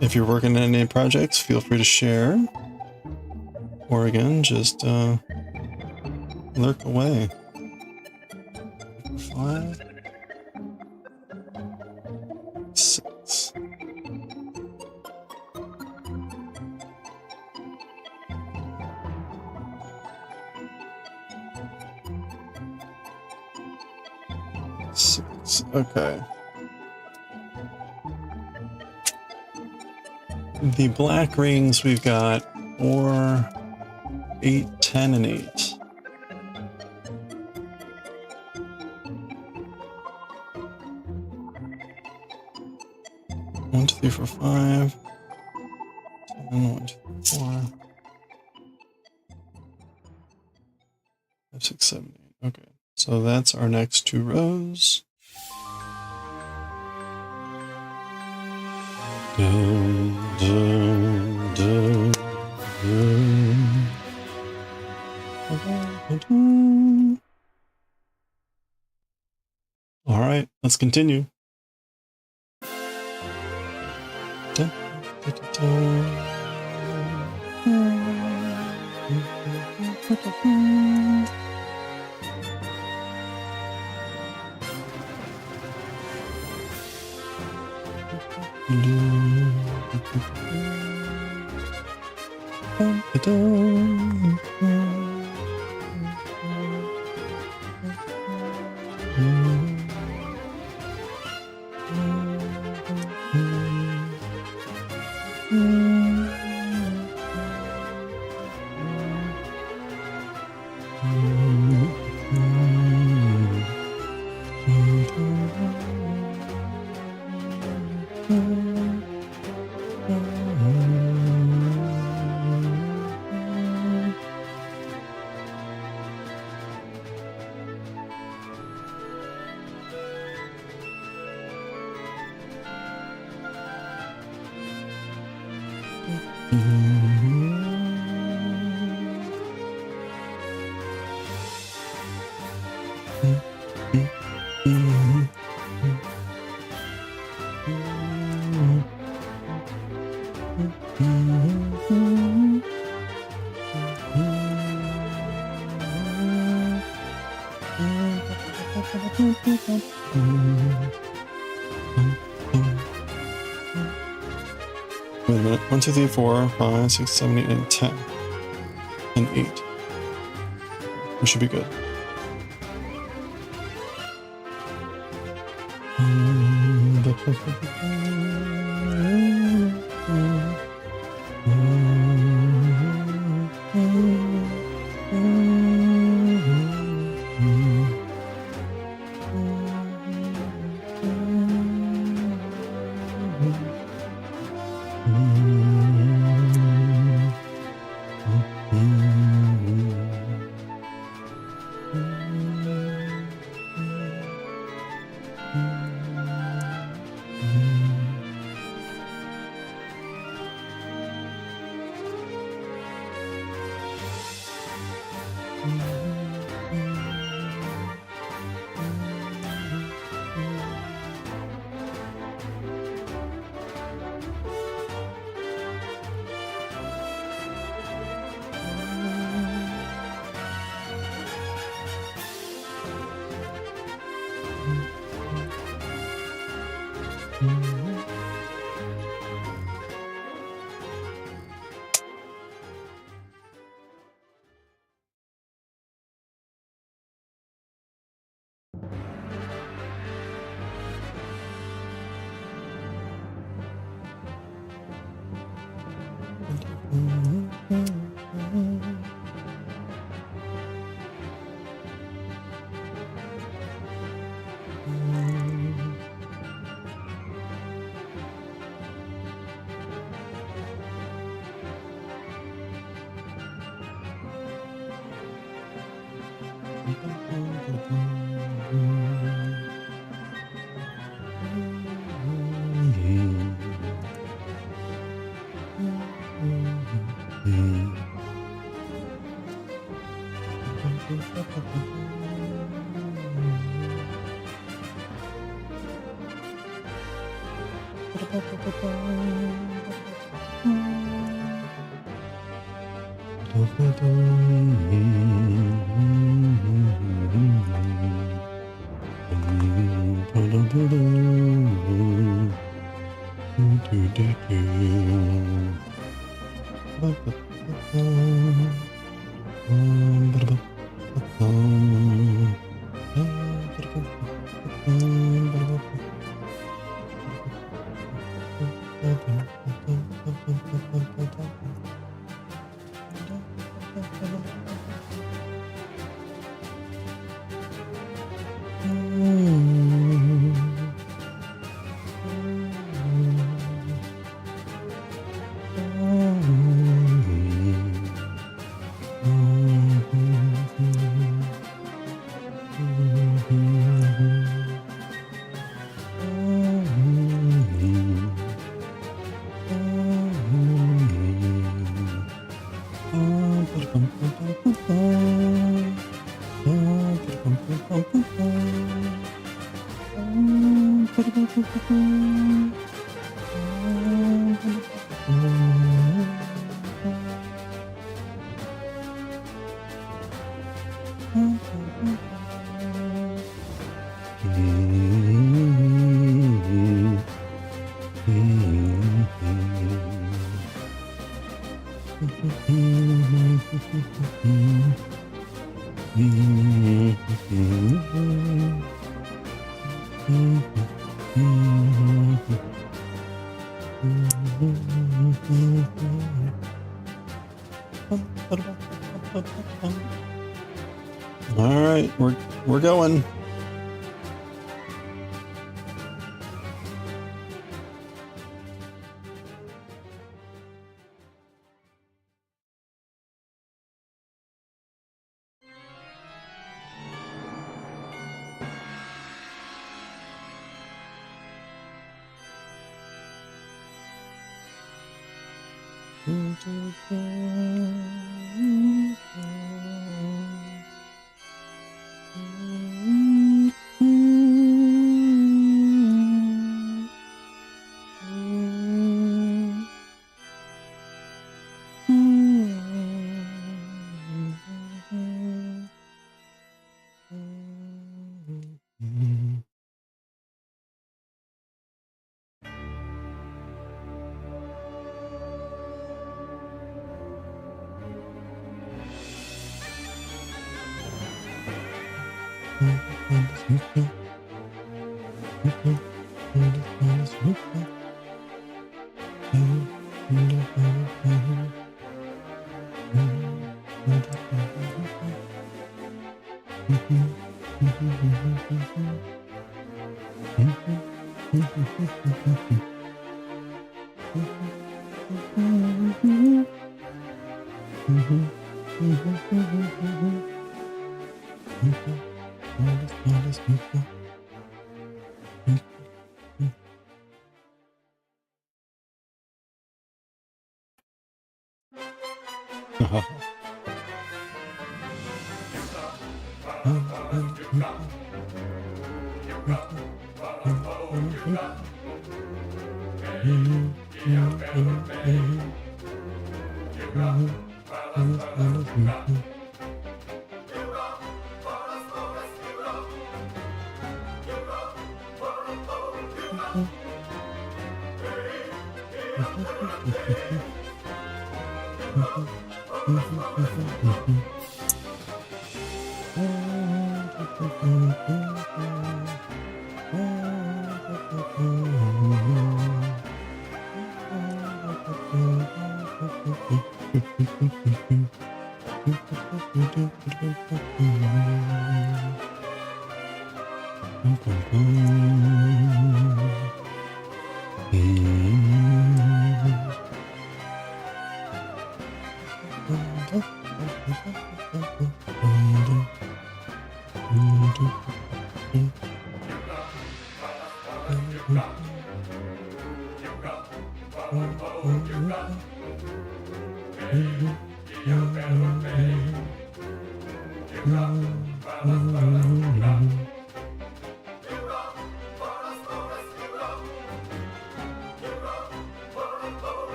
If you're working on any projects, feel free to share. Or again, just lurk away. 5, 6. Okay. The black rings we've got 4, 8, 10, and 8. One, two, three, four, 5. 10, 1, 2, 3, 4. 5, 6, 7, 8. Okay. So that's our next 2 rows. Dun, dun, dun, dun. Dun, dun. All right, let's continue. Dun, dun, dun, dun. Wait a minute. 1, 2, 3, 4, 5, 6, 7, 8, and 10. And 8. We should be good. All right, we're going.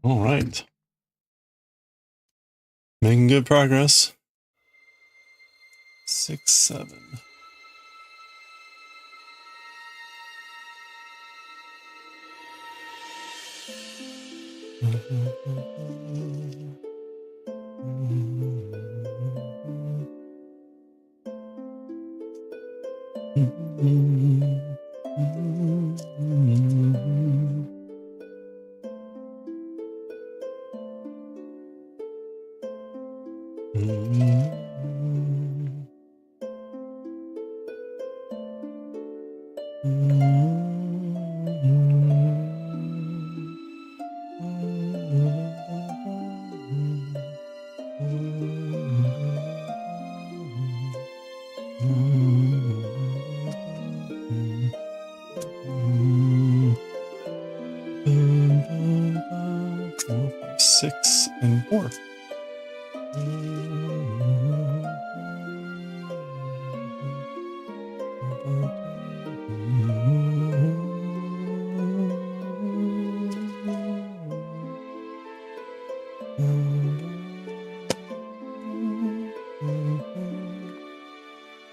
All right. Making good progress. 6, 7. Six and 4.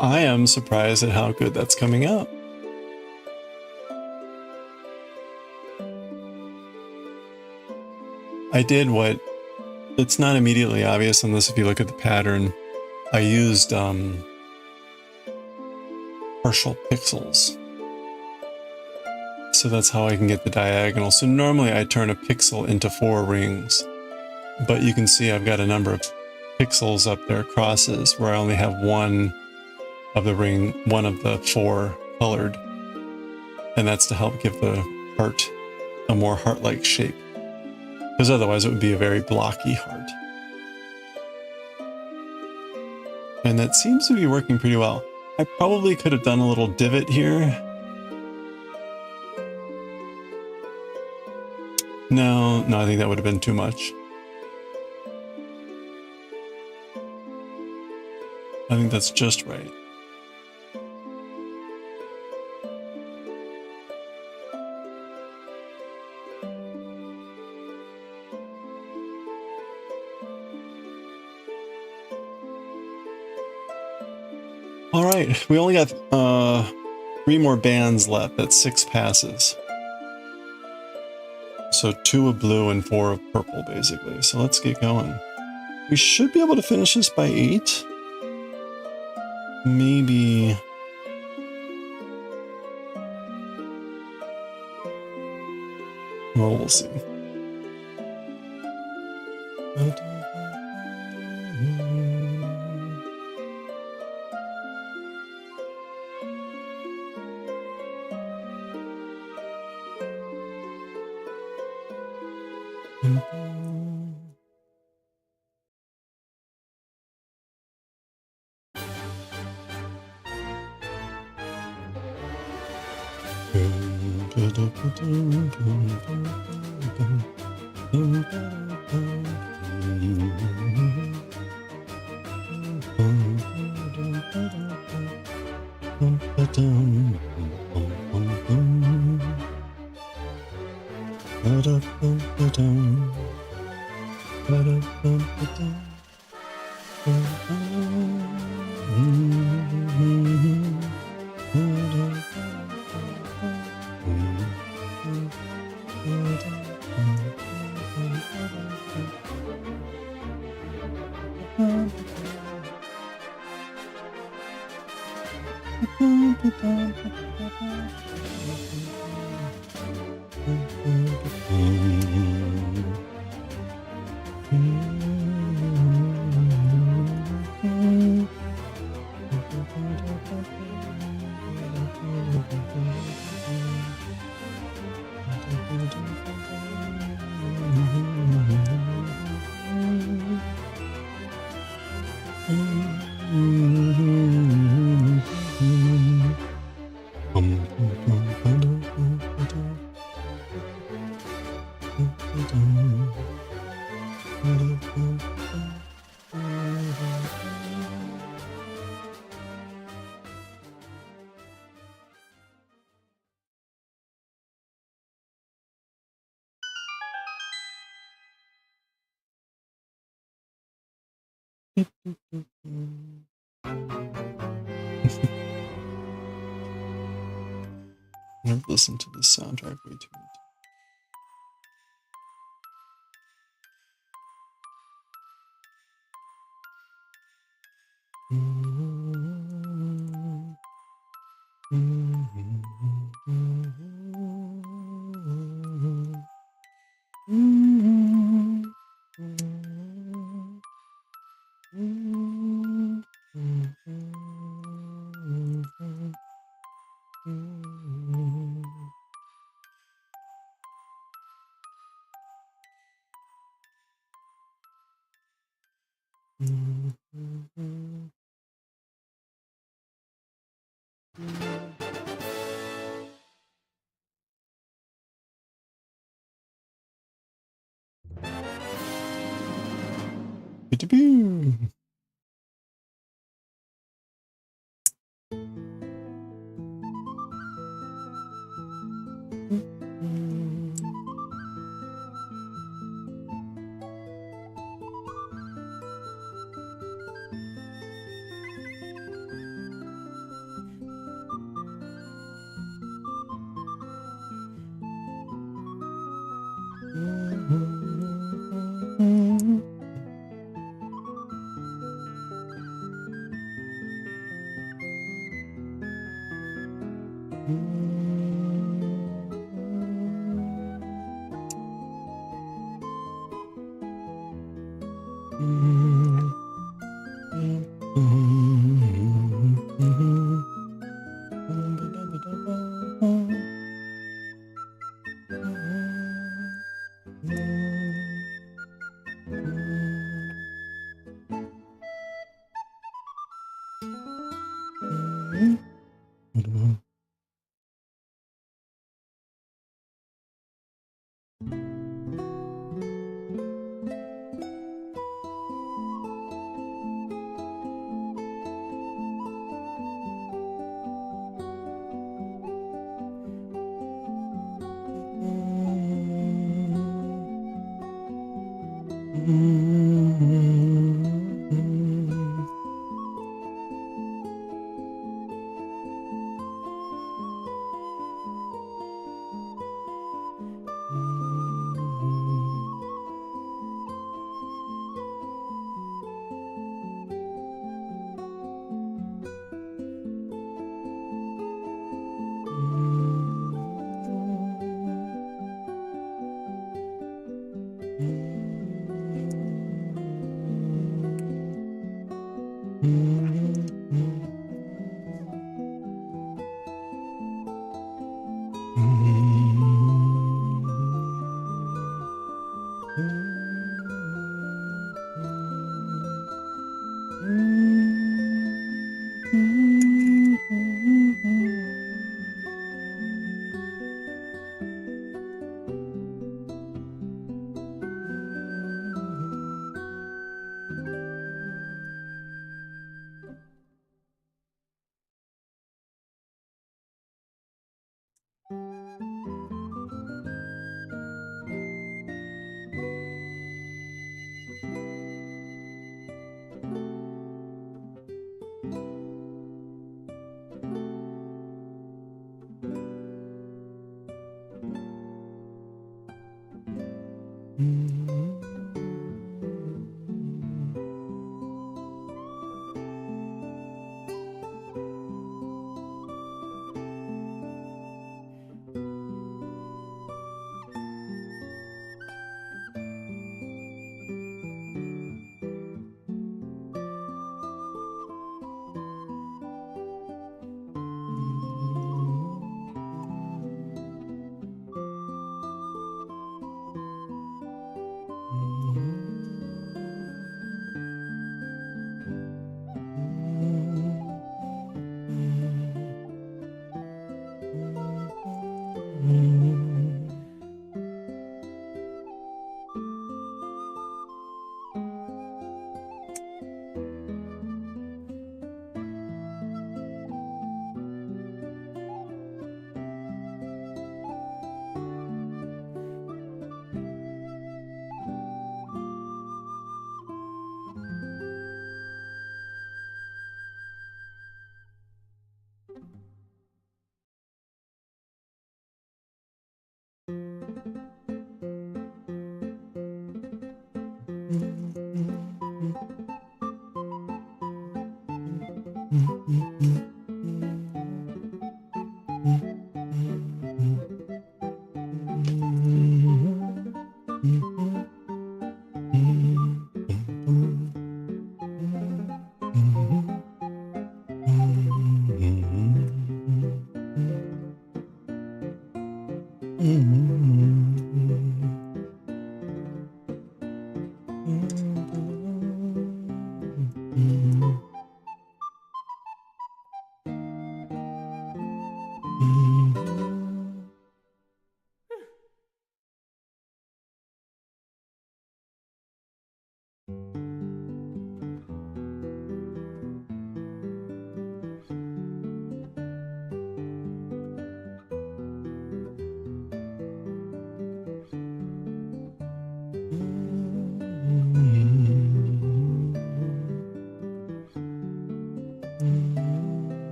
I am surprised at how good that's coming out. I did what it's not immediately obvious unless if you look at the pattern. I used partial pixels. So that's how I can get the diagonal. So normally I turn a pixel into 4 rings, but you can see I've got a number of pixels up there, crosses, where I only have one of the ring, one of the 4 colored. And that's to help give the heart a more heart-like shape. Because otherwise it would be a very blocky heart. And that seems to be working pretty well. I probably could have done a little divot here. No, I think that would have been too much. I think that's just right. All right, we only got 3 more bands left. That's 6 passes. So 2 of blue and 4 of purple, basically. So let's get going. We should be able to finish this by 8. Maybe. Well, we'll see. I've listened to this soundtrack way too much.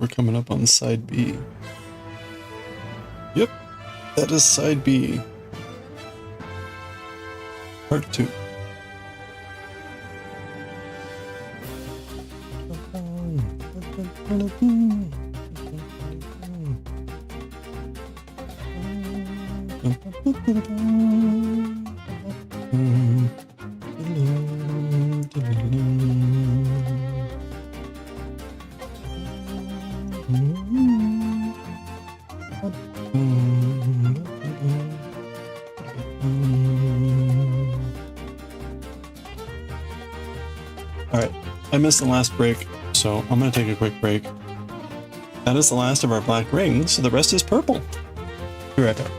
We're coming up on side B. Yep, that is side B. Part 2. Alright, I missed the last break, so I'm going to take a quick break. That is the last of our black rings, so the rest is purple. Be right back.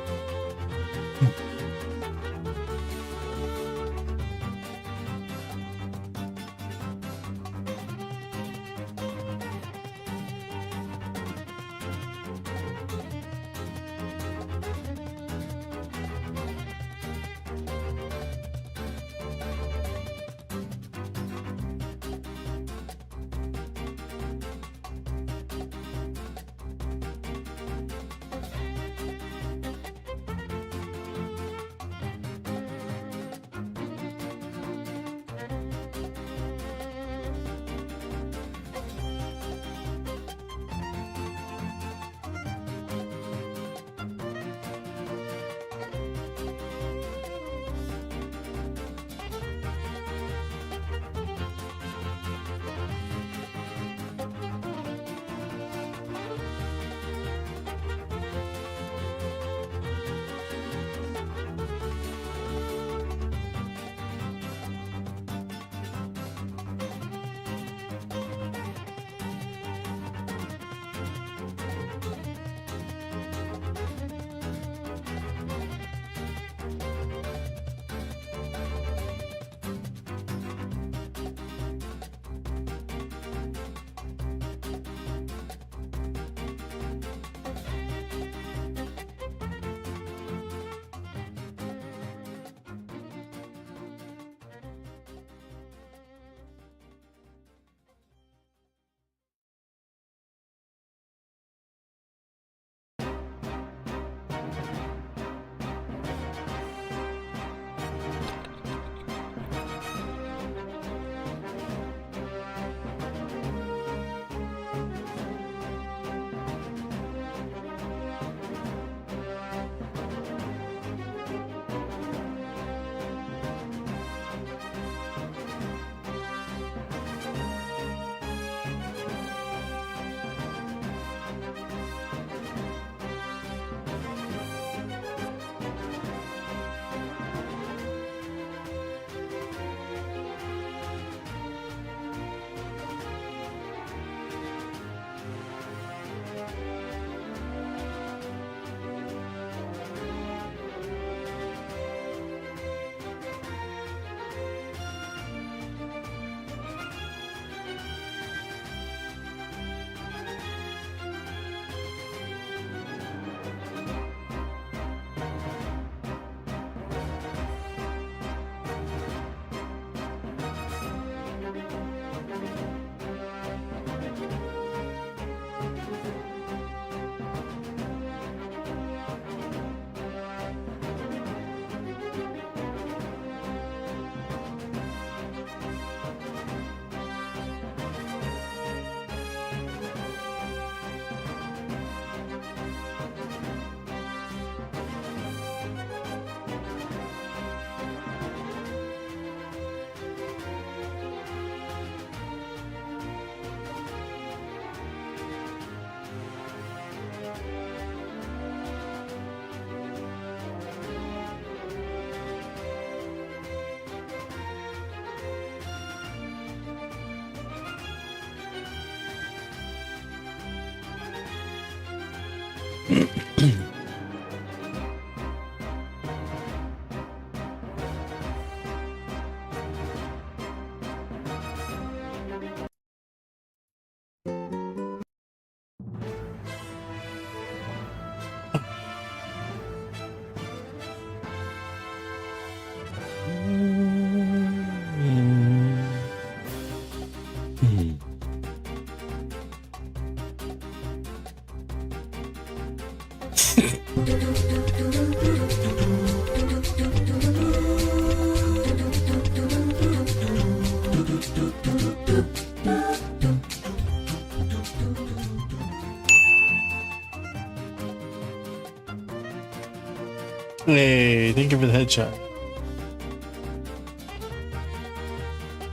Hey, thank you for the headshot.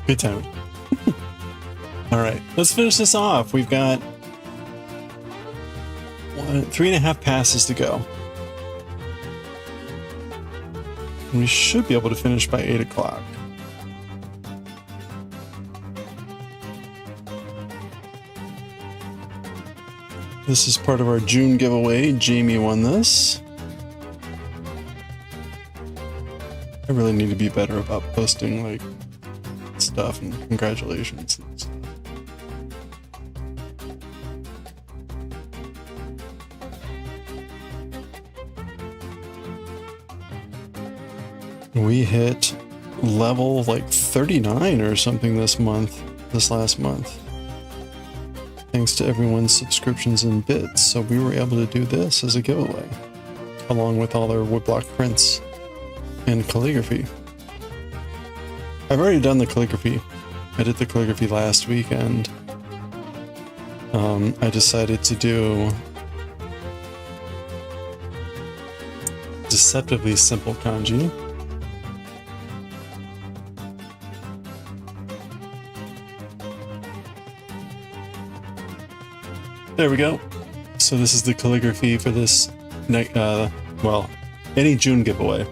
Good time. All right, let's finish this off. We've got 3.5 passes to go. We should be able to finish by 8 o'clock. This is part of our June giveaway. Jamie won this. I really need to be better about posting like stuff and congratulations and stuff. We hit level like 39 or something this last month. Thanks to everyone's subscriptions and bits, so we were able to do this as a giveaway, along with all our woodblock prints and calligraphy. I've already done the calligraphy. I did the calligraphy last weekend. I decided to do deceptively simple kanji. There we go. So this is the calligraphy for this, well, any June giveaway.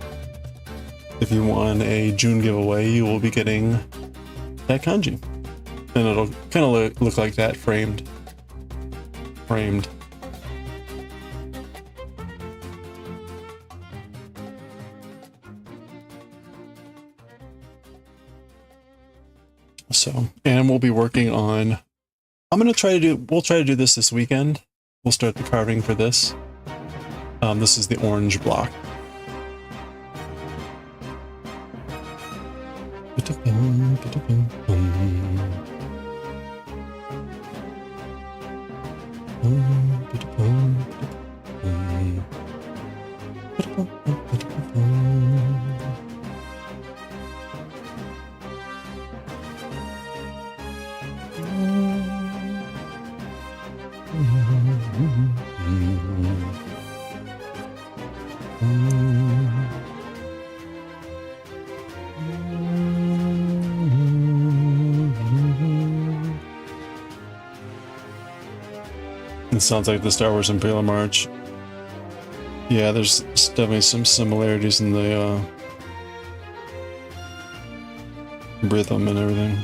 If you won a June giveaway, you will be getting that kanji. And it'll kind of look like that framed. So, and we'll be working on, we'll try to do this weekend. We'll start the carving for this. This is the orange block. It sounds like the Star Wars Imperial March. Yeah, there's definitely some similarities in the rhythm and everything.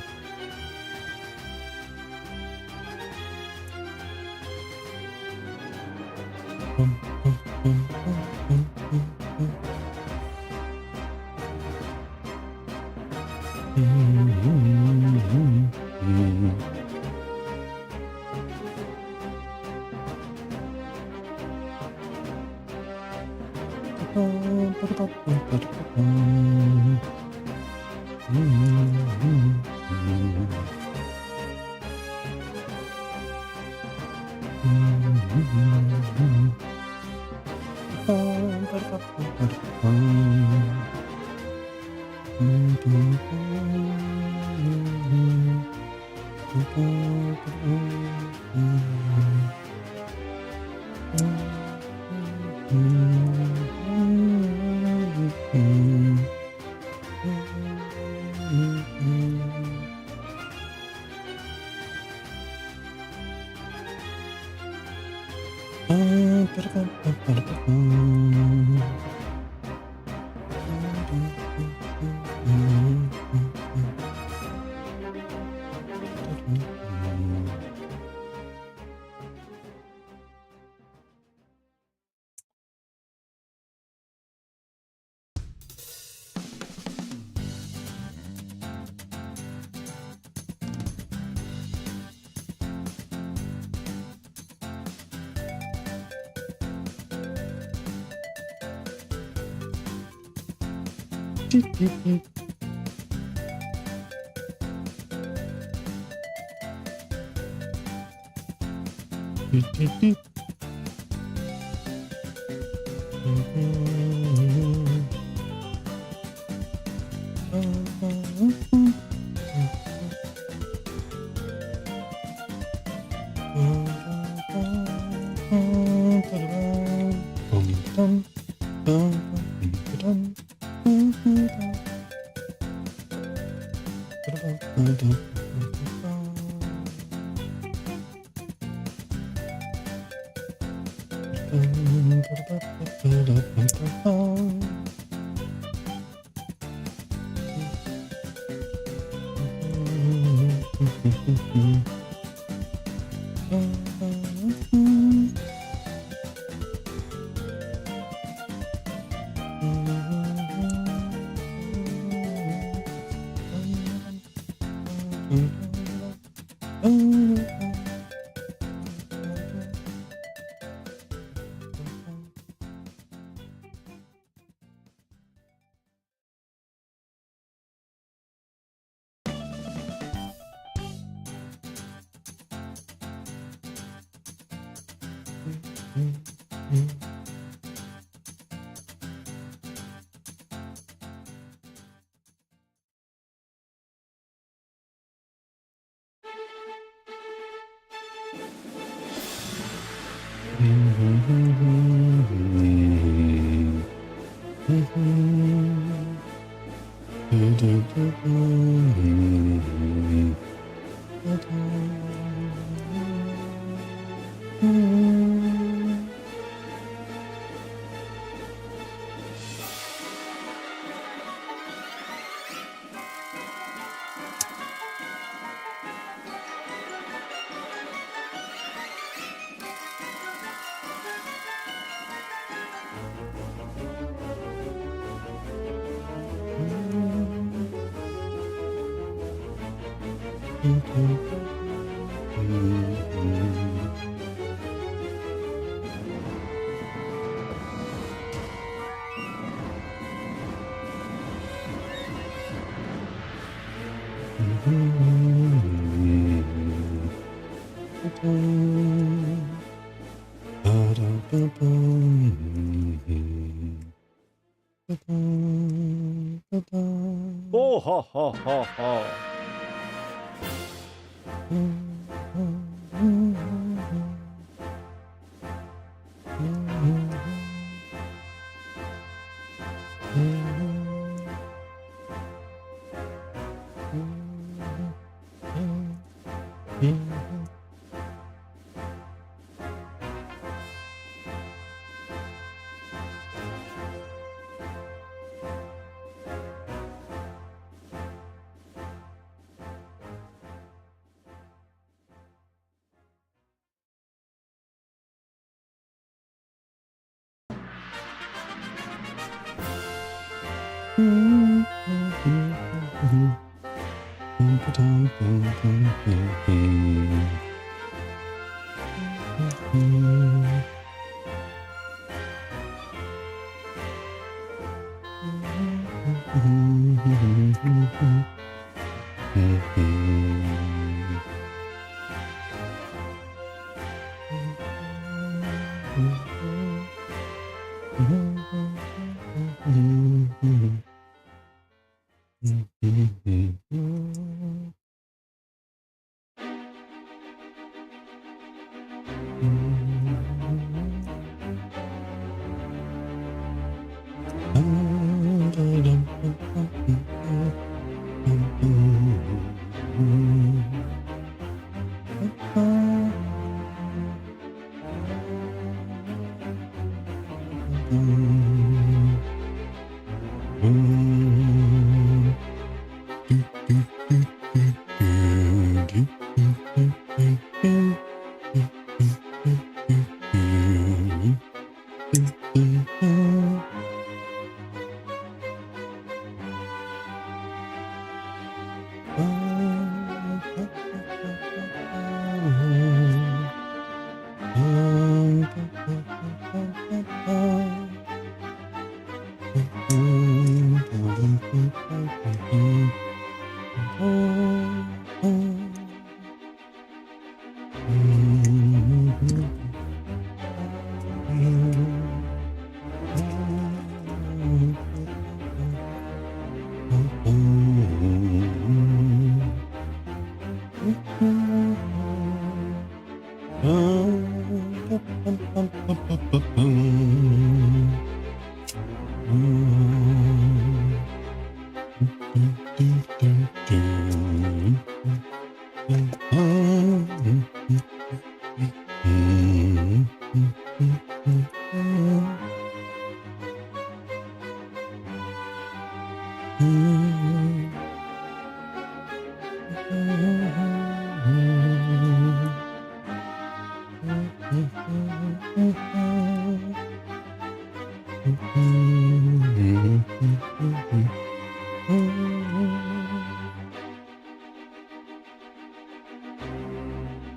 Oh ha ha ha ha.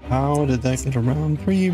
How did that get around for you?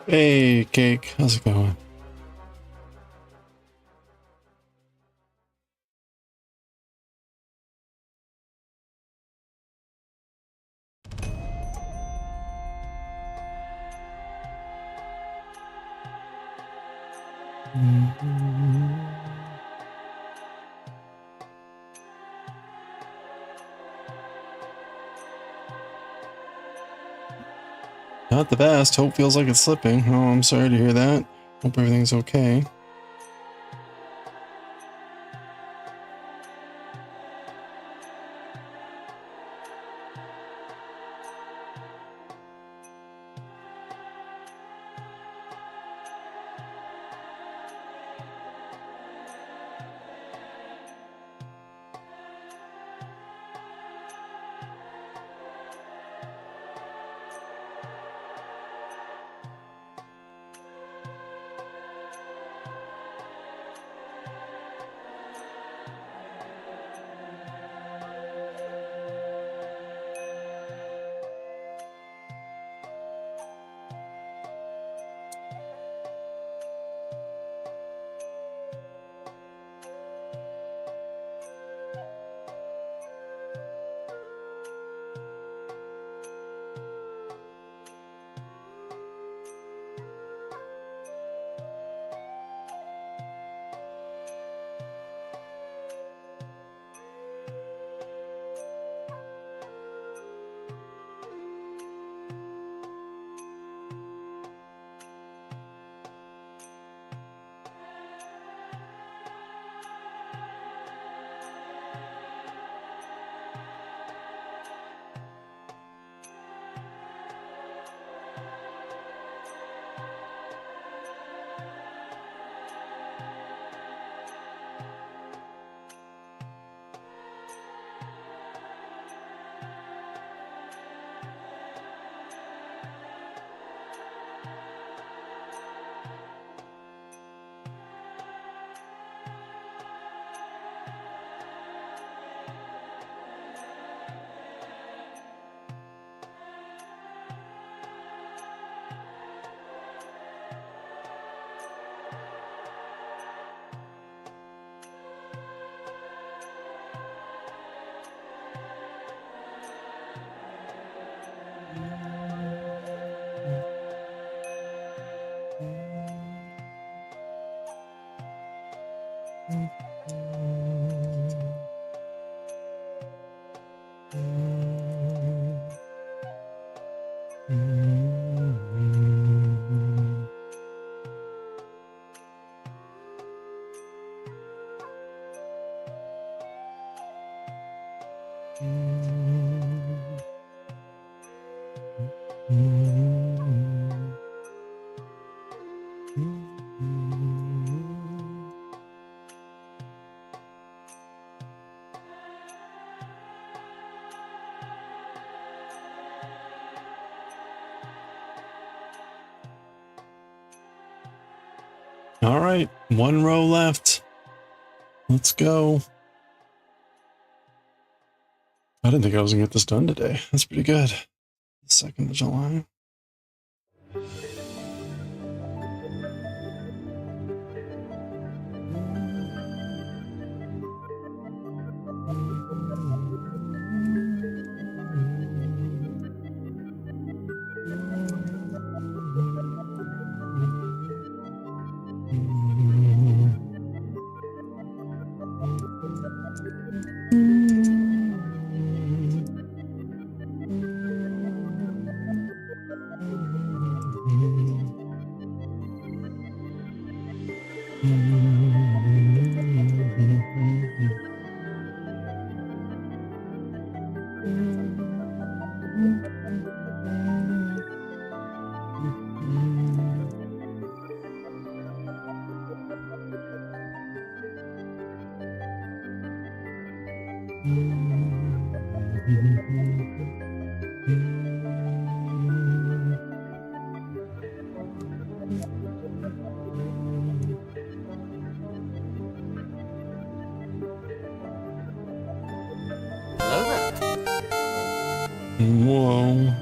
Hey, Cake, how's it going? Not the best. Hope feels like it's slipping. Oh, I'm sorry to hear that. Hope everything's okay. All right, one row left. Let's go. I didn't think I was gonna get this done today. That's pretty good. 2nd of July. Whoa.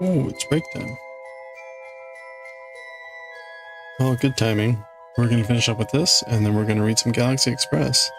Oh, it's break time. Oh, good timing. We're going to finish up with this, and then we're going to read some Galaxy Express.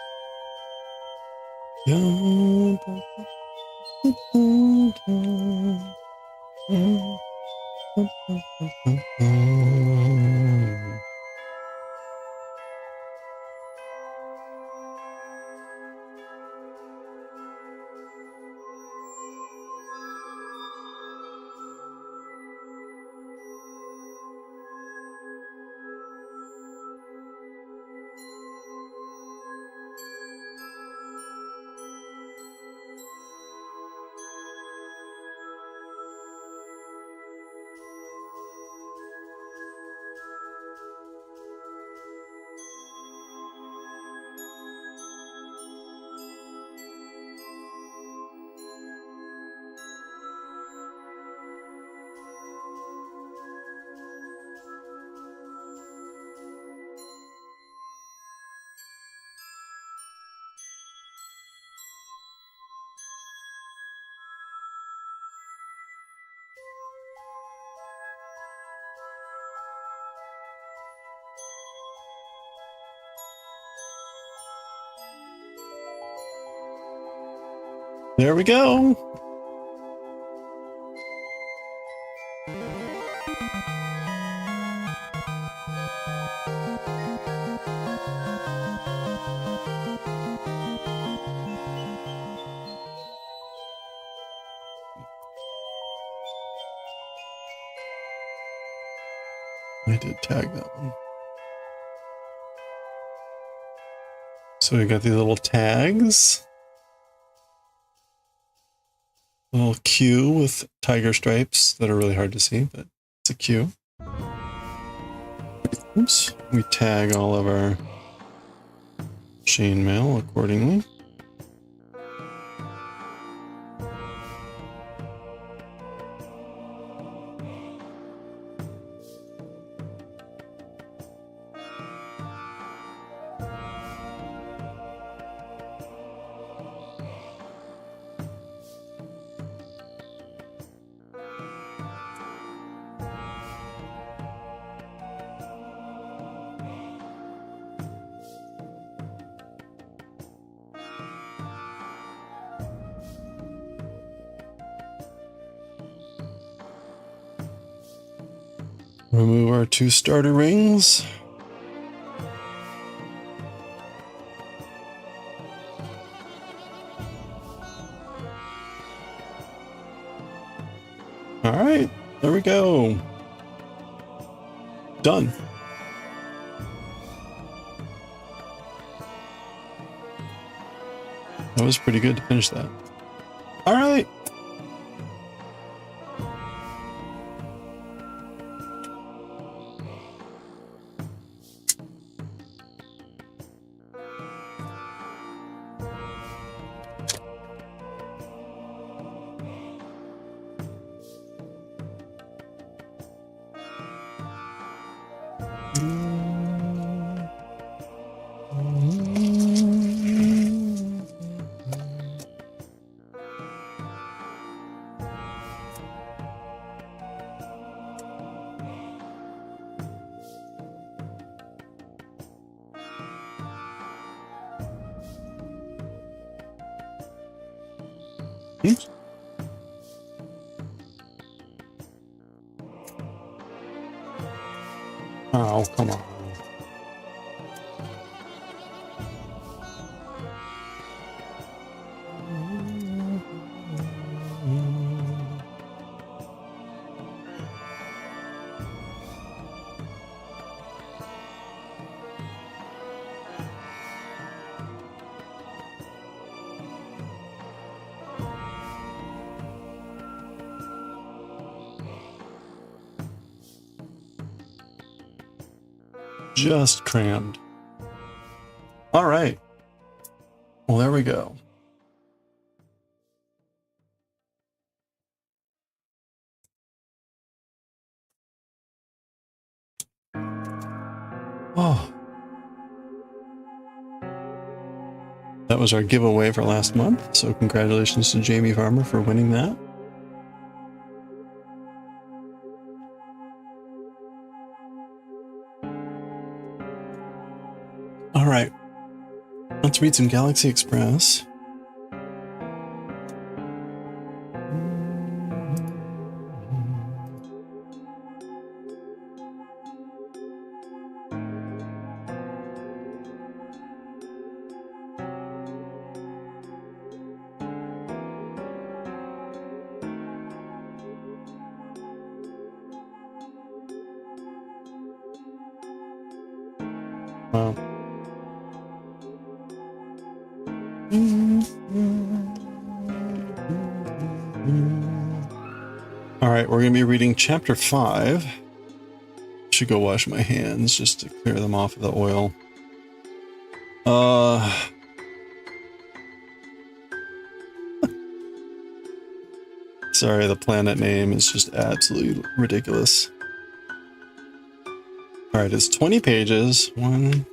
There we go. I did tag that one. So we got these little tags. Little Q with tiger stripes that are really hard to see, but it's a Q. Oops. We tag all of our chainmail accordingly. Remove our 2 starter rings. All right, there we go. Done. That was pretty good to finish that. All right. Oh, come on. Just crammed. All right. Well, there we go. Oh. That was our giveaway for last month. So congratulations to Jamie Farmer for winning that. All right. Let's read some Galaxy Express. Wow. All right, we're going to be reading chapter 5. Should go wash my hands just to clear them off of the oil. Sorry, the planet name is just absolutely ridiculous. All right, it's 20 pages. One.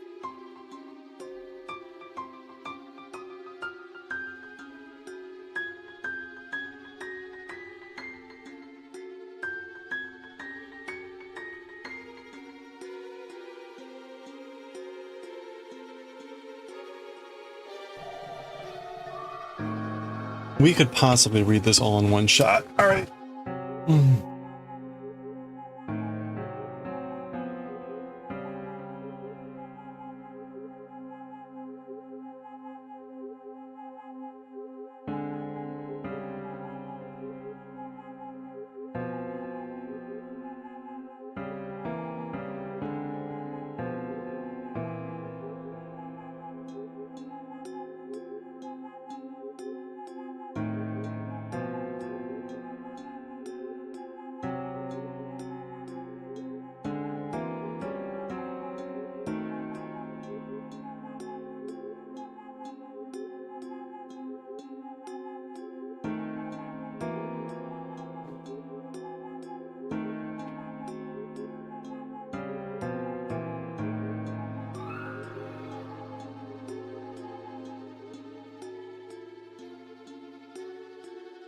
We could possibly read this all in one shot. All right.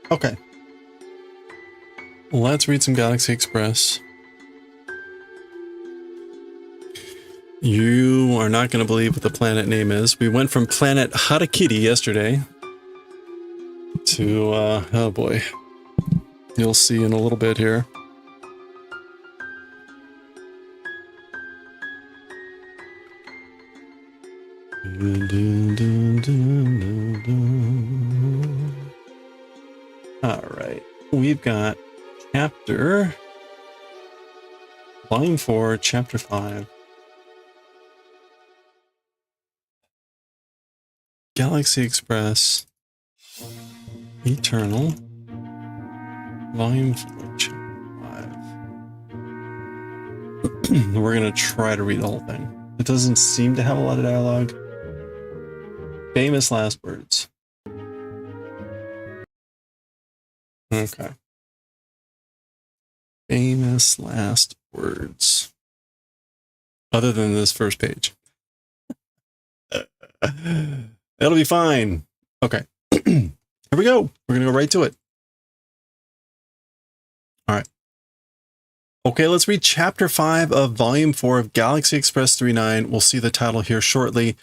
Okay. Let's read some Galaxy Express. You are not going to believe what the planet name is. We went from planet Harakiri yesterday to, oh boy. You'll see in a little bit here. All right. We've got Volume 4, Chapter 5. Galaxy Express. Eternal. Volume 4, Chapter 5. We're going to try to read the whole thing. It doesn't seem to have a lot of dialogue. Famous last words. Okay. Famous last words. Other than this first page. It'll be fine. Okay. Here we go. We're going to go right to it. All right. Okay, let's read Chapter 5 of Volume 4 of Galaxy Express 39. We'll see the title here shortly.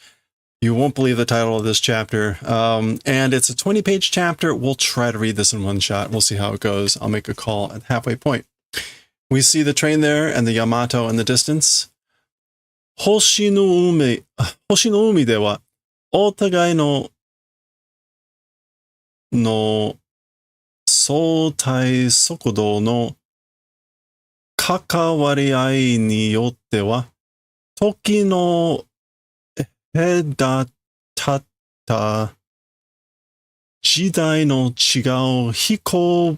You won't believe the title of this chapter. And it's a 20-page chapter. We'll try to read this in one shot. We'll see how it goes. I'll make a call at the halfway point. We see the train there and the Yamato in the distance. 星の海では、お互いの相対速度の関わり合いによっては、時の隔った時代の違う飛行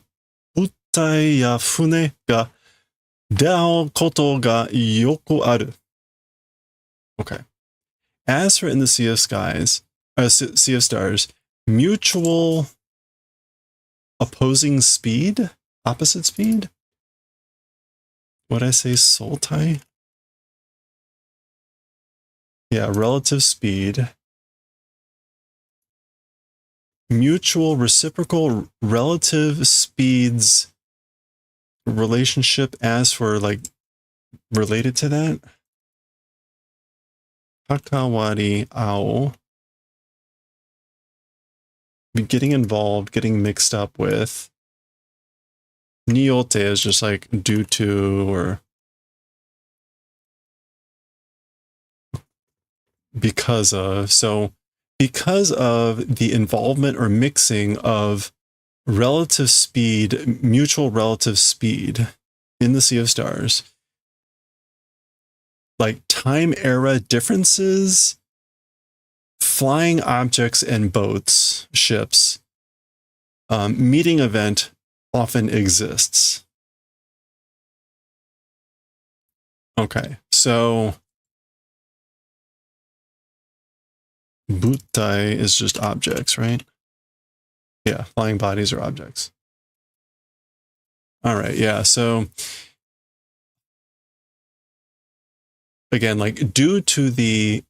物体や船が出会うことがよくある。Okay. As for in the Sea of Stars, mutual opposing speed? Opposite speed? What'd I say? Soltai? Yeah, relative speed. Mutual reciprocal relative speeds relationship as for like related to that. Hakawari ao. Getting involved, getting mixed up with. Niyote is just like due to or because of. So because of the involvement or mixing of relative speed, mutual relative speed in the Sea of Stars, like time era differences, flying objects and boats, ships, meeting event often exists. Okay, so butai is just objects, right? Yeah, flying bodies are objects. All right, yeah, so again, like due to the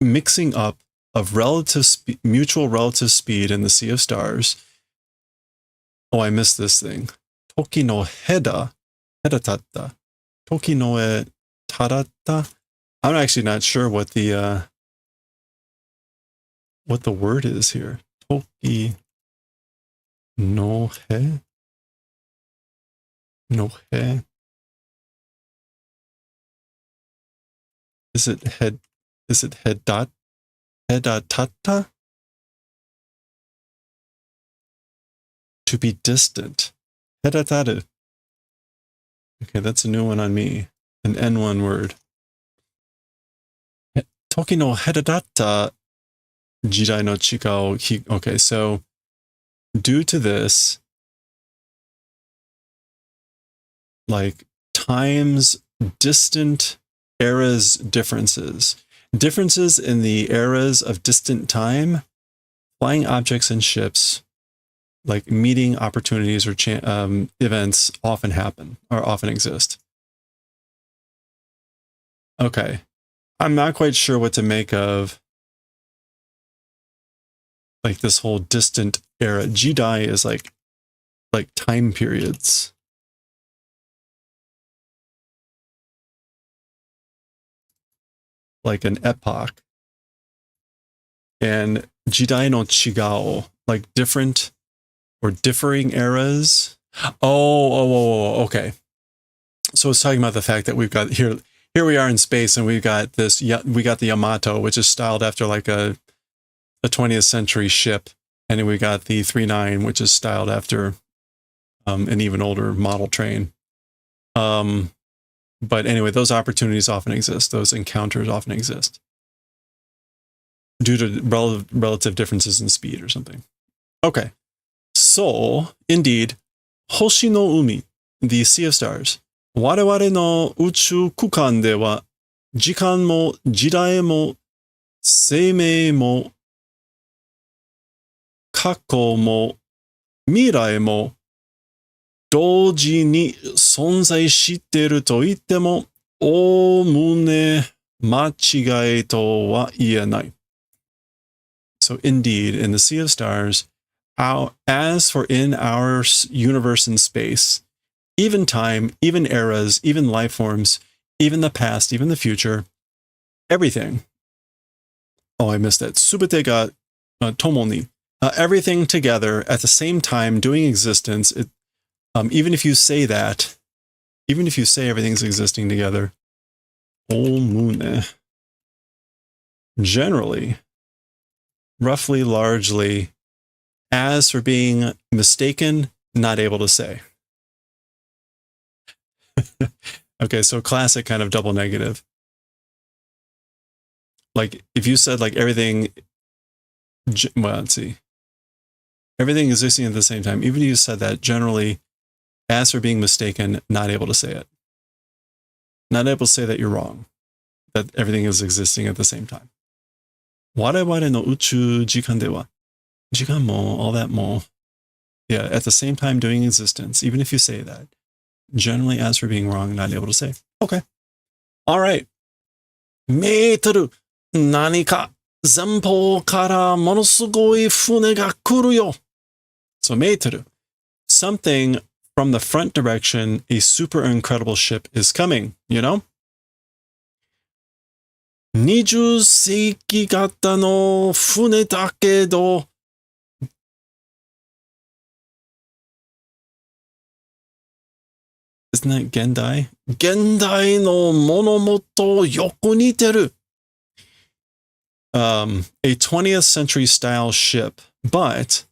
mixing up of mutual relative speed in the Sea of Stars. Oh, I missed this thing. Toki no hedatatta. Toki no e taratta. I'm actually not sure what the word is here. Toki No he? No he? Is it head? Is it hedat? Hedatata? To be distant. Hedataru. Okay, that's a new one on me. An N1 word. Toki no hedadatta jidai no chika o okay, so due to this, like time's distant eras differences. Differences in the eras of distant time, flying objects and ships, like meeting opportunities or events often happen or often exist. Okay. I'm not quite sure what to make of like this whole distant era. Jidai is like time periods. Like an epoch. And Jidai no chigao, like different or differing eras. Oh, okay. So it's talking about the fact that we've got here we are in space and we've got this, we got the Yamato, which is styled after like a 20th century ship. And then we got the 39, which is styled after an even older model train. But anyway, those opportunities often exist. Those encounters often exist due to relative differences in speed or something. Okay. So, indeed, Hoshi no Umi, the Sea of Stars. 我々の宇宙空間では、時間も時代も生命も過去も未来も同時に存在していると言っても、おおむね間違いとは言えない。So indeed, in the Sea of Stars, as for in our universe and space, even time, even eras, even life forms, even the past, even the future, everything. Oh, I missed that. Subete ga tomo ni. Everything together at the same time doing existence. Even if you say that, even if you say everything's existing together, omune. Generally, roughly, largely, as for being mistaken, not able to say. Okay, so classic kind of double negative. Like if you said like everything, well, let's see. Everything existing at the same time, even if you said that, generally, as for being mistaken, not able to say it. Not able to say that you're wrong. That everything is existing at the same time. 我々の宇宙時間では、時間も all that more. Yeah, at the same time doing existence, even if you say that. Generally, as for being wrong, not able to say. Okay. All right. メートル、何か前方からものすごい船が来るよ。So, メートル. Something from the front direction, a super incredible ship is coming, you know? 20世紀型の船だけど、Isn't that Gendai? 現代のものもとよく似てる。A 20th century style ship, but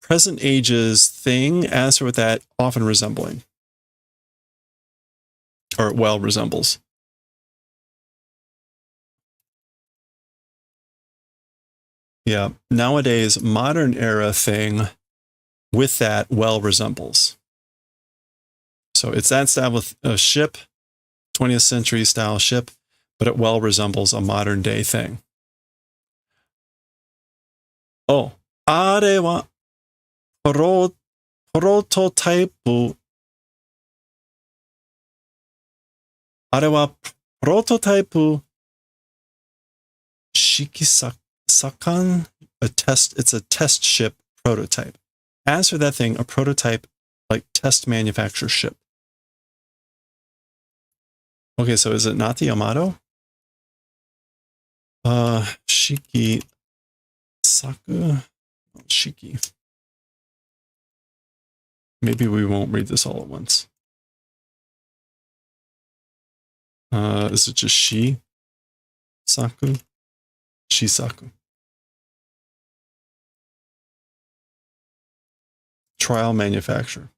present age's thing, as for with that, often resembling. Or well resembles. Yeah, nowadays, modern era thing with that well resembles. So it's that style with a ship, 20th century style ship, but it well resembles a modern day thing. Oh, あれはプロトタイプ。あれはプロトタイプ。Shikisakan, it's a test ship prototype. As for that thing, a prototype, like test manufacture ship. Okay, so is it not the Yamato? Shiki Saku. Shiki. Maybe we won't read this all at once. Is it just Shisaku? Shisaku. Trial manufacturer.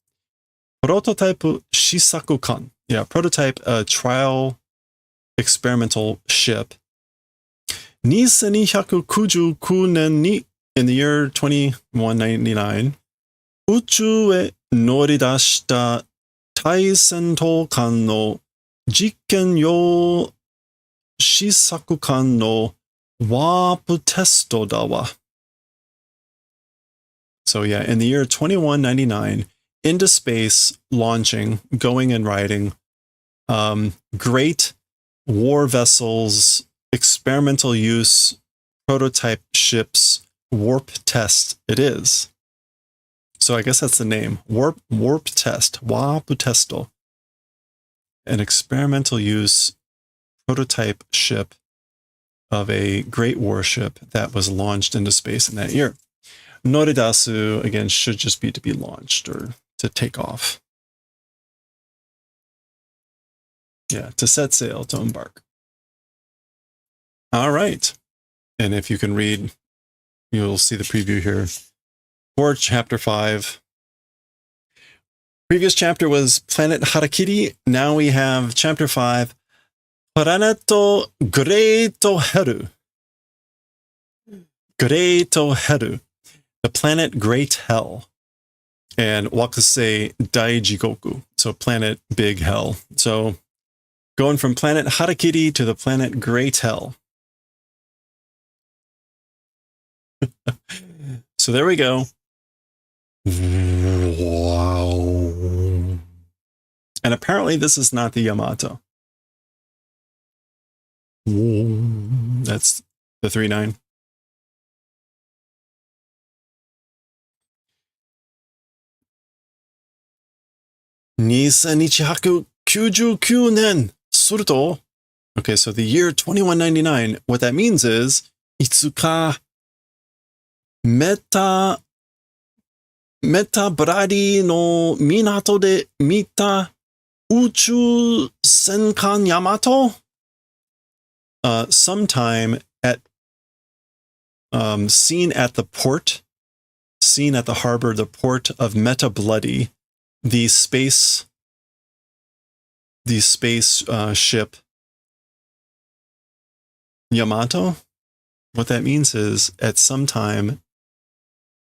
Prototype Shisaku-kan. Yeah, prototype trial experimental ship. 2299年に in the year 2199, 宇宙へ乗り出した対戦闘艦の実験用試作艦のワープテストだわ。So yeah, in the year 2199, into space, launching, going and riding, great war vessels, experimental use, prototype ships, warp test it is. So I guess that's the name. Warp test, warp testo. An experimental use prototype ship of a great warship that was launched into space in that year. Noridasu, again, should just be to be launched or to take off. Yeah, to set sail, to embark. All right. And if you can read, you'll see the preview here for Chapter 5. Previous chapter was Planet Harakiri. Now we have Chapter 5, Planeto Greato Heru. Greato Heru. The planet Great Hell, and Wakusei Daijigoku, so planet Big Hell. So going from planet Harakiri to the planet Great Hell. So there we go. Wow. And apparently this is not the Yamato. That's the 3-9. Nisanichihaku-99 nen suruto. Okay, so the year 2199, what that means is Itsuka meta bradi no minato de mita uchu senkan Yamato. Sometime at seen at the port, seen at the harbor, the port of Meta Bloody. The space ship Yamato, what that means is at some time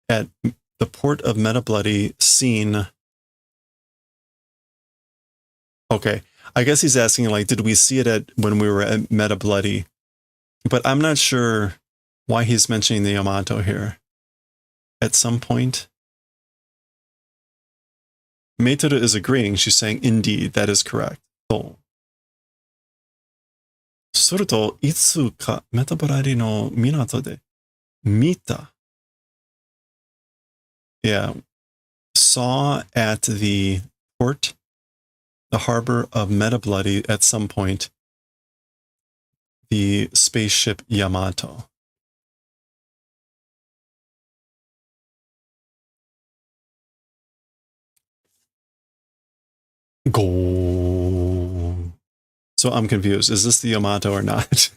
at the port of Meta Bloody seen. Okay, I guess he's asking, like, did we see it when we were at Meta Bloody? But I'm not sure why he's mentioning the Yamato here. At some point. Meitoru is agreeing. She's saying, indeed, that is correct. So, suruto, itsu ka metabarari no minato de mita. Yeah. Saw at the port, the harbor of Meta Bloody at some point, the spaceship Yamato. Go. So I'm confused. Is this the Yamato or not?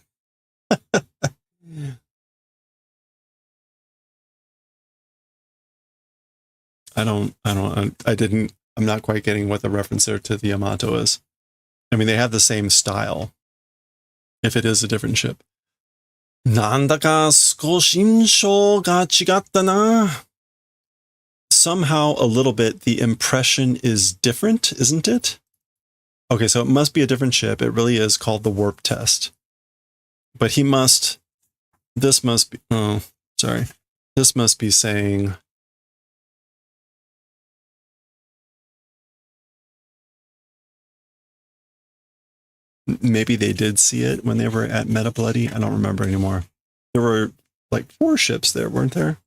I'm not quite getting what the reference there to the Yamato is. I mean, they have the same style. If it is a different ship. Nandaka skoshi insho ga chigatta na. Somehow a little bit the impression is different, isn't it? Okay, so it must be a different ship. It really is called the warp test. But this must be saying maybe they did see it when they were at Meta Bloody. I don't remember anymore. There were like 4 ships there, weren't there?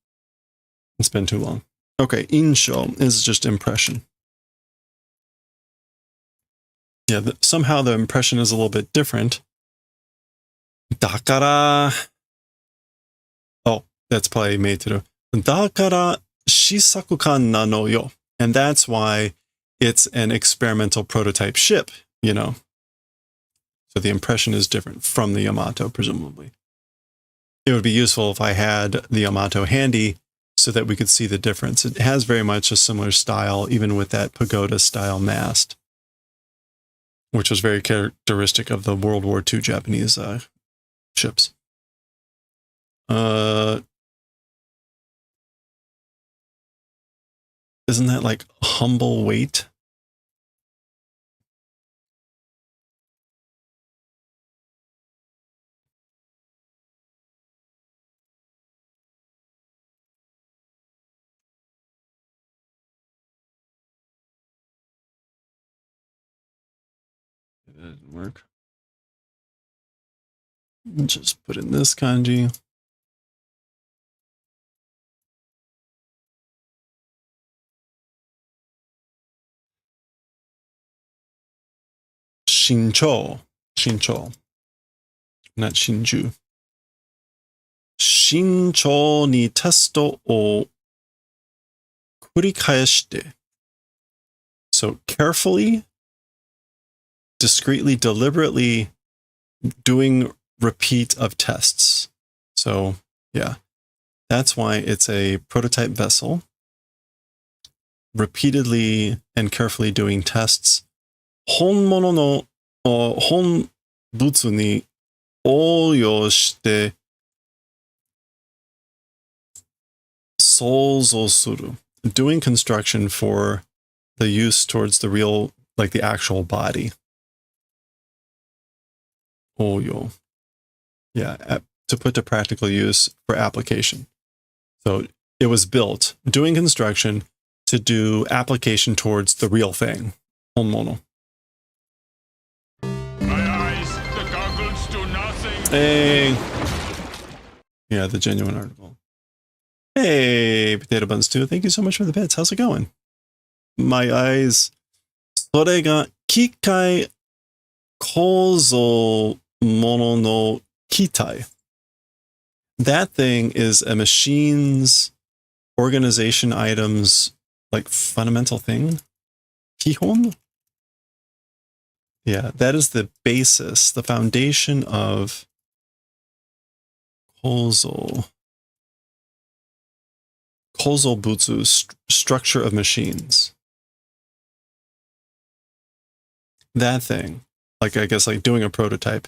It's been too long. Okay, insho is just impression. Yeah, somehow the impression is a little bit different. Dakara. Oh, that's probably Meitoru. Dakara shisakukan nano yo. And that's why it's an experimental prototype ship, you know. So the impression is different from the Yamato, presumably. It would be useful if I had the Yamato handy so that we could see the difference. It has very much a similar style, even with that pagoda-style mast, which was very characteristic of the World War II Japanese ships. Isn't that like humble weight? It didn't work. Just put in this kanji. Shincho. Shincho. Not Shinju. Shincho ni testo o kurikaeshite. So carefully, discreetly, deliberately doing repeat of tests. So yeah, that's why it's a prototype vessel. Repeatedly and carefully doing tests. Honmono no honbutsu ni oyo shite souzo suru. Doing construction for the use towards the real, like the actual body. Oyo. Yeah, to put to practical use for application. So it was built, doing construction to do application towards the real thing. Honmono. My eyes, the goggles do nothing. Hey. Yeah, the genuine article. Hey, Potato Buns 2. Thank you so much for the bits. How's it going? My eyes. それが機械構造ものの機体. That thing is a machine's organization items, like fundamental thing. Kihon? Yeah, that is the basis, the foundation of Kozo butsu, structure of machines. That thing, like I guess like doing a prototype,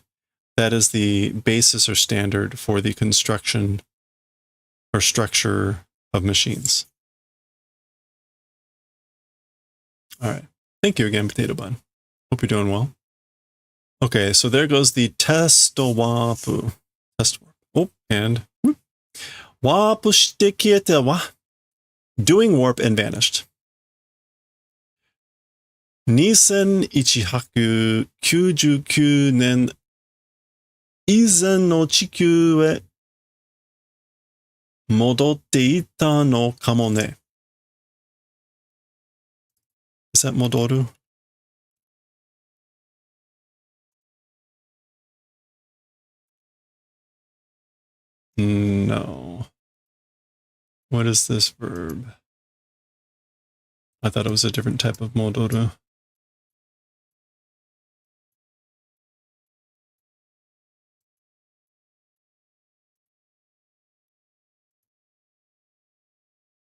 that is the basis or standard for the construction or structure of machines. All right. Thank you again, Potato Bun. Hope you're doing well. Okay, so there goes the testowapu. Test warp. Oh, and wapu shite kiete wa. Doing warp and vanished. 2199年以前の地球へ戻っていたのかもね. Is that 戻る? No. What is this verb? I thought it was a different type of 戻る.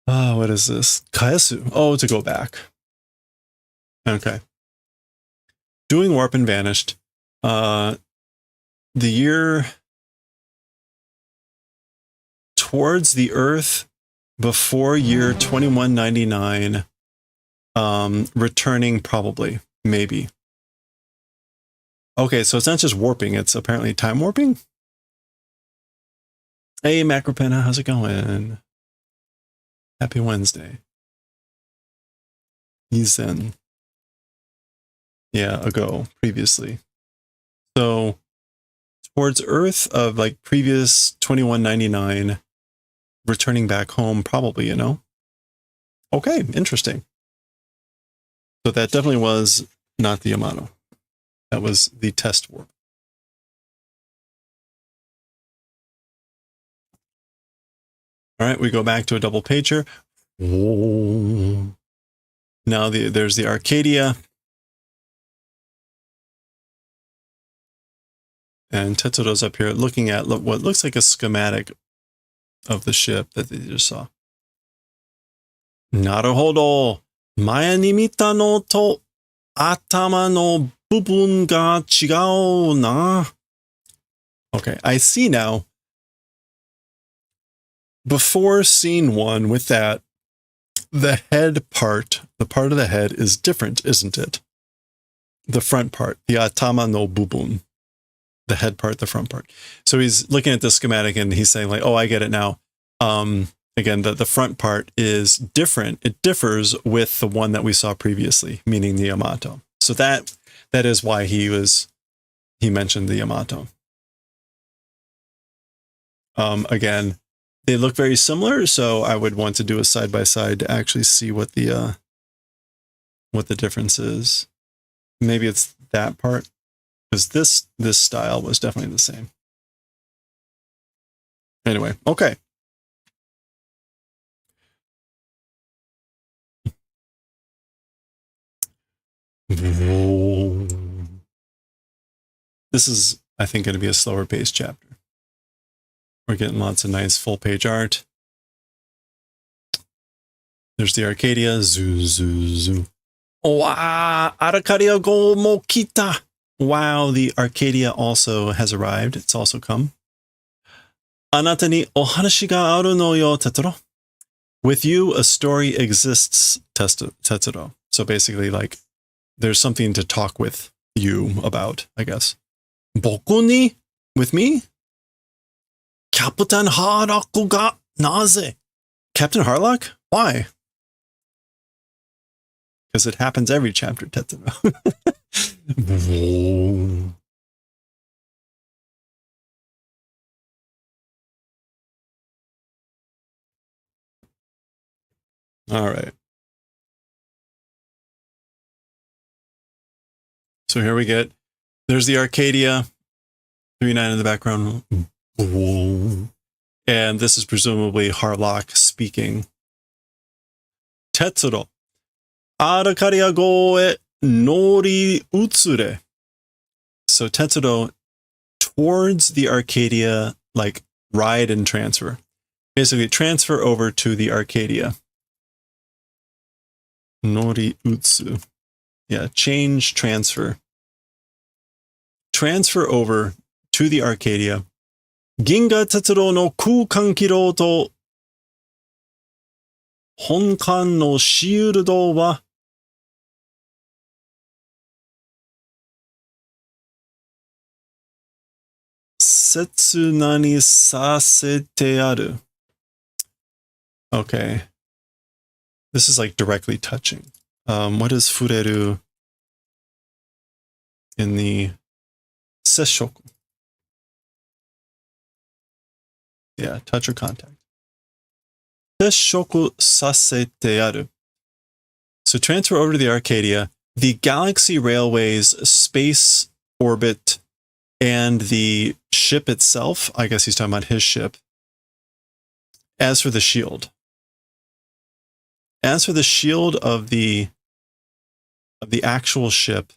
What is this? Kaesu. Oh, to go back. Okay. Doing warp and vanished. The year towards the Earth before year 2199. Returning probably, maybe. Okay, so it's not just warping, it's apparently time warping? Hey, Macropenna, how's it going? Happy Wednesday. Izen. Yeah, ago, previously. So, towards Earth of like previous 2199, returning back home, probably, you know? Okay, interesting. So that definitely was not the Yamato. That was the test warp. All right, we go back to a double pager. Whoa. Now there's the Arcadia. And Tetsuro's up here looking at what looks like a schematic of the ship that they just saw. Naruhodo. Mae ni mita no to atama no bubun ga chigau na. Okay, I see now. Before scene 1 with that, the head part, the part of the head is different, isn't it? The front part, the atama no bubun. The head part, the front part. So he's looking at the schematic and he's saying like, oh, I get it now. Again, the front part is different. It differs with the one that we saw previously, meaning the Yamato. So that is why he mentioned the Yamato. Again, they look very similar, so I would want to do a side by side to actually see what the difference is. Maybe it's that part, because this style was definitely the same. Anyway, okay. This is, I think, going to be a slower paced chapter. We're getting lots of nice full page art. There's the Arcadia. Zoo, zoo, zoo. Wow, Arcadia go mo kita. Wow, the Arcadia also has arrived. It's also come. Anata ni o hanashi ga aru no yo, Tetsuro. With you, a story exists, Tetsuro. So basically, like, there's something to talk with you about, I guess. Boku ni? With me? Captain Harlock ga naze? Captain Harlock? Why? Because it happens every chapter, Tetsuro. All right. So here we get, there's the Arcadia, 3-9 in the background. And this is presumably Harlock speaking. Tetsuro. Arcadia go e nori utsure. So Tetsuro towards the Arcadia, like ride and transfer. Basically transfer over to the Arcadia. Nori utsu. Yeah, change, transfer. Transfer over to the Arcadia. Ginga Tetsuro no kukankiro to honkan no shieldo wa setsuna ni sasete aru. Okay. This is like directly touching. What is fureru in the sesshoku? Yeah, touch or contact. Sesshoku sasete aru. So transfer over to the Arcadia. The Galaxy Railways space orbit and the ship itself, I guess he's talking about his ship. As for the shield. As for the shield of the actual ship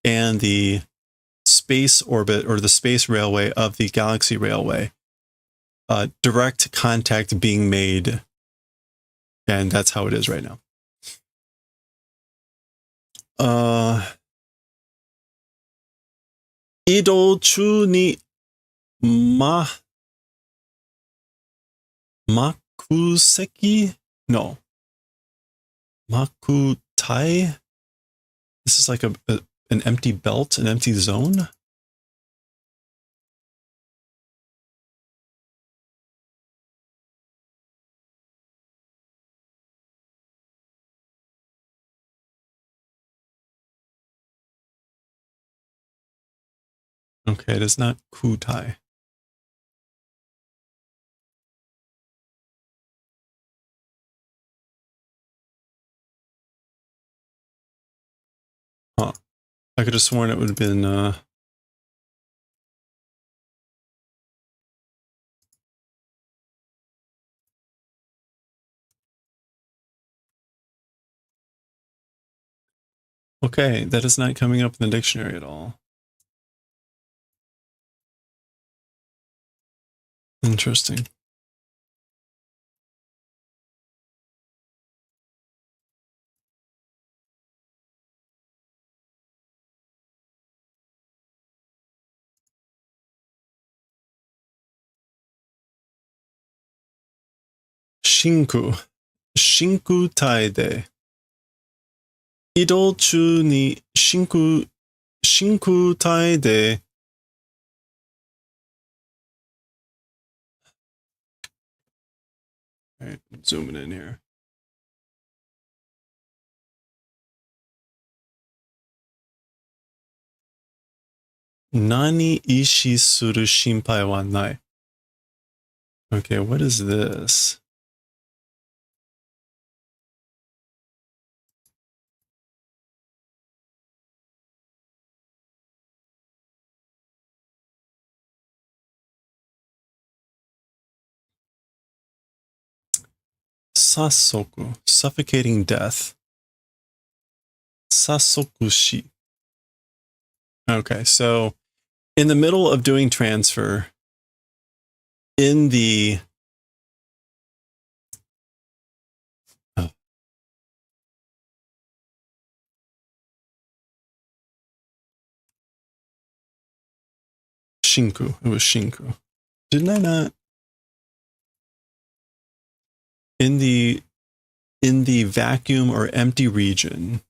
and the space orbit or the space railway of the Galaxy Railway, direct contact being made, and that's how it is right now. Ido chu ni makuseki? No. Makutai? This is like an empty belt, an empty zone? Okay, it is not kutai. Huh. I could have sworn it would have been Okay, that is not coming up in the dictionary at all. Interesting. Shinku. Shinku taide. Ido chu ni shinku taide. All right, zooming in here. Nani ishi suru shinpai wa nai. Okay, what is this? Sasoku, suffocating death. Sasokushi. Okay, so in the middle of doing transfer, in the Shinku, it was Shinku. Didn't I not? In the vacuum or empty region,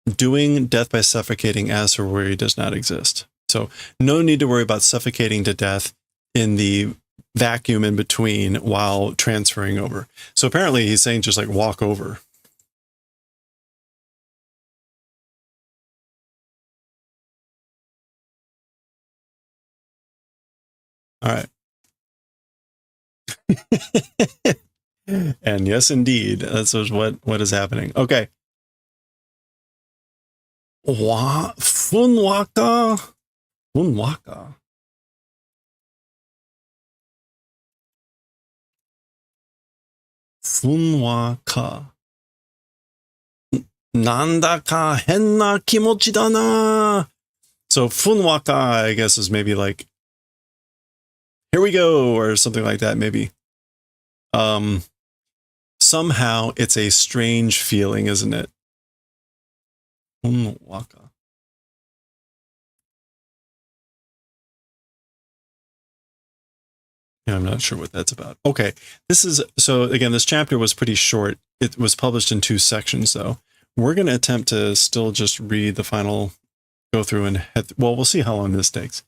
doing death by suffocating as or where he does not exist. So no need to worry about suffocating to death in the vacuum in between while transferring over. So apparently he's saying just like walk over. All right. And yes, indeed, that's what is happening. Okay. Funwaka. Funwaka. Funwaka. Nandaka henna kimochi da na. So funwaka, I guess, is maybe like, here we go, or something like that, maybe. Somehow it's a strange feeling, isn't it? Funwaka. Yeah, I'm not sure what that's about. Okay, so again, this chapter was pretty short. It was published in 2 sections, though. We're going to attempt to still just read the final, go through and well, we'll see how long this takes.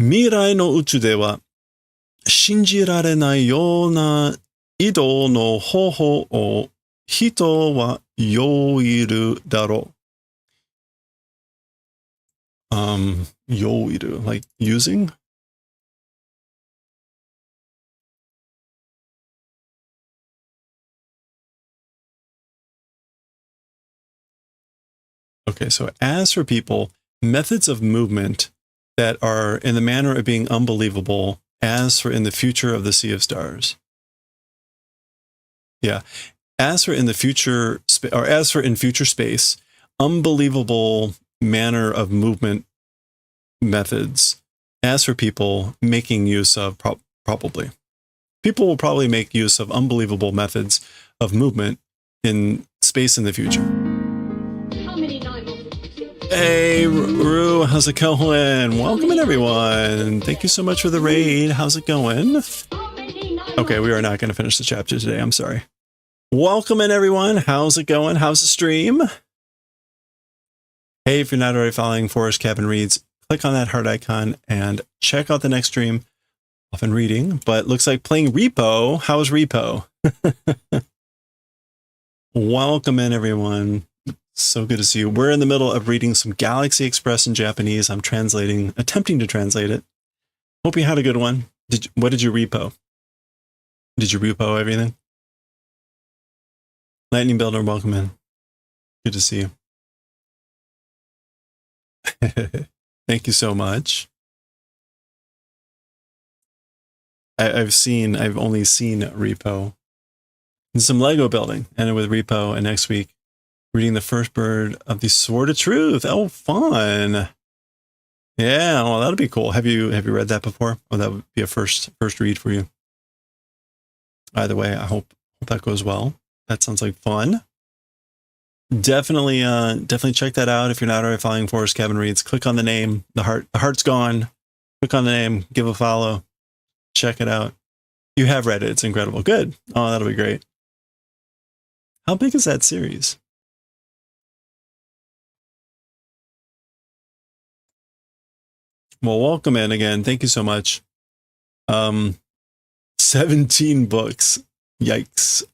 Mirai no uchu de wa shinjirarenai you na ido no hoho o hito wa yoiru daro. Yoiru, like using? Okay, so as for people, methods of movement that are in the manner of being unbelievable, as for in the future of the Sea of Stars. Yeah, as for in the future, or as for in future space, unbelievable manner of movement methods. As for people making use of, probably. People will probably make use of unbelievable methods of movement in space in the future. Hey, Rue, how's it going? Welcome in, everyone. Thank you so much for the raid. How's it going? Okay, we are not going to finish the chapter today. I'm sorry. Welcome in, everyone. How's it going? How's the stream? Hey, if you're not already following Forrest Cabin Reads, click on that heart icon and check out the next stream. Often reading, but looks like playing Repo. How's Repo? Welcome in, everyone. So good to see you. We're in the middle of reading some Galaxy Express in Japanese. I'm attempting to translate it. Hope you had a good one. What did you repo? Did you repo everything? Lightning Builder, welcome in. Good to see you. Thank you so much. I've only seen repo. And some Lego building, and with repo, and next week Reading the first bird of the Sword of Truth. Oh, fun. Yeah, well, that'll be cool. Have you read that before? Oh, that would be a first read for you. Either way, I hope that goes well. That sounds like fun. Definitely check that out if you're not already following Forest Cabin Reads. Click on the name. The heart's gone. Click on the name. Give a follow. Check it out. You have read it. It's incredible. Good. Oh, that'll be great. How big is that series? Well, welcome in again. Thank you so much. 17 books. Yikes.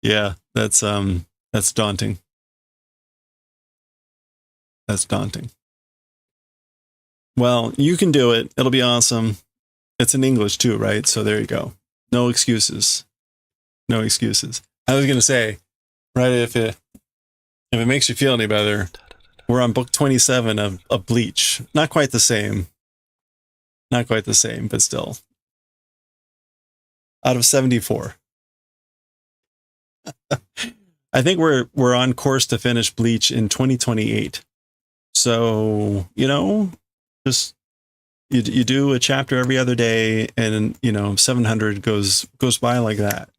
Yeah, that's daunting. That's daunting. Well, you can do it. It'll be awesome. It's in English too, right? So there you go. No excuses. No excuses. I was gonna say, right, if it makes you feel any better, we're on book 27 of Bleach. Not quite the same. Not quite the same, but still. Out of 74. I think we're on course to finish Bleach in 2028. So, just you do a chapter every other day, and 700 goes by like that.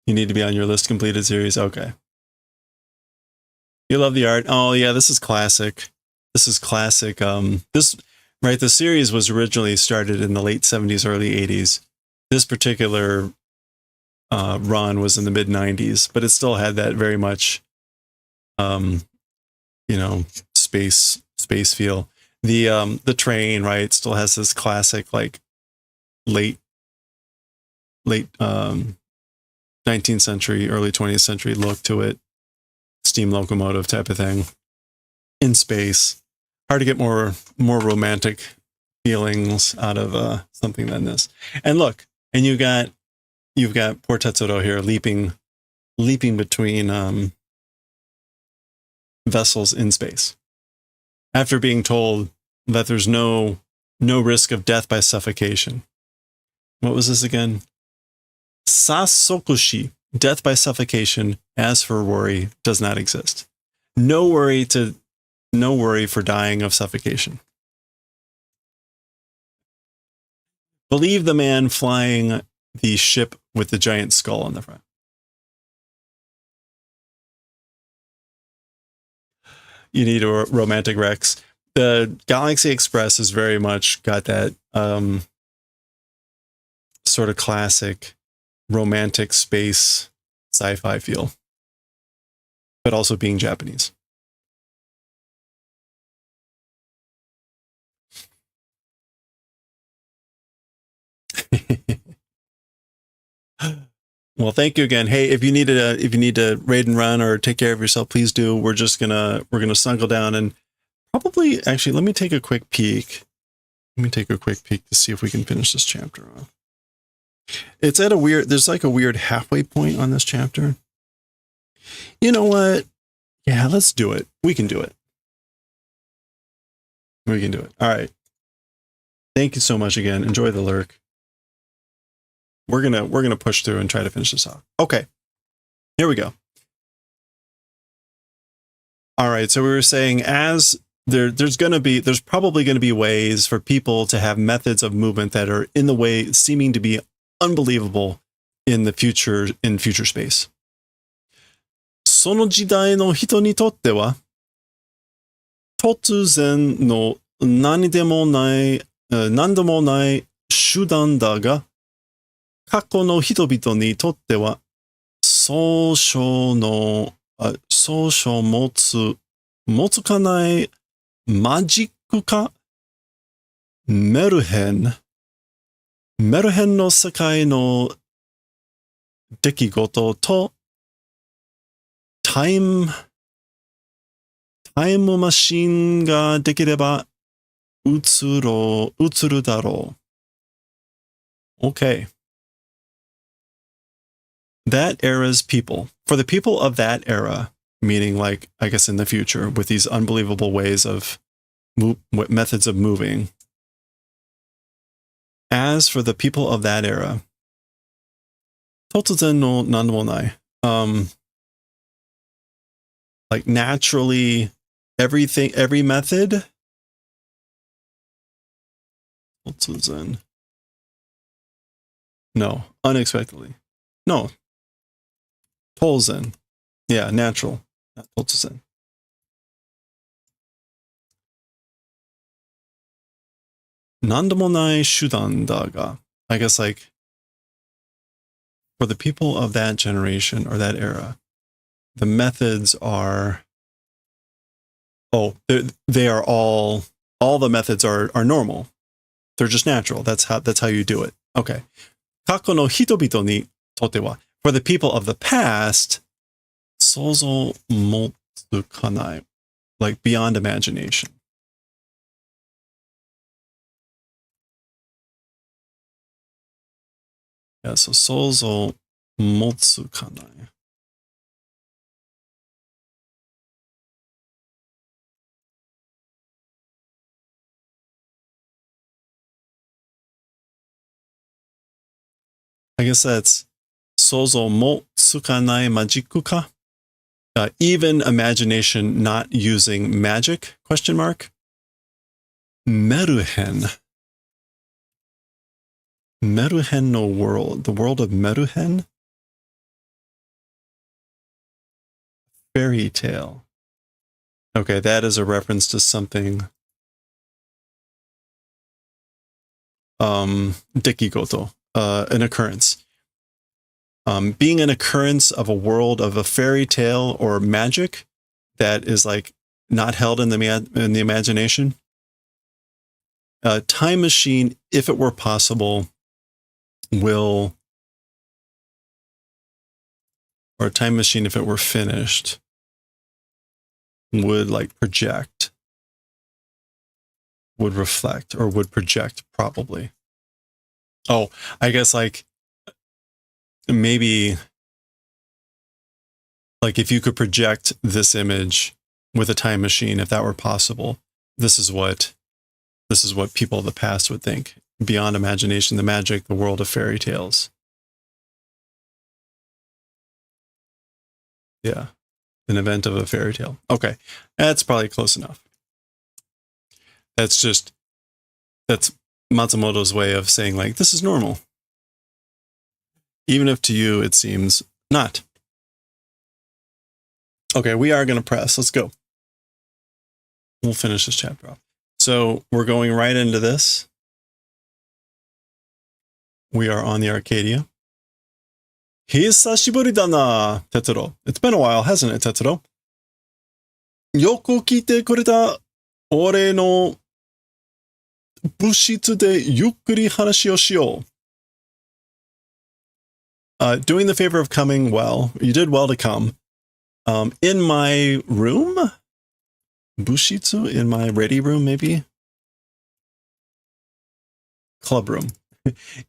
You need to be on your list completed series. Okay. You love the art. Oh yeah, this is classic. This is classic. The series was originally started in the late 70s, early 80s. This particular run was in the mid 90s, but it still had that very much, space feel. The train, right, still has this classic like late 19th century, early 20th century look to it. Steam locomotive type of thing in space. Hard to get more romantic feelings out of something than this. And look, and you've got poor Tetsuro here leaping between vessels in space after being told that there's no risk of death by suffocation. What was this again? Sasokushi, death by suffocation. As for worry, does not exist. No worry for dying of suffocation. Believe the man flying the ship with the giant skull on the front. You need a romantic Rex. The Galaxy Express has very much got that sort of classic romantic space sci-fi feel, but also being Japanese. Well, thank you again. Hey, if you need to raid and run or take care of yourself, please do. We're gonna snuggle down and probably actually let me take a quick peek. Let me take a quick peek to see if we can finish this chapter off. It's at there's like a weird halfway point on this chapter. You know what? Yeah, let's do it. We can do it. We can do it. All right. Thank you so much again. Enjoy the lurk. We're gonna push through and try to finish this off. Okay. Here we go. All right. So we were saying there's probably going to be ways for people to have methods of movement that are in the way, seeming to be unbelievable in future space. その時代の人にとっては、突然の何でもない手段だが、過去の人々にとっては、総称持つかないマジックかメルヘンの世界の出来事とタイムマシンができれば映るだろう。Okay. That era's people. For the people of that era, meaning like, I guess in the future, with these unbelievable ways of methods of moving, As for the people of that era, Totuzen no nandemo nai. Like naturally, everything, every method. Totuzen. No, unexpectedly. No. Tolzen. Yeah, natural. Not Totuzen. Nandemo nai shudan da ga. I guess like for the people of that generation or that era, the methods are, they are all the methods are normal. They're just natural. That's how you do it. Okay. Kako no hitobito ni tote wa. For the people of the past, sozo motsu kanai. Like beyond imagination. Yeah, so sozo motsu kanai. I guess that's sozo mo tsukanai majiku ka. Even imagination not using magic, question mark. Meruhen. Meruhen no world. The world of Meruhen? Fairy tale. Okay, that is a reference to something. Dekigoto. An occurrence. Being an occurrence of a world of a fairy tale or magic that is like not held in the imagination. A time machine, if it were possible, or a time machine, if it were finished, would like project, would reflect, or would project probably. Oh, I guess like maybe like if you could project this image with a time machine, if that were possible, this is what people of the past would think. Beyond imagination, the magic, the world of fairy tales. Yeah. An event of a fairy tale. Okay. That's probably close enough. That's Matsumoto's way of saying like, this is normal. Even if to you it seems not. Okay, we are going to press. Let's go. We'll finish this chapter off. So we're going right into this. We are on the Arcadia. Hisashiburi da na, Tetsuro. It's been a while, hasn't it, Tetsuro? Yoku kite kureta ore no bushitsu de yukkuri hanashi o shiyou. Doing the favor of coming well. You did well to come. In my room? Bushitsu? In my ready room, maybe? Club room.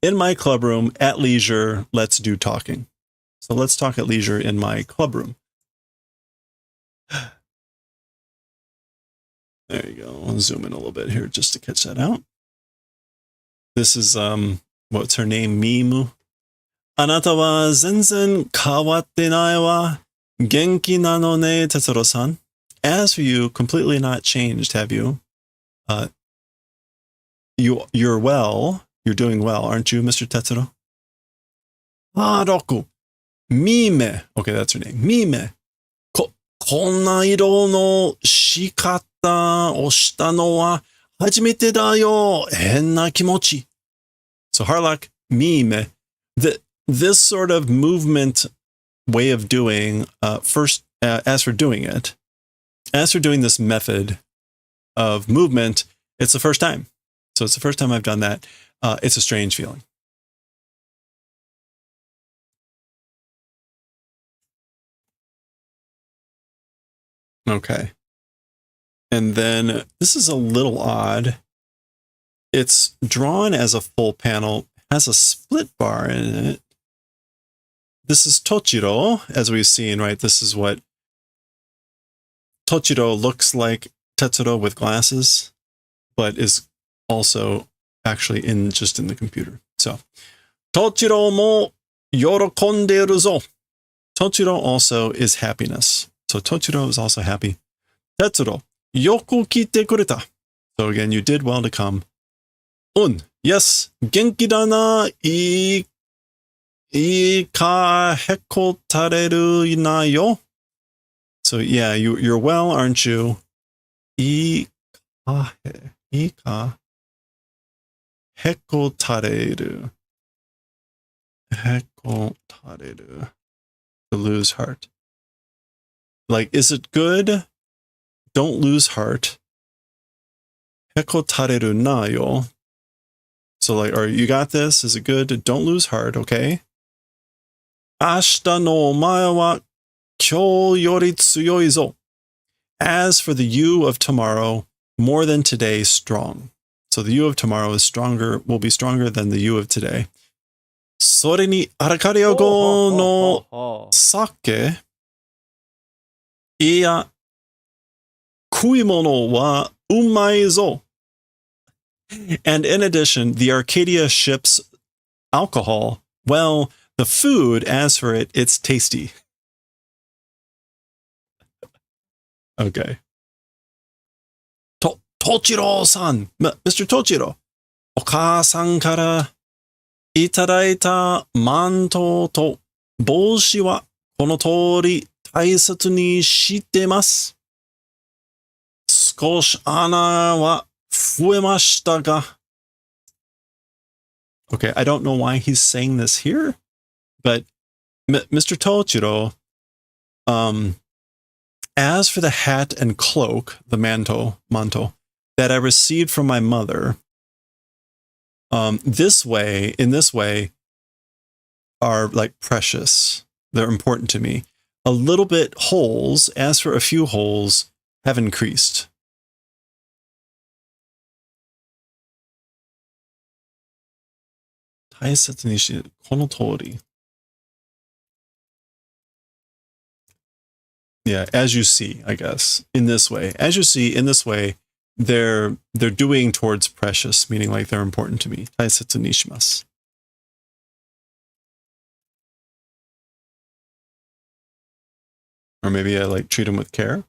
In my club room, at leisure, let's do talking. So let's talk at leisure in my club room. There you go. I'll zoom in a little bit here just to catch that out. This is, what's her name? Mimu. Anata wa zenzen kawatte nai wa genki nano ne, Tetsuro-san. As for you, completely not changed, have you? You're well. You're doing well, aren't you, Mr. Tetsuro? Roku. Mime. Okay, that's her name. Mime. Konna iro no shikata o shita no wa hajimete da yo. Henna kimochi. So Harlock, Mime. This sort of movement way of doing, first, as for doing this method of movement, it's the first time. So it's the first time I've done that. It's a strange feeling. Okay. And then this is a little odd. It's drawn as a full panel, has a split bar in it. This is Tochiro, as we've seen, right? This is what Tochiro looks like Tetsuro with glasses, but is also actually just in the computer. So, Tochiro mo yorokonderu zo. Tochiro also is happiness. So Tochiro is also happy. Tetsuro, yoku kite kureta. So again, you did well to come. Yes, genki da na, ii ka hekotareru na yo. So yeah, you're well, aren't you? Ii ka hekotareru. Hekotareru. To lose heart. Like, is it good? Don't lose heart. Hekotareru na yo. So like, you got this? Is it good? Don't lose heart, okay? Ashita no omae wa kyou yori tsuyoi zo. As for the you of tomorrow, more than today, strong. So the you of tomorrow is stronger, will be stronger than the you of today. Sore ni arakare go no sake. Iya kuimono wa umai zo. And in addition, the Arcadia ships alcohol. Well, the food, as for it, it's tasty. Okay. Tochiro-san, Mr. Tochiro, oka-san kara itadaita manto to boushi wa kono tori taisatsu ni shitemasu. Skoshi ana wa fuemashita ga. Okay, I don't know why he's saying this here, but Mr. Tochiro, as for the hat and cloak, the manto, that I received from my mother, in this way, are like precious. They're important to me. A little bit holes, as for a few holes, have increased. Taisatsu ni shi kono tori. Yeah, as you see, I guess, in this way. As you see, in this way, they're doing towards precious, meaning like they're important to me. Taisetsu ni shimasu. Or maybe I like treat them with care.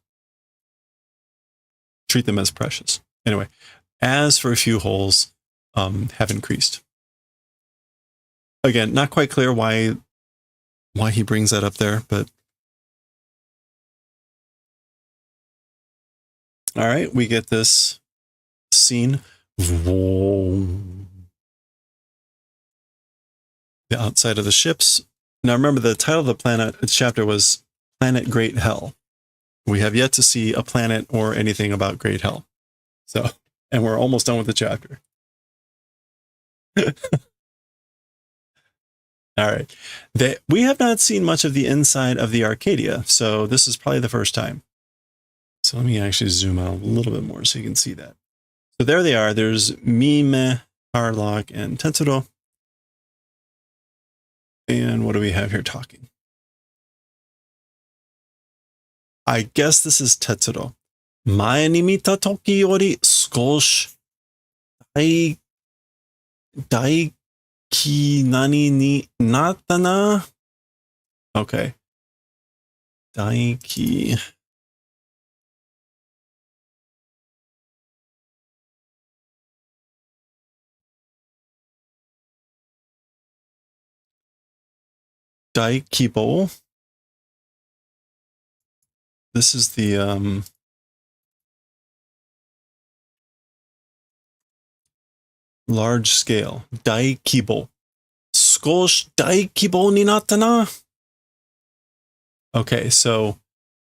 Treat them as precious. Anyway, as for a few holes, have increased. Again, not quite clear why he brings that up there, but all right, we get this scene. The outside of the ships. Now remember, the title of the chapter was Planet Great Hell. We have yet to see a planet or anything about Great Hell. So, and we're almost done with the chapter. All right. We have not seen much of the inside of the Arcadia, so this is probably the first time. So let me actually zoom out a little bit more so you can see that. So there they are. There's Mime, Harlock, and Tetsuro. And what do we have here talking? I guess this is Tetsuro. Mae ni mita toki yori skoshi daiki nani ni natta na? Okay. Daiki. Daikibo. This is the large scale. Daikibo. Skoshi daikibo ni natta na? Okay, so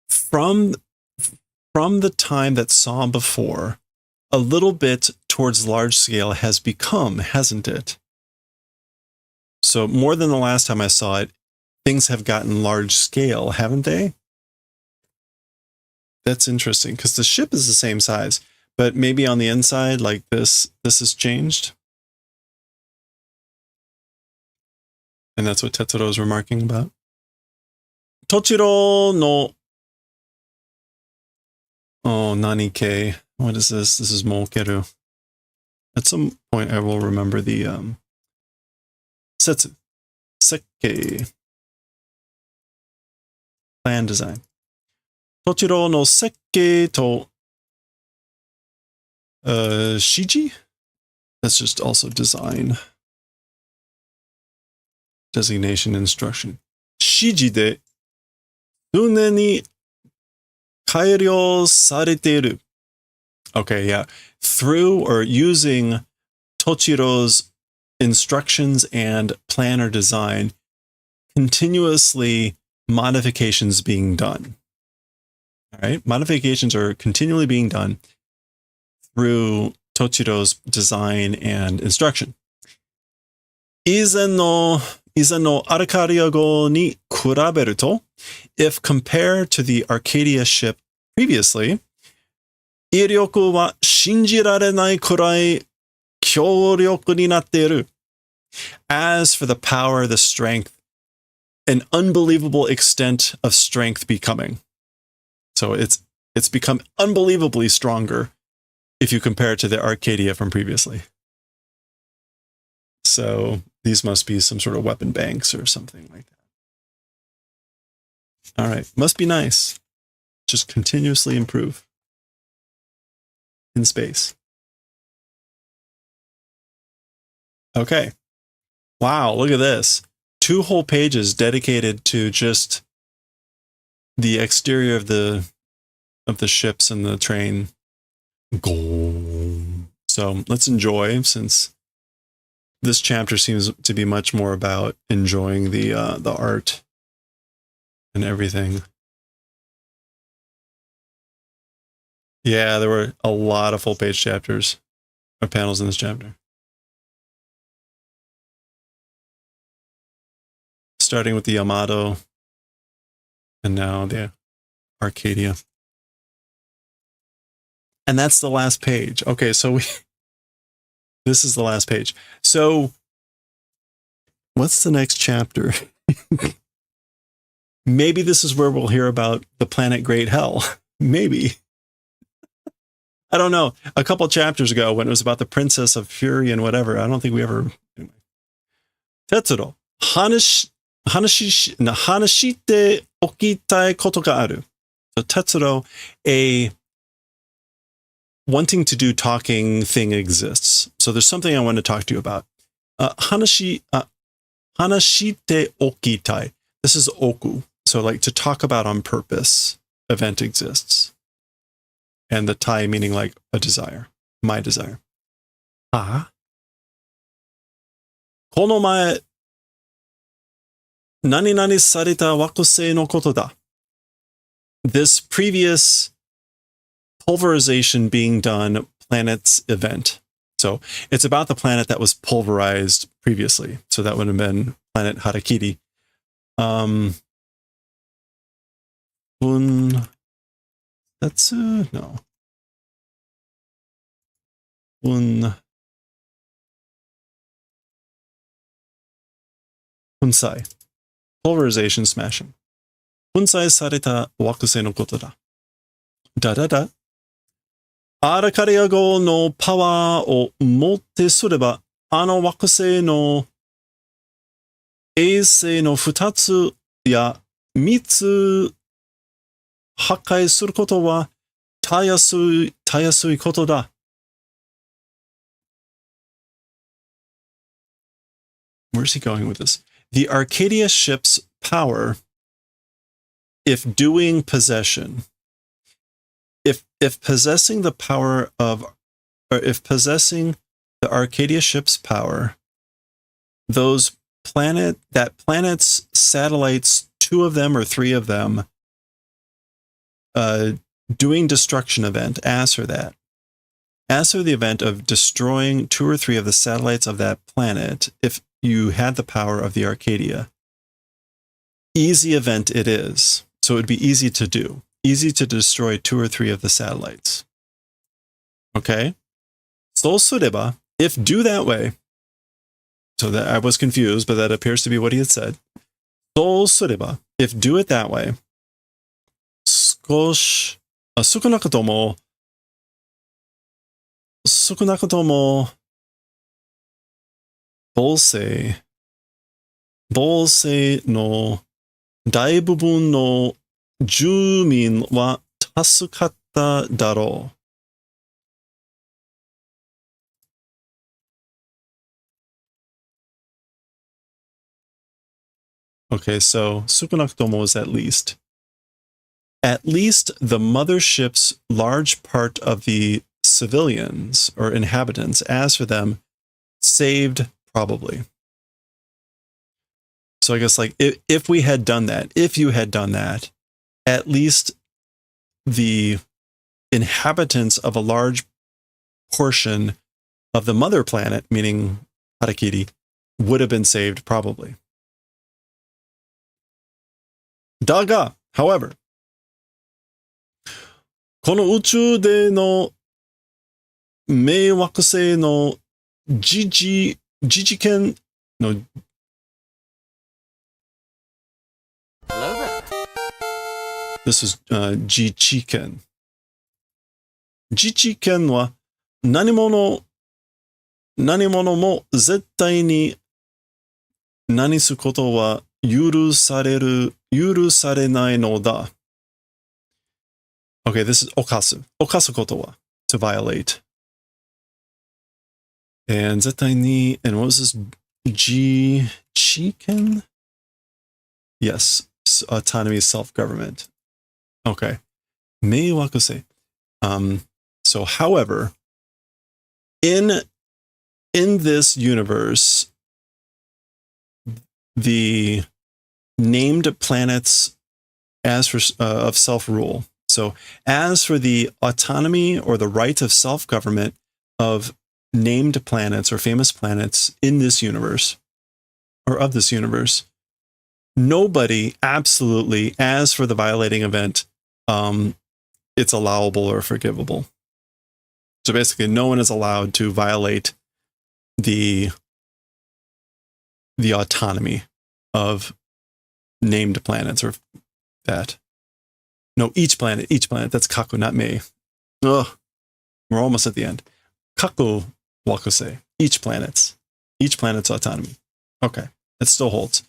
from the time that saw before, a little bit towards large scale has become, hasn't it? So more than the last time I saw it, things have gotten large scale, haven't they? That's interesting, because the ship is the same size, but maybe on the inside, like this has changed. And that's what Tetsuro is remarking about. Tochiro no... Oh, nani ke. What is this? This is Molkeru. At some point, I will remember the setsu, sekkei, plan design. Tochiro no sekkei to shiji? That's just also design. Designation instruction. Shiji de tsune ni kairyo sareteiru. Okay, yeah. Through or using Tochiro's instructions and plan or design, continuously modifications being done. All right, modifications are continually being done through Tochiro's design and instruction. Izen no Arcadia go ni kuraberu to, if compared to the Arcadia ship previously, iryoku wa shinjirarenai kurai kyoryoku ni natteru. As for the power, the strength, an unbelievable extent of strength becoming. So it's become unbelievably stronger if you compare it to the Arcadia from previously. So these must be some sort of weapon banks or something like that. All right, must be nice. Just continuously improve in space. Okay. Wow, look at this. 2 whole pages dedicated to just the exterior of the ships and the train. So let's enjoy, since this chapter seems to be much more about enjoying the art and everything. Yeah, there were a lot of full page chapters or panels in this chapter. Starting with the Yamato and now the Arcadia. And that's the last page. Okay, so this is the last page. So what's the next chapter? Maybe this is where we'll hear about the planet Great Hell. Maybe. I don't know. A couple chapters ago, when it was about the Princess of Fury and whatever, I don't think we ever... Tetsuro, hanashite okitai koto ga aru. So Tetsuro, a wanting to do talking thing exists. So there's something I want to talk to you about. Hanashite okitai. This is oku. So like to talk about on purpose event exists. And the tai meaning like a desire. My desire. Ah. Kono mae nani nani sarita wakusei no koto da. This previous pulverization being done planet's event. So it's about the planet that was pulverized previously. So that would have been planet Harakiri. No. Unsai. Pulverization smashing. Unsai sareta wakusei no koto da. Da. Arcadia go no power o motte sureba, ano wakusei no eisei no 2つや3つ破壊することはたやすいことだ。Where's he going with this? The Arcadia ship's power, if doing possession, if possessing the power of, or if possessing the Arcadia ship's power, planet's satellites, 2 of them or 3 of them, doing destruction event, answer that. Answer the event of destroying 2 or 3 of the satellites of that planet if you had the power of the Arcadia. Easy event it is. So it would be easy to do. Easy to destroy 2 or 3 of the satellites. Okay? So sureba, if do that way. So that I was confused, but that appears to be what he had said. So sureba, if do it that way. Sukunakatomo, bolsei no 大部分の住民は助かっただろう。Okay, so 少なくとも is at least. At least the mothership's large part of the civilians or inhabitants, as for them, saved probably. So I guess like if we had done that, if you had done that, at least the inhabitants of a large portion of the mother planet, meaning Harakiri, would have been saved probably. Daga, however, この宇宙での迷惑性の自治権の Hello there. This is 自治権。自治権は何者も絶対に何すことは許されないのだ。Okay, this is 犯すことは to violate. And 絶対に and what was this? Chiken? Yes, autonomy, self-government. Okay. 迷惑性. So however, in this universe, the named planets as for of self-rule. So as for the autonomy or the right of self-government of named planets or famous planets in this universe or of this universe, nobody absolutely, as for the violating event, it's allowable or forgivable. So basically no one is allowed to violate the autonomy of named planets or that. No, each planet, that's kaku, not me. Ugh, we're almost at the end. Kaku wakuse, each planet's autonomy. Okay, it still holds.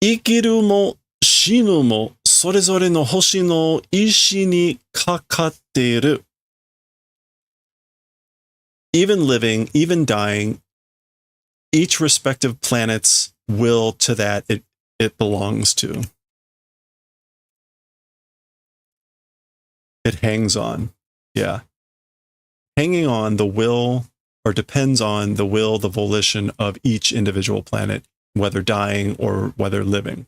Ikiru mo shinu mo sorezore no hoshi no ishi ni kakatteru. Even living, even dying, each respective planet's will to that it belongs to. It hangs on. Yeah. Hanging on the will or depends on the will, the volition of each individual planet, whether dying or whether living.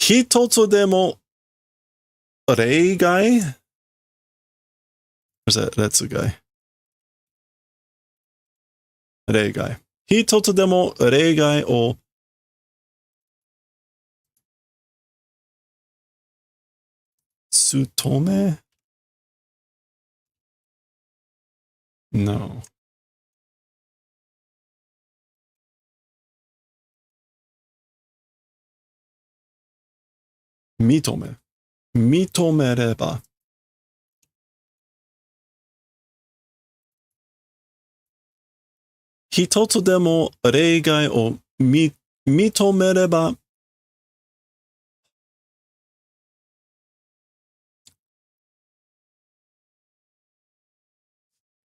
Hitotsu demo reigai? Where's that? That's the guy. Reigai. Hitotsu demo reigai o Tsutome? No. Mitome. Mitomereba. Hitotsu demo reigai o mitomereba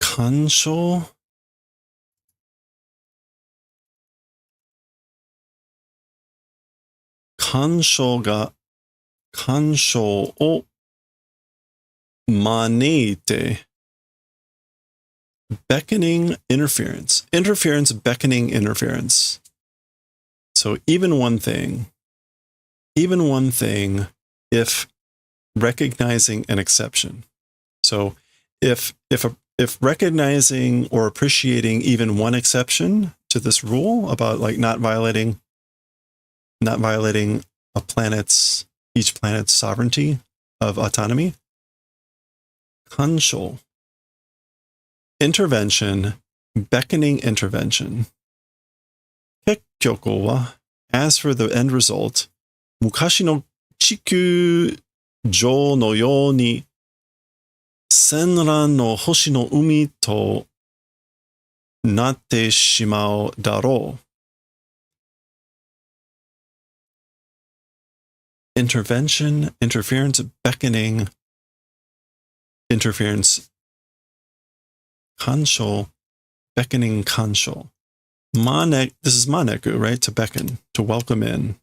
Kansho? Kansho o maneite. Beckoning interference. Interference, beckoning interference. So even one thing, if recognizing an exception. So if recognizing or appreciating even one exception to this rule about like not violating each planet's sovereignty of autonomy, kansho, intervention, beckoning intervention. Kekkyoku wa, as for the end result, mukashi no chikyū jō no you ni senran no hoshi no umi to natte shimau daro. Intervention, interference, beckoning, interference, kansho, beckoning kansho. Manek, this is maneku, right? To beckon, to welcome in.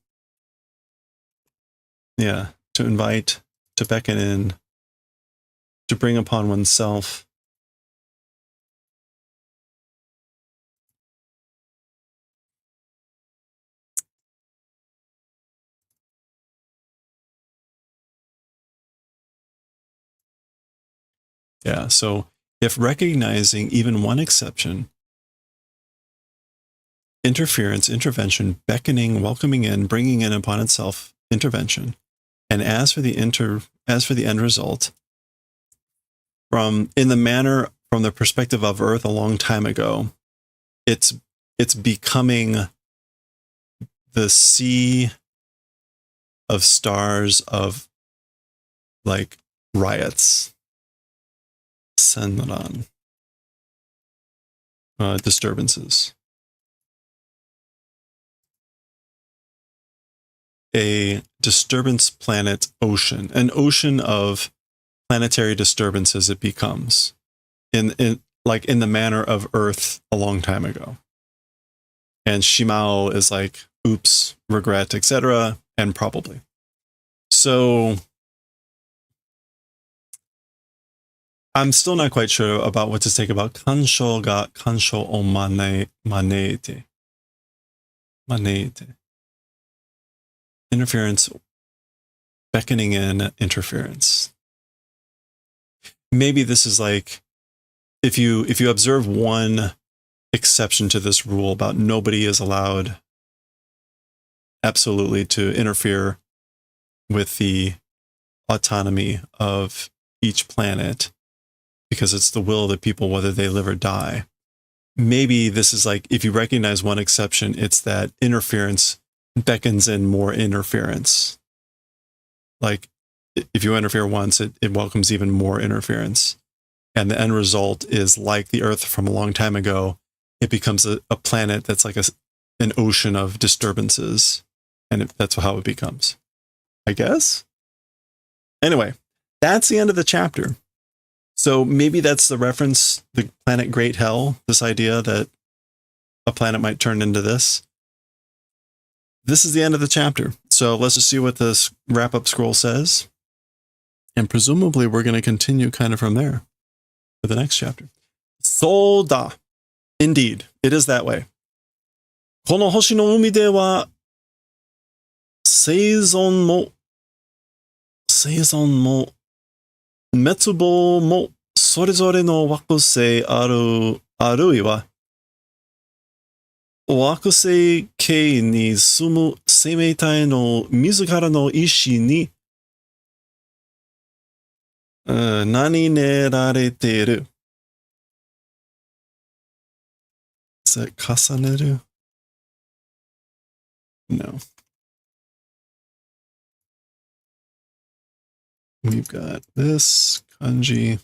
Yeah, to invite, to beckon in, to bring upon oneself. Yeah, so if recognizing even one exception, interference, intervention, beckoning, welcoming in, bringing in upon itself, intervention, and as for the end result, from the perspective of Earth a long time ago, it's becoming the sea of stars of like riots, senran, disturbances. A disturbance planet ocean, an ocean of planetary disturbances it becomes in the manner of Earth a long time ago. And shimao is like oops, regret, etc., and probably. So I'm still not quite sure about what to take about kansho ga kansho o maneite. Maneite. Interference, beckoning in interference. Maybe this is like, if you observe one exception to this rule about nobody is allowed absolutely to interfere with the autonomy of each planet, because it's the will of the people whether they live or die. Maybe this is like, if you recognize one exception, it's that interference beckons in more interference. Like, if you interfere once, it welcomes even more interference. And the end result is like the Earth from a long time ago. It becomes a planet that's like an ocean of disturbances. And that's how it becomes, I guess. Anyway, that's the end of the chapter. So maybe that's the reference, the planet Great Hell, this idea that a planet might turn into this. This is the end of the chapter. So let's just see what this wrap-up scroll says. And presumably we're going to continue kind of from there for the next chapter. So da. Indeed, it is that way. この星の海では生存も滅亡もそれぞれの惑星あるいは惑星系に住む生命体の自らの意志に何練られている。Is that 重ねる? No. We've got this kanji.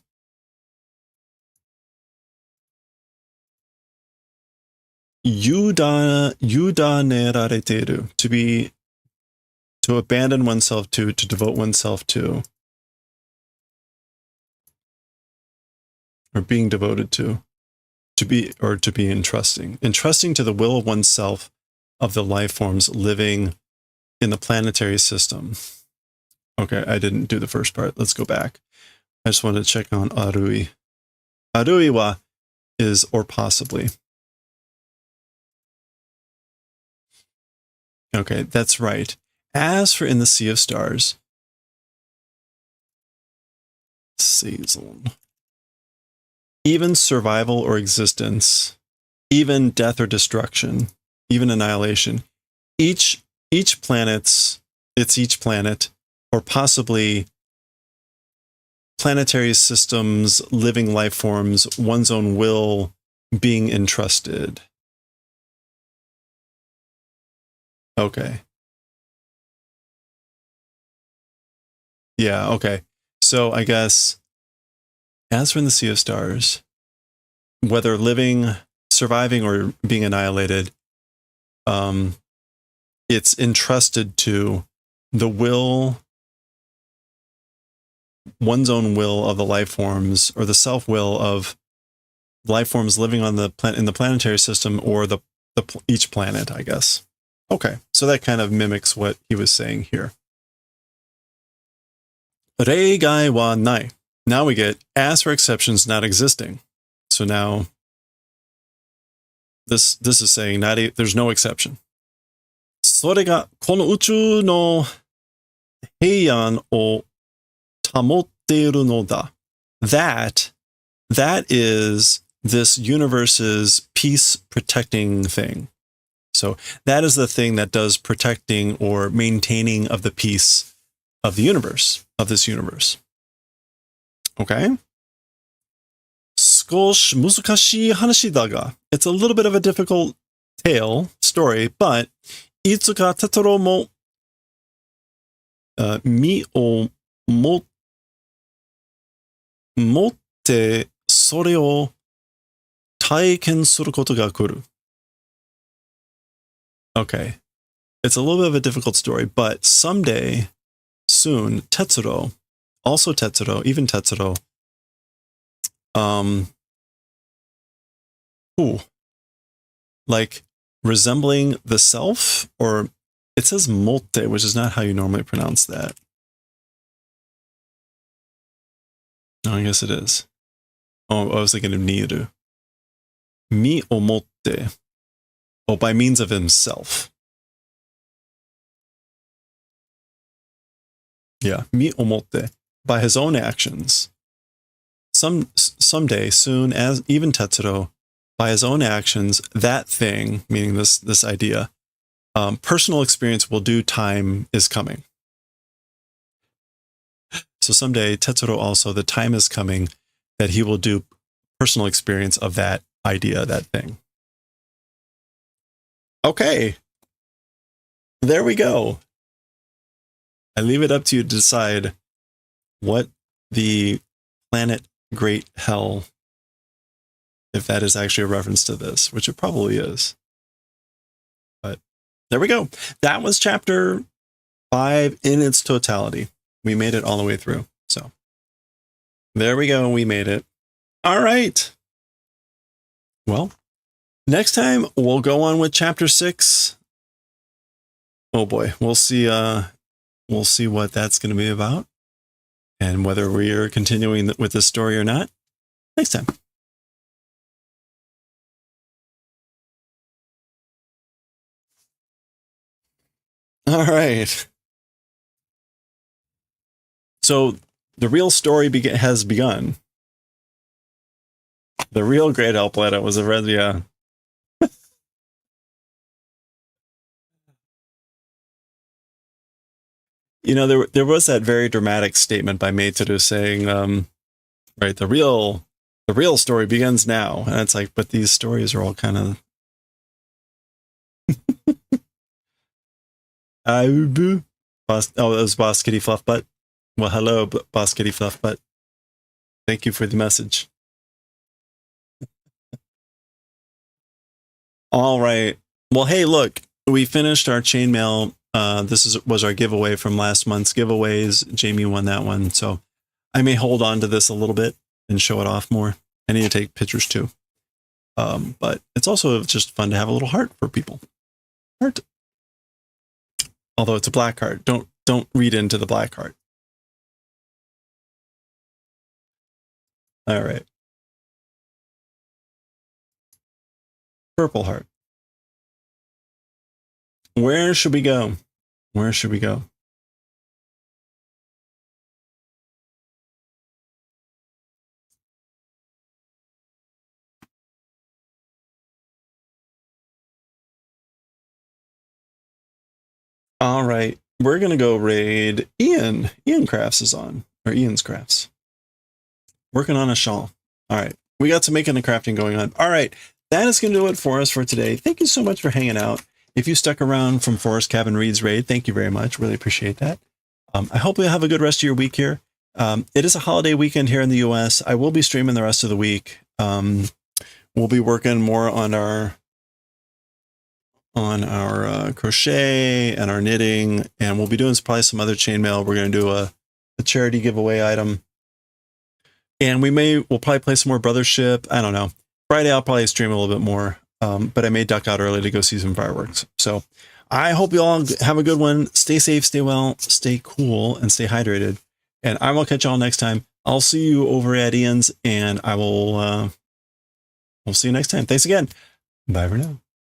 Yudanerareteru, to abandon oneself to devote oneself to, or being devoted to be entrusting to the will of oneself of the life forms living in the planetary system. Okay, I didn't do the first part. Let's go back. I just wanted to check on arui. Arui wa is or possibly. Okay, that's right. As for in the Sea of Stars, season. Even survival or existence, even death or destruction, even annihilation, each planet, or possibly planetary systems, living life forms, one's own will being entrusted. Okay. Yeah, okay. So I guess, as for in the Sea of Stars, whether living, surviving or being annihilated, it's entrusted to the will, one's own will of the life forms, or the self will of life forms living on the in the planetary system, or each planet, I guess. Okay, so that kind of mimics what he was saying here. Reigai wa nai. Now we get as for exceptions not existing. So now this is saying there's no exception. それがこの宇宙の平安を保っているのだ. That is this universe's peace protecting thing. So that is the thing that does protecting or maintaining of the peace of the universe, of this universe. Okay? 少し難しい話だが, it's a little bit of a difficult story, but いつかテトロも身を持ってそれを体験することが来る. Okay. It's a little bit of a difficult story, but someday, soon, Tetsuro, also Tetsuro, even Tetsuro, like resembling the self, or it says motte, which is not how you normally pronounce that. No, I guess it is. Oh, I was thinking of niru. Mi o motte. Oh, by means of himself. Yeah, mi o motte. By his own actions. Someday, soon, as even Tetsuro, by his own actions, that thing, meaning this idea, personal experience will do, time is coming. So someday, Tetsuro also, the time is coming that he will do personal experience of that idea, that thing. Okay. There we go. I leave it up to you to decide what the planet Great Hell, if that is actually a reference to this, which it probably is. But there we go. That was chapter 5 in its totality. We made it all the way through. So there we go. We made it. All right. Well, next time we'll go on with chapter 6. Oh boy, we'll see what that's going to be about, and whether we are continuing with this story or not next time. All right. So the real story has begun. The real Great Hell Planet was a red, yeah. You know, there was that very dramatic statement by Meiteru saying, right, the real story begins now. And it's like, but these stories are all kind of oh, it was Boss Kitty Fluffbutt. Well, hello, Boss Kitty Fluffbutt. Thank you for the message. All right. Well, hey, look, we finished our chainmail. This was our giveaway from last month's giveaways. Jamie won that one. So I may hold on to this a little bit and show it off more. I need to take pictures too. But it's also just fun to have a little heart for people. Heart. Although it's a black heart. Don't read into the black heart. All right. Purple heart. Where should we go? Where should we go? All right. We're going to go raid Ian. Ian Crafts is on. Or Ian's Crafts. Working on a shawl. All right. We got some making and crafting going on. All right. That is going to do it for us for today. Thank you so much for hanging out. If you stuck around from Forest Cabin Reads Raid, thank you very much. Really appreciate that. I hope you have a good rest of your week here. It is a holiday weekend here in the US. I will be streaming the rest of the week. we'll be working more on our crochet and our knitting, and we'll be doing probably some other chainmail. We're going to do a charity giveaway item, and we'll probably play some more Brothership. I don't know. Friday I'll probably stream a little bit more, but I may duck out early to go see some fireworks. So I hope you all have a good one. Stay safe, stay well, stay cool, and stay hydrated. And I will catch y'all next time. I'll see you over at Ian's, and we'll see you next time. Thanks again. Bye for now.